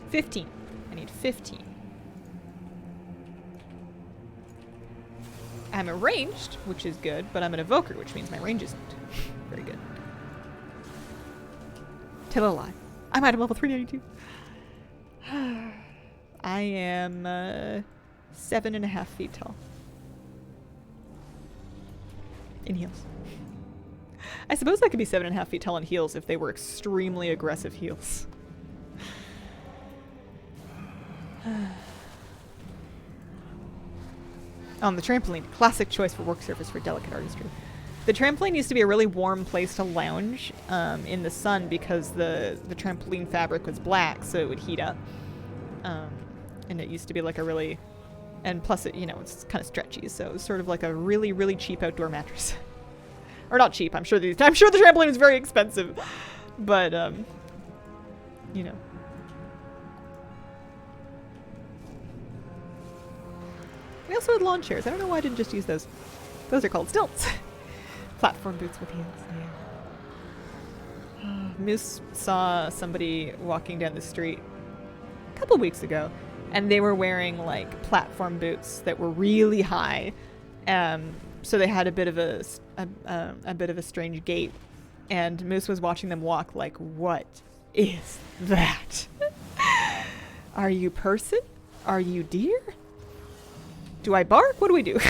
15. I need 15. I'm ranged, which is good, but I'm an evoker, which means my range isn't very good. Till alive. I'm at a level 392. I am 7.5 feet tall. In heels. I suppose I could be 7.5 feet tall in heels if they were extremely aggressive heels. On the trampoline, classic choice for work surface for delicate artistry. The trampoline used to be a really warm place to lounge in the sun because the trampoline fabric was black, so it would heat up. And it used to be like a really... And plus, it, you know, it's kind of stretchy, so it was sort of like a really, really cheap outdoor mattress. Or not cheap, I'm sure the trampoline is very expensive. But, you know. We also had lawn chairs. I don't know why I didn't just use those. Those are called stilts. Platform boots with heels. Yeah. Moose saw somebody walking down the street a couple weeks ago, and they were wearing like platform boots that were really high. So they had a bit of a strange gait, and Moose was watching them walk like, what is that? Are you person? Are you deer? Do I bark? What do we do?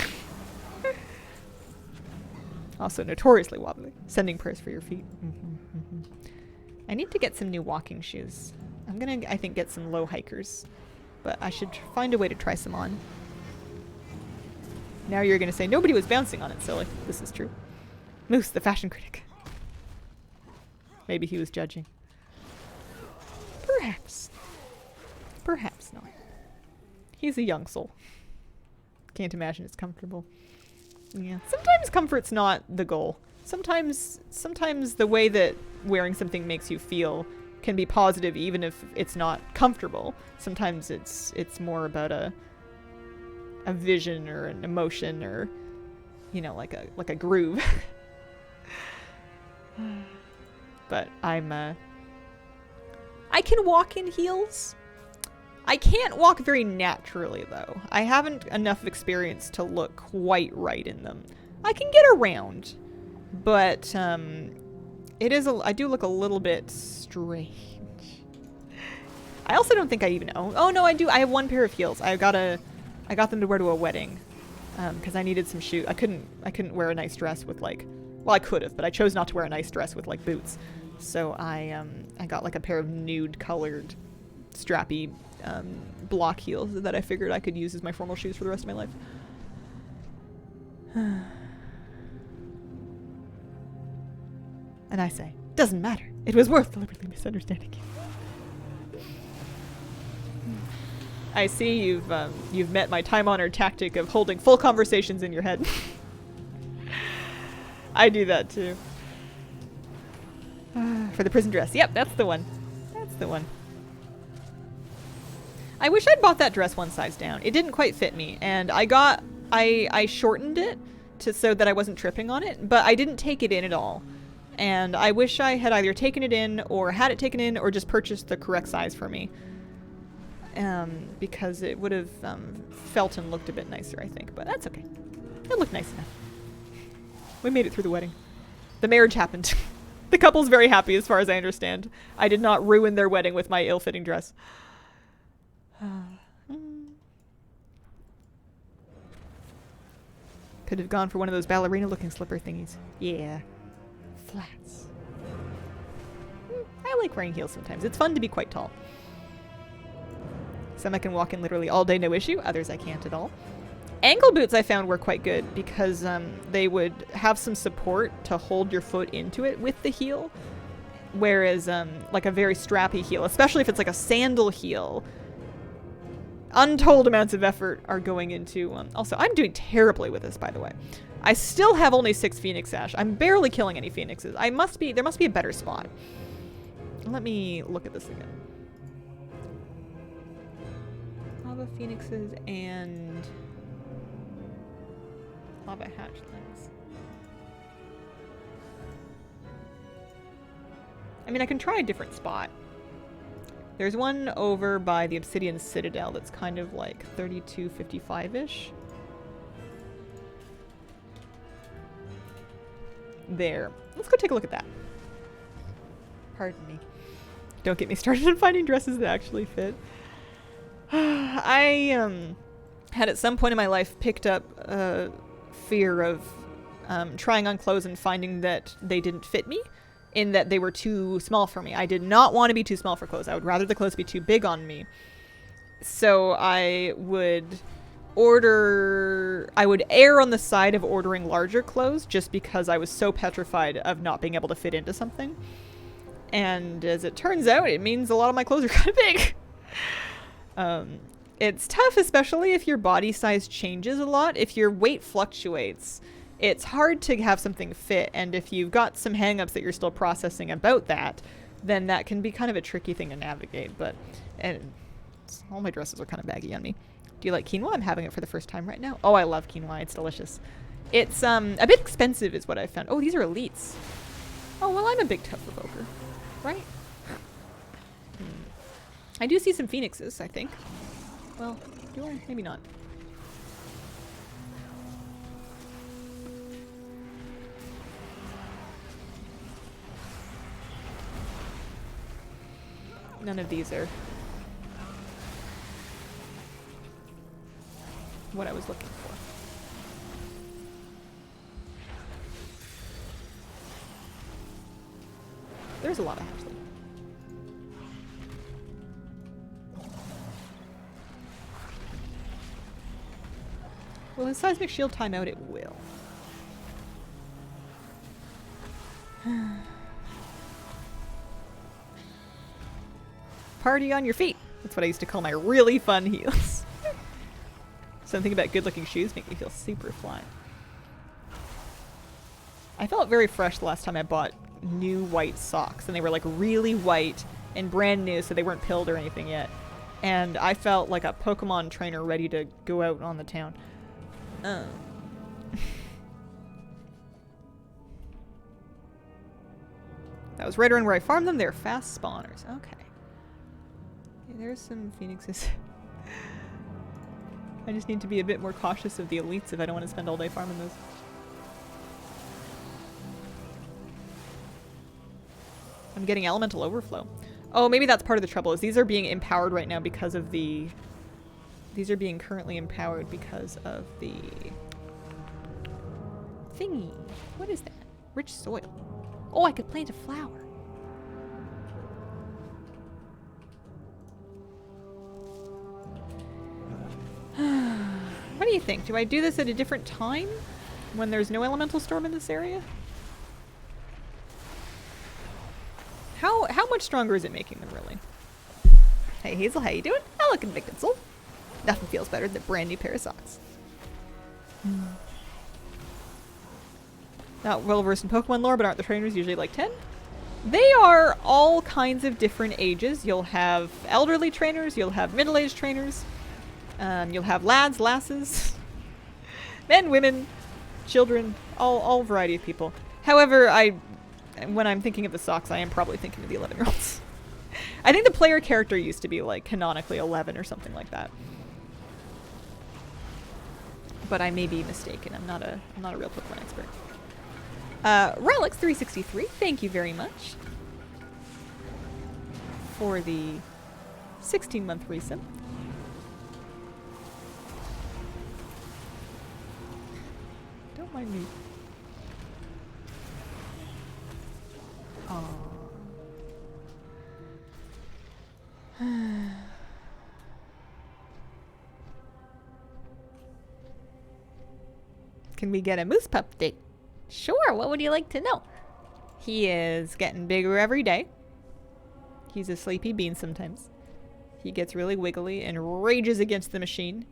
Also notoriously wobbly. Sending prayers for your feet. I need to get some new walking shoes. I'm gonna, I think, get some low hikers, but I should find a way to try some on. Now you're gonna say nobody was bouncing on it, silly. This is true. Moose, the fashion critic. Maybe he was judging. Perhaps. Perhaps not. He's a young soul. Can't imagine it's comfortable. Yeah. Sometimes comfort's not the goal. Sometimes the way that wearing something makes you feel can be positive even if it's not comfortable. Sometimes it's more about a vision or an emotion or, you know, like a groove. But I can walk in heels. I can't walk very naturally, though. I haven't enough experience to look quite right in them. I can get around, but I do look a little bit strange. I also don't think I even own... Oh, no, I do. I have one pair of heels. I got them to wear to a wedding because I needed some shoes. I couldn't wear a nice dress with, like... Well, I could have, but I chose not to wear a nice dress with, like, boots. So I got, like, a pair of nude-colored, strappy... block heels that I figured I could use as my formal shoes for the rest of my life. And I say, doesn't matter. It was worth deliberately misunderstanding you. I see you've met my time-honored tactic of holding full conversations in your head. I do that too. For the prison dress. Yep, that's the one. That's the one. I wish I'd bought that dress one size down. It didn't quite fit me, and I shortened it so that I wasn't tripping on it, but I didn't take it in at all. And I wish I had either taken it in or had it taken in or just purchased the correct size for me. Because it would have felt and looked a bit nicer, I think, but that's okay. It looked nice enough. We made it through the wedding. The marriage happened. The couple's very happy as far as I understand. I did not ruin their wedding with my ill-fitting dress. Could have gone for one of those ballerina looking slipper thingies. Yeah. Flats. I I like wearing heels sometimes. It's fun to be quite tall. Some I can walk in literally all day, no issue. Others I can't at all. Ankle boots I found were quite good because they would have some support to hold your foot into it with the heel. Whereas like a very strappy heel, especially if it's like a sandal heel, untold amounts of effort are going into... also, I'm doing terribly with this, by the way. I still have only 6 Phoenix Ash. I'm barely killing any Phoenixes. There must be a better spot. Let me look at this again. Lava Phoenixes and lava hatchlings. I mean, I can try a different spot. There's one over by the Obsidian Citadel that's kind of like 3255-ish. There. Let's go take a look at that. Pardon me. Don't get me started on finding dresses that actually fit. I had at some point in my life picked up a fear of trying on clothes and finding that they didn't fit me, in that they were too small for me. I did not want to be too small for clothes. I would rather the clothes be too big on me. So I would err on the side of ordering larger clothes just because I was so petrified of not being able to fit into something. And as it turns out, it means a lot of my clothes are kind of big. It's tough, especially if your body size changes a lot. If your weight fluctuates, it's hard to have something fit. And if you've got some hang-ups that you're still processing about that, then that can be kind of a tricky thing to navigate. And all my dresses are kind of baggy on me. Do you like quinoa? I'm having it for the first time right now. Oh, I love quinoa. It's delicious. It's a bit expensive is what I found. Oh, these are elites. Oh, well, I'm a big tough evoker, right? I do see some phoenixes, I think. Well, do I? Maybe not. None of these are what I was looking for. There's a lot of hatchling. Will his seismic shield time out? It will. Party on your feet. That's what I used to call my really fun heels. Something about good-looking shoes make me feel super fly. I felt very fresh the last time I bought new white socks, and they were like really white and brand new, so they weren't pilled or anything yet. And I felt like a Pokemon trainer ready to go out on the town. That was right around where I farmed them. They're fast spawners. Okay. There's some phoenixes. I just need to be a bit more cautious of the elites if I don't want to spend all day farming those. I'm getting elemental overflow. Oh, maybe that's part of the trouble, is these are being empowered right now because of the... These are being currently empowered because of the... thingy. What is that? Rich soil. Oh, I could plant a flower. What do you think? Do I do this at a different time? When there's no elemental storm in this area? How much stronger is it making them, really? Hey Hazel, how you doing? Hello, Convicted Soul. Nothing feels better than a brand new pair of socks. Not well versed in Pokemon lore, but aren't the trainers usually like 10? They are all kinds of different ages. You'll have elderly trainers, you'll have middle-aged trainers, you'll have lads, lasses, men, women, children, all variety of people. However, when I'm thinking of the socks, I am probably thinking of the 11-year-olds. I think the player character used to be like canonically 11 or something like that. But I may be mistaken. I'm not a real Pokemon expert. Relics 363, thank you very much for the 16-month resub. Don't mind me. Can we get a moose pup date? Sure, what would you like to know? He is getting bigger every day. He's a sleepy bean sometimes. He gets really wiggly and rages against the machine.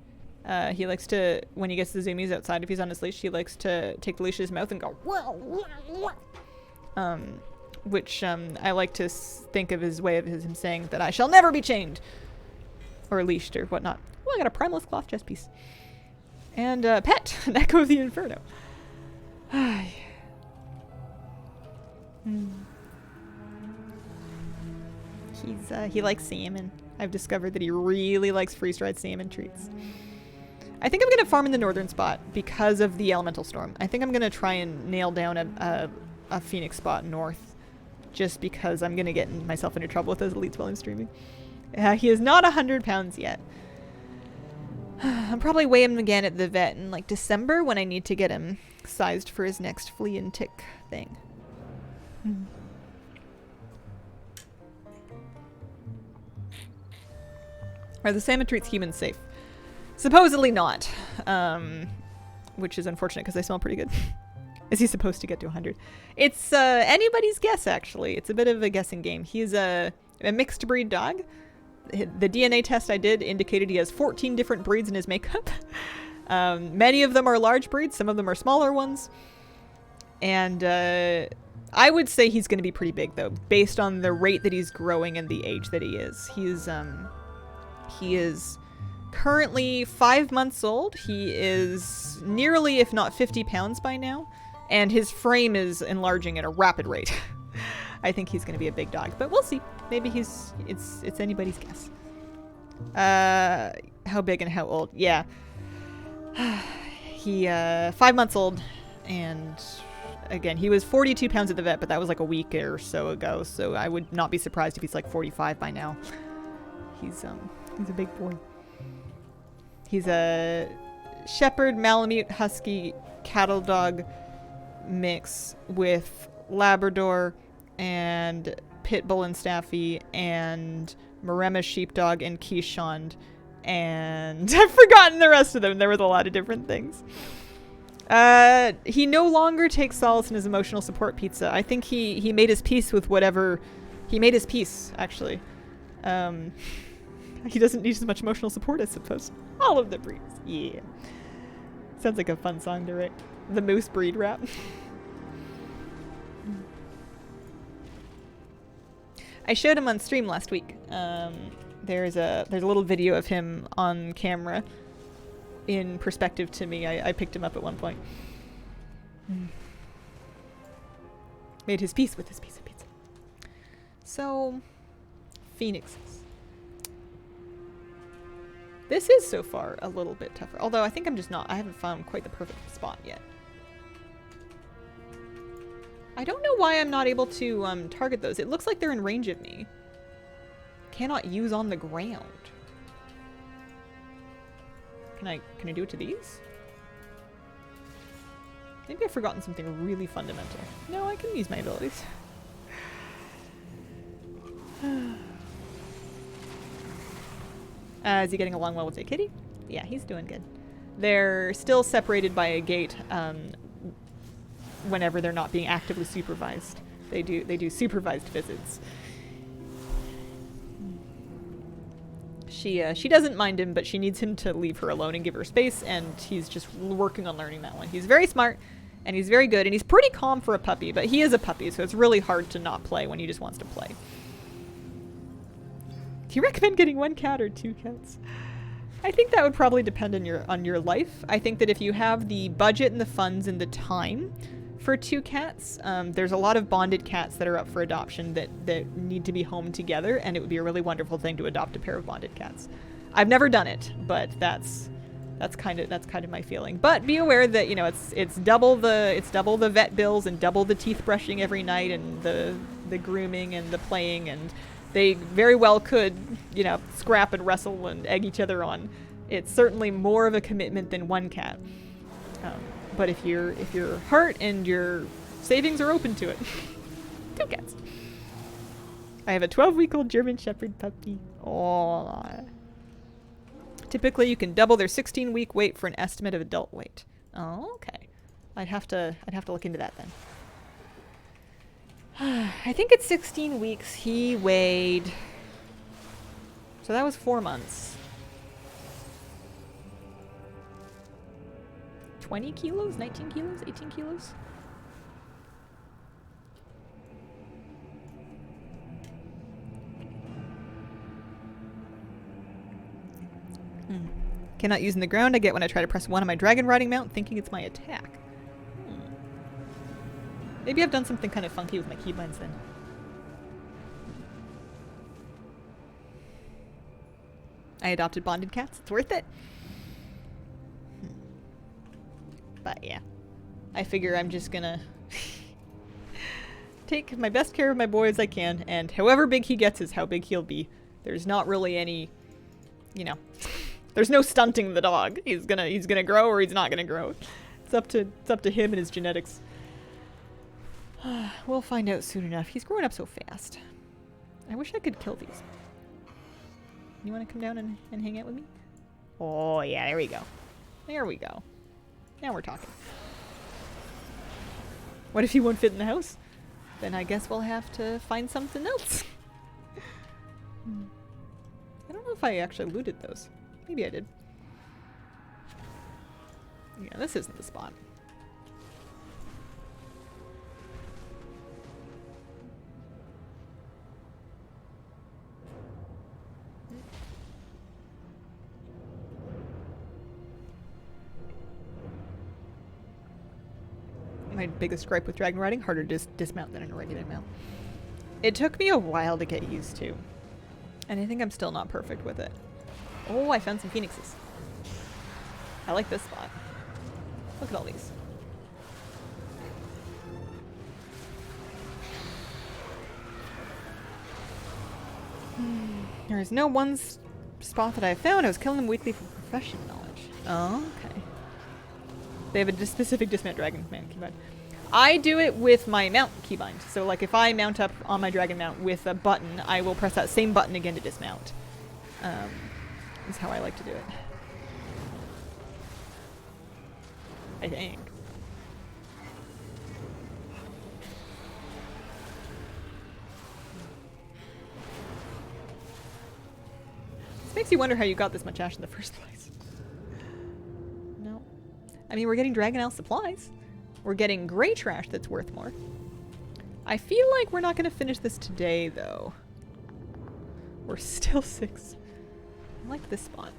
He likes to, when he gets the zoomies outside, if he's on his leash, he likes to take the leash in his mouth and go, whoa, whoa, whoa. Which I like to think of his way of him saying that I shall never be chained or leashed or whatnot. Oh, I got a primeless cloth chest piece. And pet, an echo of the inferno. He likes salmon. I've discovered that he really likes freeze-dried salmon treats. I think I'm going to farm in the northern spot because of the elemental storm. I think I'm going to try and nail down a Phoenix spot north just because I'm going to get myself into trouble with those elites while I'm streaming. He is not 100 pounds yet. I'll probably weigh him again at the vet in like December when I need to get him sized for his next flea and tick thing. Are the salmon treats humans safe? Supposedly not. Which is unfortunate because they smell pretty good. Is he supposed to get to 100? It's anybody's guess, actually. It's a bit of a guessing game. He's a mixed breed dog. The DNA test I did indicated he has 14 different breeds in his makeup. Many of them are large breeds. Some of them are smaller ones. And I would say he's going to be pretty big, though, based on the rate that he's growing and the age that he is. He is currently 5 months old. He is nearly, if not 50 pounds by now. And his frame is enlarging at a rapid rate. I think he's going to be a big dog, but we'll see. Maybe it's anybody's guess. How big and how old? Yeah. He, 5 months old, and again, he was 42 pounds at the vet, but that was like a week or so ago, so I would not be surprised if he's like 45 by now. He's a big boy. He's a shepherd, Malamute, husky, cattle dog mix with Labrador and pit bull and staffy and Maremma sheepdog and Keeshond, and I've forgotten the rest of them. There was a lot of different things. He no longer takes solace in his emotional support pizza. I think he made his peace with whatever. He made his peace, actually. He doesn't need as much emotional support, I suppose. All of the breeds. Yeah. Sounds like a fun song to write. The moose breed rap. I showed him on stream last week. There's a little video of him on camera in perspective to me. I picked him up at one point. Made his peace with his piece of pizza. So, phoenixes. This is so far a little bit tougher. Although I think I haven't found quite the perfect spot yet. I don't know why I'm not able to target those. It looks like they're in range of me. Cannot use on the ground. Can I do it to these? Maybe I've forgotten something really fundamental. No, I can use my abilities. Is he getting along well with the kitty? Yeah, he's doing good. They're still separated by a gate whenever they're not being actively supervised. They do supervised visits. She doesn't mind him, but she needs him to leave her alone and give her space, and he's just working on learning that one. He's very smart, and he's very good, and he's pretty calm for a puppy, but he is a puppy, so it's really hard to not play when he just wants to play. Do you recommend getting 1 cat or 2 cats? I think that would probably depend on your life. I think that if you have the budget and the funds and the time for 2 cats, there's a lot of bonded cats that are up for adoption that need to be home together, and it would be a really wonderful thing to adopt a pair of bonded cats. I've never done it, but that's kind of my feeling. But be aware that, you know, it's double the vet bills and double the teeth brushing every night and the grooming and the playing, and they very well could, you know, scrap and wrestle and egg each other on. It's certainly more of a commitment than 1 cat. But if you're hurt and your savings are open to it, 2 cats. I have a 12-week-old German Shepherd puppy. Oh. Typically, you can double their 16-week weight for an estimate of adult weight. Oh, okay. I'd have to look into that then. I think at 16 weeks he weighed. So that was 4 months. 20 kilos? 19 kilos? 18 kilos? Cannot use in the ground. I get when I try to press 1 on my dragon riding mount, thinking it's my attack. Maybe I've done something kind of funky with my keybinds then. I adopted bonded cats. It's worth it. But yeah, I figure I'm just gonna take my best care of my boy as I can, and however big he gets is how big he'll be. There's not really any, you know, there's no stunting the dog. He's gonna grow or he's not gonna grow. It's up to him and his genetics. We'll find out soon enough. He's growing up so fast. I wish I could kill these. You want to come down and hang out with me? Oh yeah, there we go. There we go. Now we're talking. What if he won't fit in the house? Then I guess we'll have to find something else. I don't know if I actually looted those. Maybe I did. Yeah, this isn't the spot. My biggest gripe with dragon riding, harder to dismount than in a regular mount. It took me a while to get used to. And I think I'm still not perfect with it. Oh, I found some phoenixes. I like this spot. Look at all these. There is no one spot that I found. I was killing them weekly for professional knowledge. Oh, okay. They have a specific dismount dragon mount keybind. I do it with my mount keybind. So like if I mount up on my dragon mount with a button, I will press that same button again to dismount. Is how I like to do it. I think. This makes you wonder how you got this much ash in the first place. No. I mean, we're getting Dragon Isle supplies. We're getting gray trash that's worth more. I feel like we're not going to finish this today, though. We're still 6. I like this spot.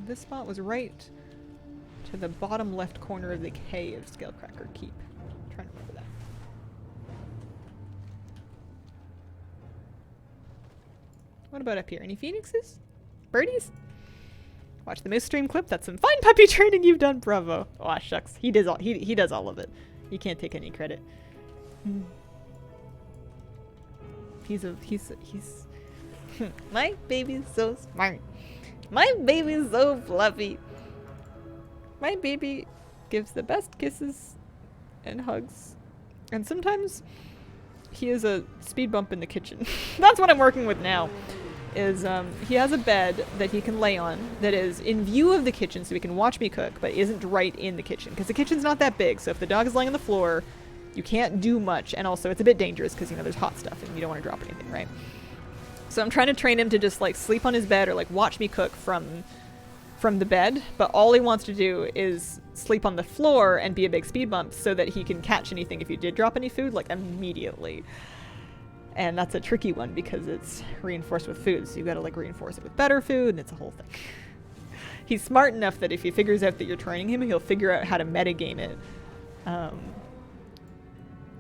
This spot was right to the bottom left corner of the K of Scalecracker Keep. I'm trying to remember that. What about up here? Any phoenixes? Birdies? Watch the moose stream clip. That's some fine puppy training you've done. Bravo. Oh shucks. He does all of it. He can't take any credit. He's my baby's so smart. My baby's so fluffy. My baby gives the best kisses and hugs. And sometimes he is a speed bump in the kitchen. That's what I'm working with now. Is he has a bed that he can lay on that is in view of the kitchen so he can watch me cook, but isn't right in the kitchen. Because the kitchen's not that big, so if the dog is laying on the floor, you can't do much. And also it's a bit dangerous because, you know, there's hot stuff and you don't want to drop anything, right? So I'm trying to train him to just like sleep on his bed or like watch me cook from the bed, but all he wants to do is sleep on the floor and be a big speed bump so that he can catch anything if you did drop any food, like immediately. And that's a tricky one because it's reinforced with food, so you gotta like reinforce it with better food, and it's a whole thing. He's smart enough that if he figures out that you're training him, he'll figure out how to metagame it.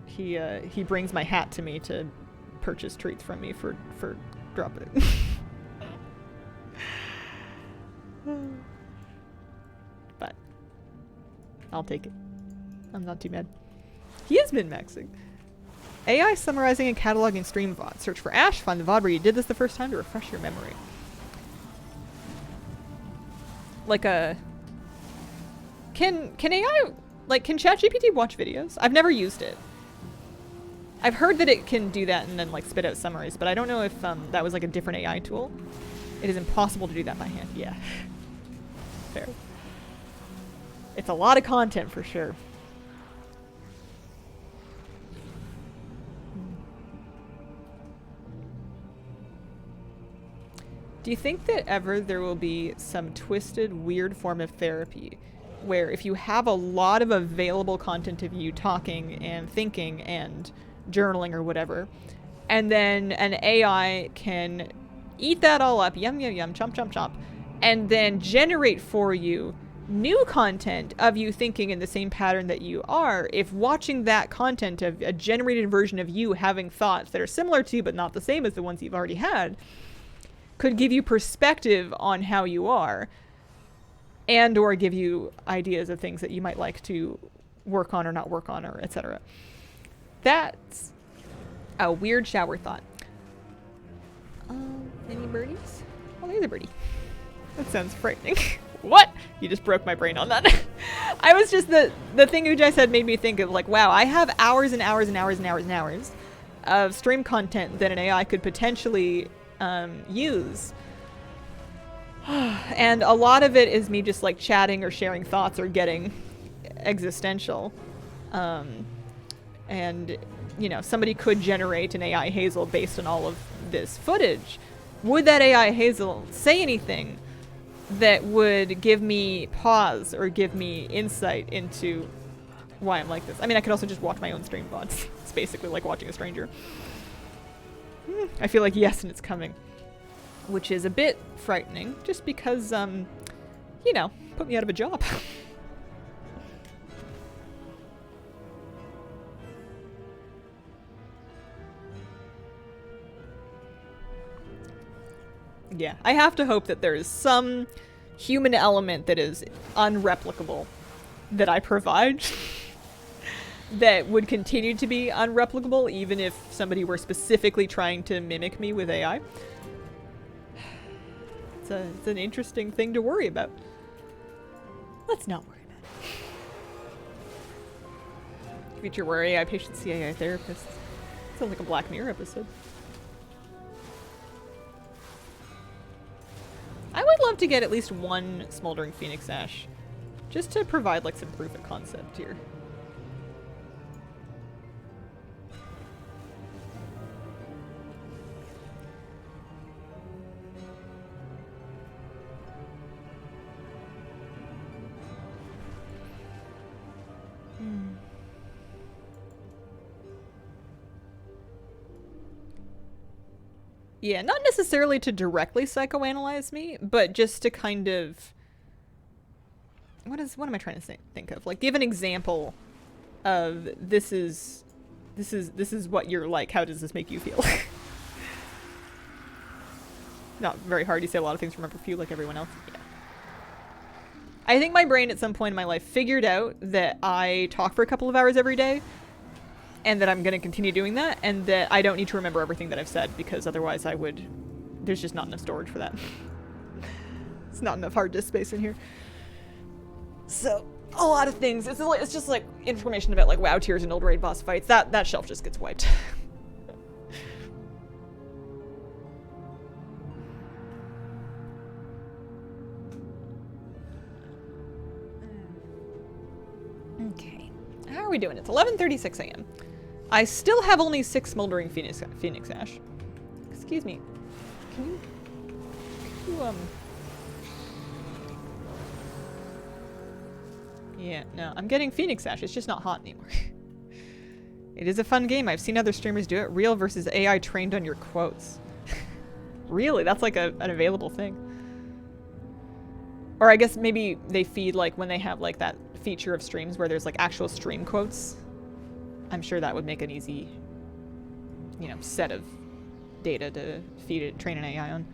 He brings my hat to me to purchase treats from me for dropping it. But I'll take it. I'm not too mad. He has been maxing. AI summarizing and cataloging stream VOD. Search for Ash, find the VOD where you did this the first time to refresh your memory. Like a... Can AI... Like, can ChatGPT watch videos? I've never used it. I've heard that it can do that and then like spit out summaries, but I don't know if that was like a different AI tool. It is impossible to do that by hand. Yeah. Fair. It's a lot of content for sure. Do you think that ever there will be some twisted, weird form of therapy where if you have a lot of available content of you talking and thinking and journaling or whatever, and then an AI can eat that all up, yum, yum, yum, chomp, chomp, chomp, and then generate for you new content of you thinking in the same pattern that you are, if watching that content of a generated version of you having thoughts that are similar to you but not the same as the ones you've already had, could give you perspective on how you are and or give you ideas of things that you might like to work on or not work on, or etc. That's a weird shower thought. Any birdies? Oh, there's a birdie. That sounds frightening. What? You just broke my brain on that. I was just, the thing Ujai said made me think of like, wow, I have hours and hours and hours and hours and hours of stream content that an AI could potentially use. And a lot of it is me just like chatting or sharing thoughts or getting existential. And, you know, somebody could generate an AI Hazel based on all of this footage. Would that AI Hazel say anything that would give me pause or give me insight into why I'm like this? I mean, I could also just watch my own stream VODs. It's basically like watching a stranger. I feel like yes, and it's coming. Which is a bit frightening, just because, you know, put me out of a job. Yeah, I have to hope that there is some human element that is unreplicable that I provide that would continue to be unreplicable even if somebody were specifically trying to mimic me with AI. It's an interesting thing to worry about. Let's not worry about it. Future where AI patients see AI therapists. Sounds like a Black Mirror episode. I would love to get at least one smoldering Phoenix Ash, just to provide like some proof of concept here. Yeah, not necessarily to directly psychoanalyze me, but just to kind of... What am I trying to think of? Like, give an example of this is what you're like. How does this make you feel? Not very hard. You say a lot of things from a few like everyone else. Yeah. I think my brain at some point in my life figured out that I talk for a couple of hours every day, and that I'm going to continue doing that, and that I don't need to remember everything that I've said, because otherwise I would... There's just not enough storage for that. It's not enough hard disk space in here. So, a lot of things. It's just like information about like WoW tiers and old raid boss fights. That shelf just gets wiped. Okay. How are we doing? It's 11:36 a.m. I still have only 6 smoldering Phoenix Ash. Excuse me. Can you Yeah, no, I'm getting Phoenix Ash. It's just not hot anymore. It is a fun game. I've seen other streamers do it. Real versus AI trained on your quotes. Really? That's like an available thing. Or I guess maybe they feed like when they have like that feature of streams where there's like actual stream quotes. I'm sure that would make an easy, you know, set of data to feed it, train an AI on.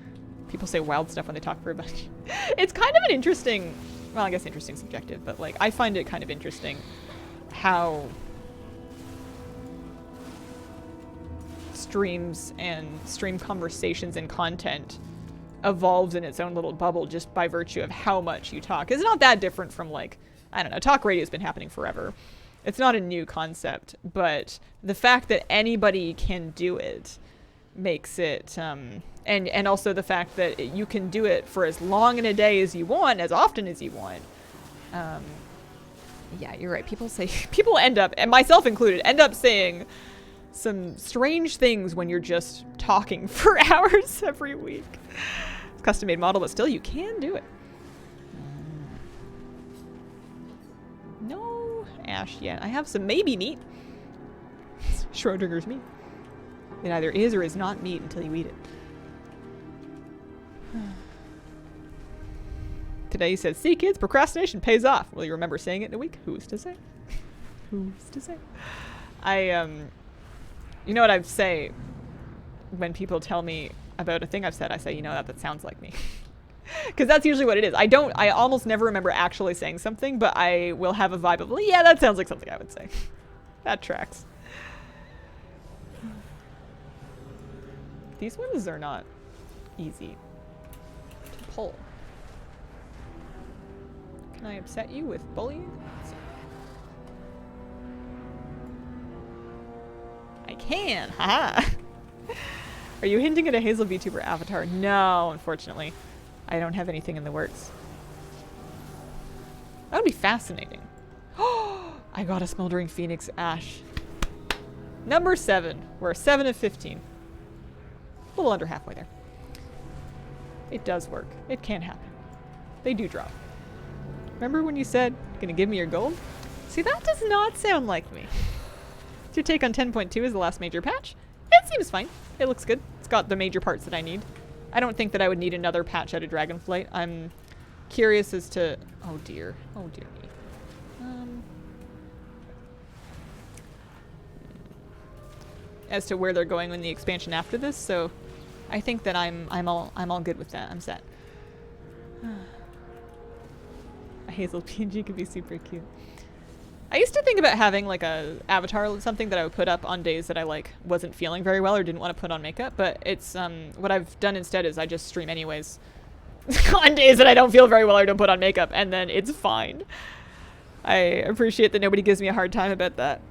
People say wild stuff when they talk for a bunch. It's kind of an interesting, well, I guess interesting subjective, but like I find it kind of interesting how streams and stream conversations and content evolves in its own little bubble just by virtue of how much you talk. It's not that different from like, I don't know, talk radio's been happening forever. It's not a new concept, but the fact that anybody can do it makes it, and also the fact that you can do it for as long in a day as you want, as often as you want. Yeah, you're right. People end up, and myself included, end up saying some strange things when you're just talking for hours every week. It's a custom-made model, but still, you can do it. No ash yet. I have some maybe meat. Schrodinger's meat. It either is or is not meat until you eat it. Today he said, see kids, procrastination pays off. Will you remember saying it in a week? Who's to say? Who's to say? You know what I say when people tell me about a thing I've said? I say, you know, that sounds like me. Because that's usually what it is. I almost never remember actually saying something, but I will have a vibe of, well, yeah, that sounds like something I would say. That tracks. These ones are not easy to pull. Can I upset you with bullying? I can, haha. Are you hinting at a Hazel VTuber avatar? No, unfortunately. I don't have anything in the works. That would be fascinating. I got a Smoldering Phoenix Ash. Number 7. We're 7 of 15. A little under halfway there. It does work. It can happen. They do drop. Remember when you said, gonna give me your gold? See, that does not sound like me. What's your take on 10.2 as the last major patch? It seems fine. It looks good. It's got the major parts that I need. I don't think that I would need another patch out of Dragonflight. I'm curious as to... Oh dear. Oh dear me. As to where they're going in the expansion after this, so I think that I'm all good with that. I'm set. A Hazel PNG could be super cute. I used to think about having like a avatar or something that I would put up on days that I like wasn't feeling very well or didn't want to put on makeup, but it's what I've done instead is I just stream anyways on days that I don't feel very well or don't put on makeup, and then it's fine. I appreciate that nobody gives me a hard time about that.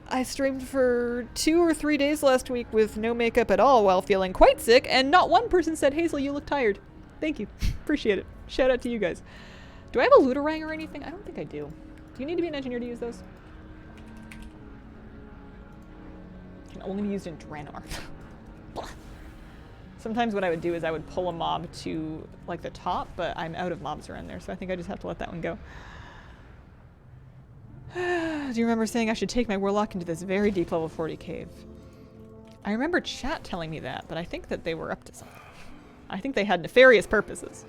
I streamed for 2 or 3 days last week with no makeup at all while feeling quite sick, and not one person said, Hazel, you look tired. Thank you. Appreciate it. Shout out to you guys. Do I have a Ludarang or anything? I don't think I do. Do you need to be an engineer to use those? Can only be used in Draenor. Sometimes what I would do is I would pull a mob to like the top, but I'm out of mobs around there, so I think I just have to let that one go. Do you remember saying I should take my warlock into this very deep level 40 cave? I remember chat telling me that, but I think that they were up to something. I think they had nefarious purposes.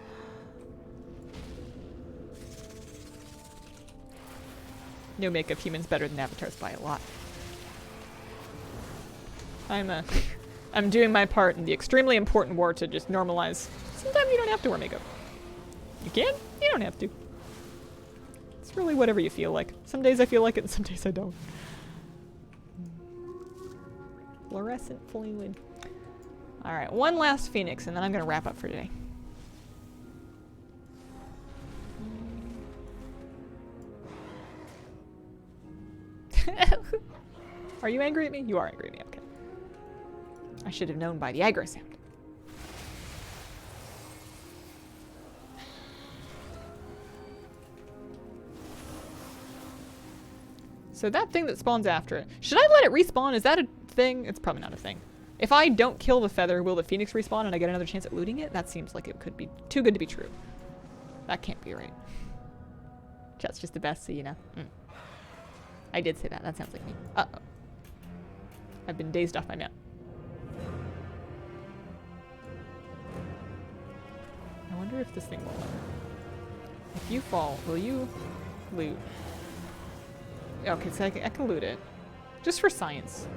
No makeup humans better than avatars by a lot. I'm doing my part in the extremely important war to just normalize. Sometimes you don't have to wear makeup. You can, you don't have to. It's really whatever you feel like. Some days I feel like it and some days I don't. Fluorescent fluid. Alright, one last Phoenix and then I'm gonna wrap up for today. Are you angry at me? You are angry at me, okay. I should have known by the aggro sound. So that thing that spawns after it. Should I let it respawn? Is that a thing? It's probably not a thing. If I don't kill the feather, will the Phoenix respawn and I get another chance at looting it? That seems like it could be too good to be true. That can't be right. Chat's just the best, so you know. I did say that. That sounds like me. Uh-oh. I've been dazed off my map. I wonder if this thing will let me. If you fall, will you loot? Okay, so I can loot it. Just for science.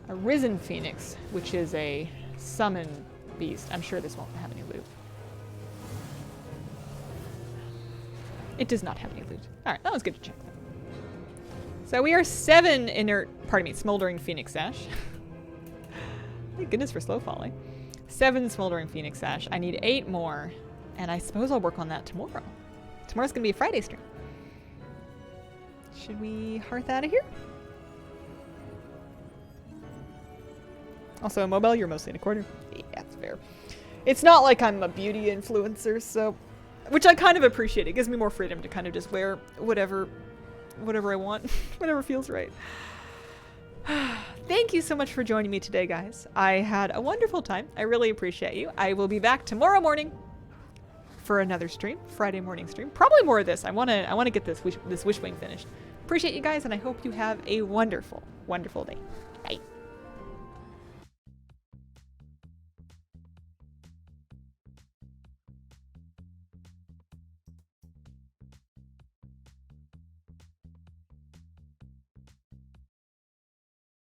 A Risen Phoenix, which is a summon beast. I'm sure this won't have any loot. It does not have any loot. Alright, that was good to check though. So we are 7 Smoldering Phoenix Ash. Thank goodness for slow falling. 7 Smoldering Phoenix Ash. I need 8 more. And I suppose I'll work on that tomorrow. Tomorrow's going to be a Friday stream. Should we hearth out of here? Also, Mobile, you're mostly in a corner. Yeah, that's fair. It's not like I'm a beauty influencer, so... Which I kind of appreciate. It gives me more freedom to kind of just wear whatever I want. Whatever feels right. Thank you so much for joining me today, guys. I had a wonderful time. I really appreciate you. I will be back tomorrow morning for another stream. Friday morning stream. Probably more of this. I want to get this Wishwing finished. Appreciate you guys, and I hope you have a wonderful, wonderful day.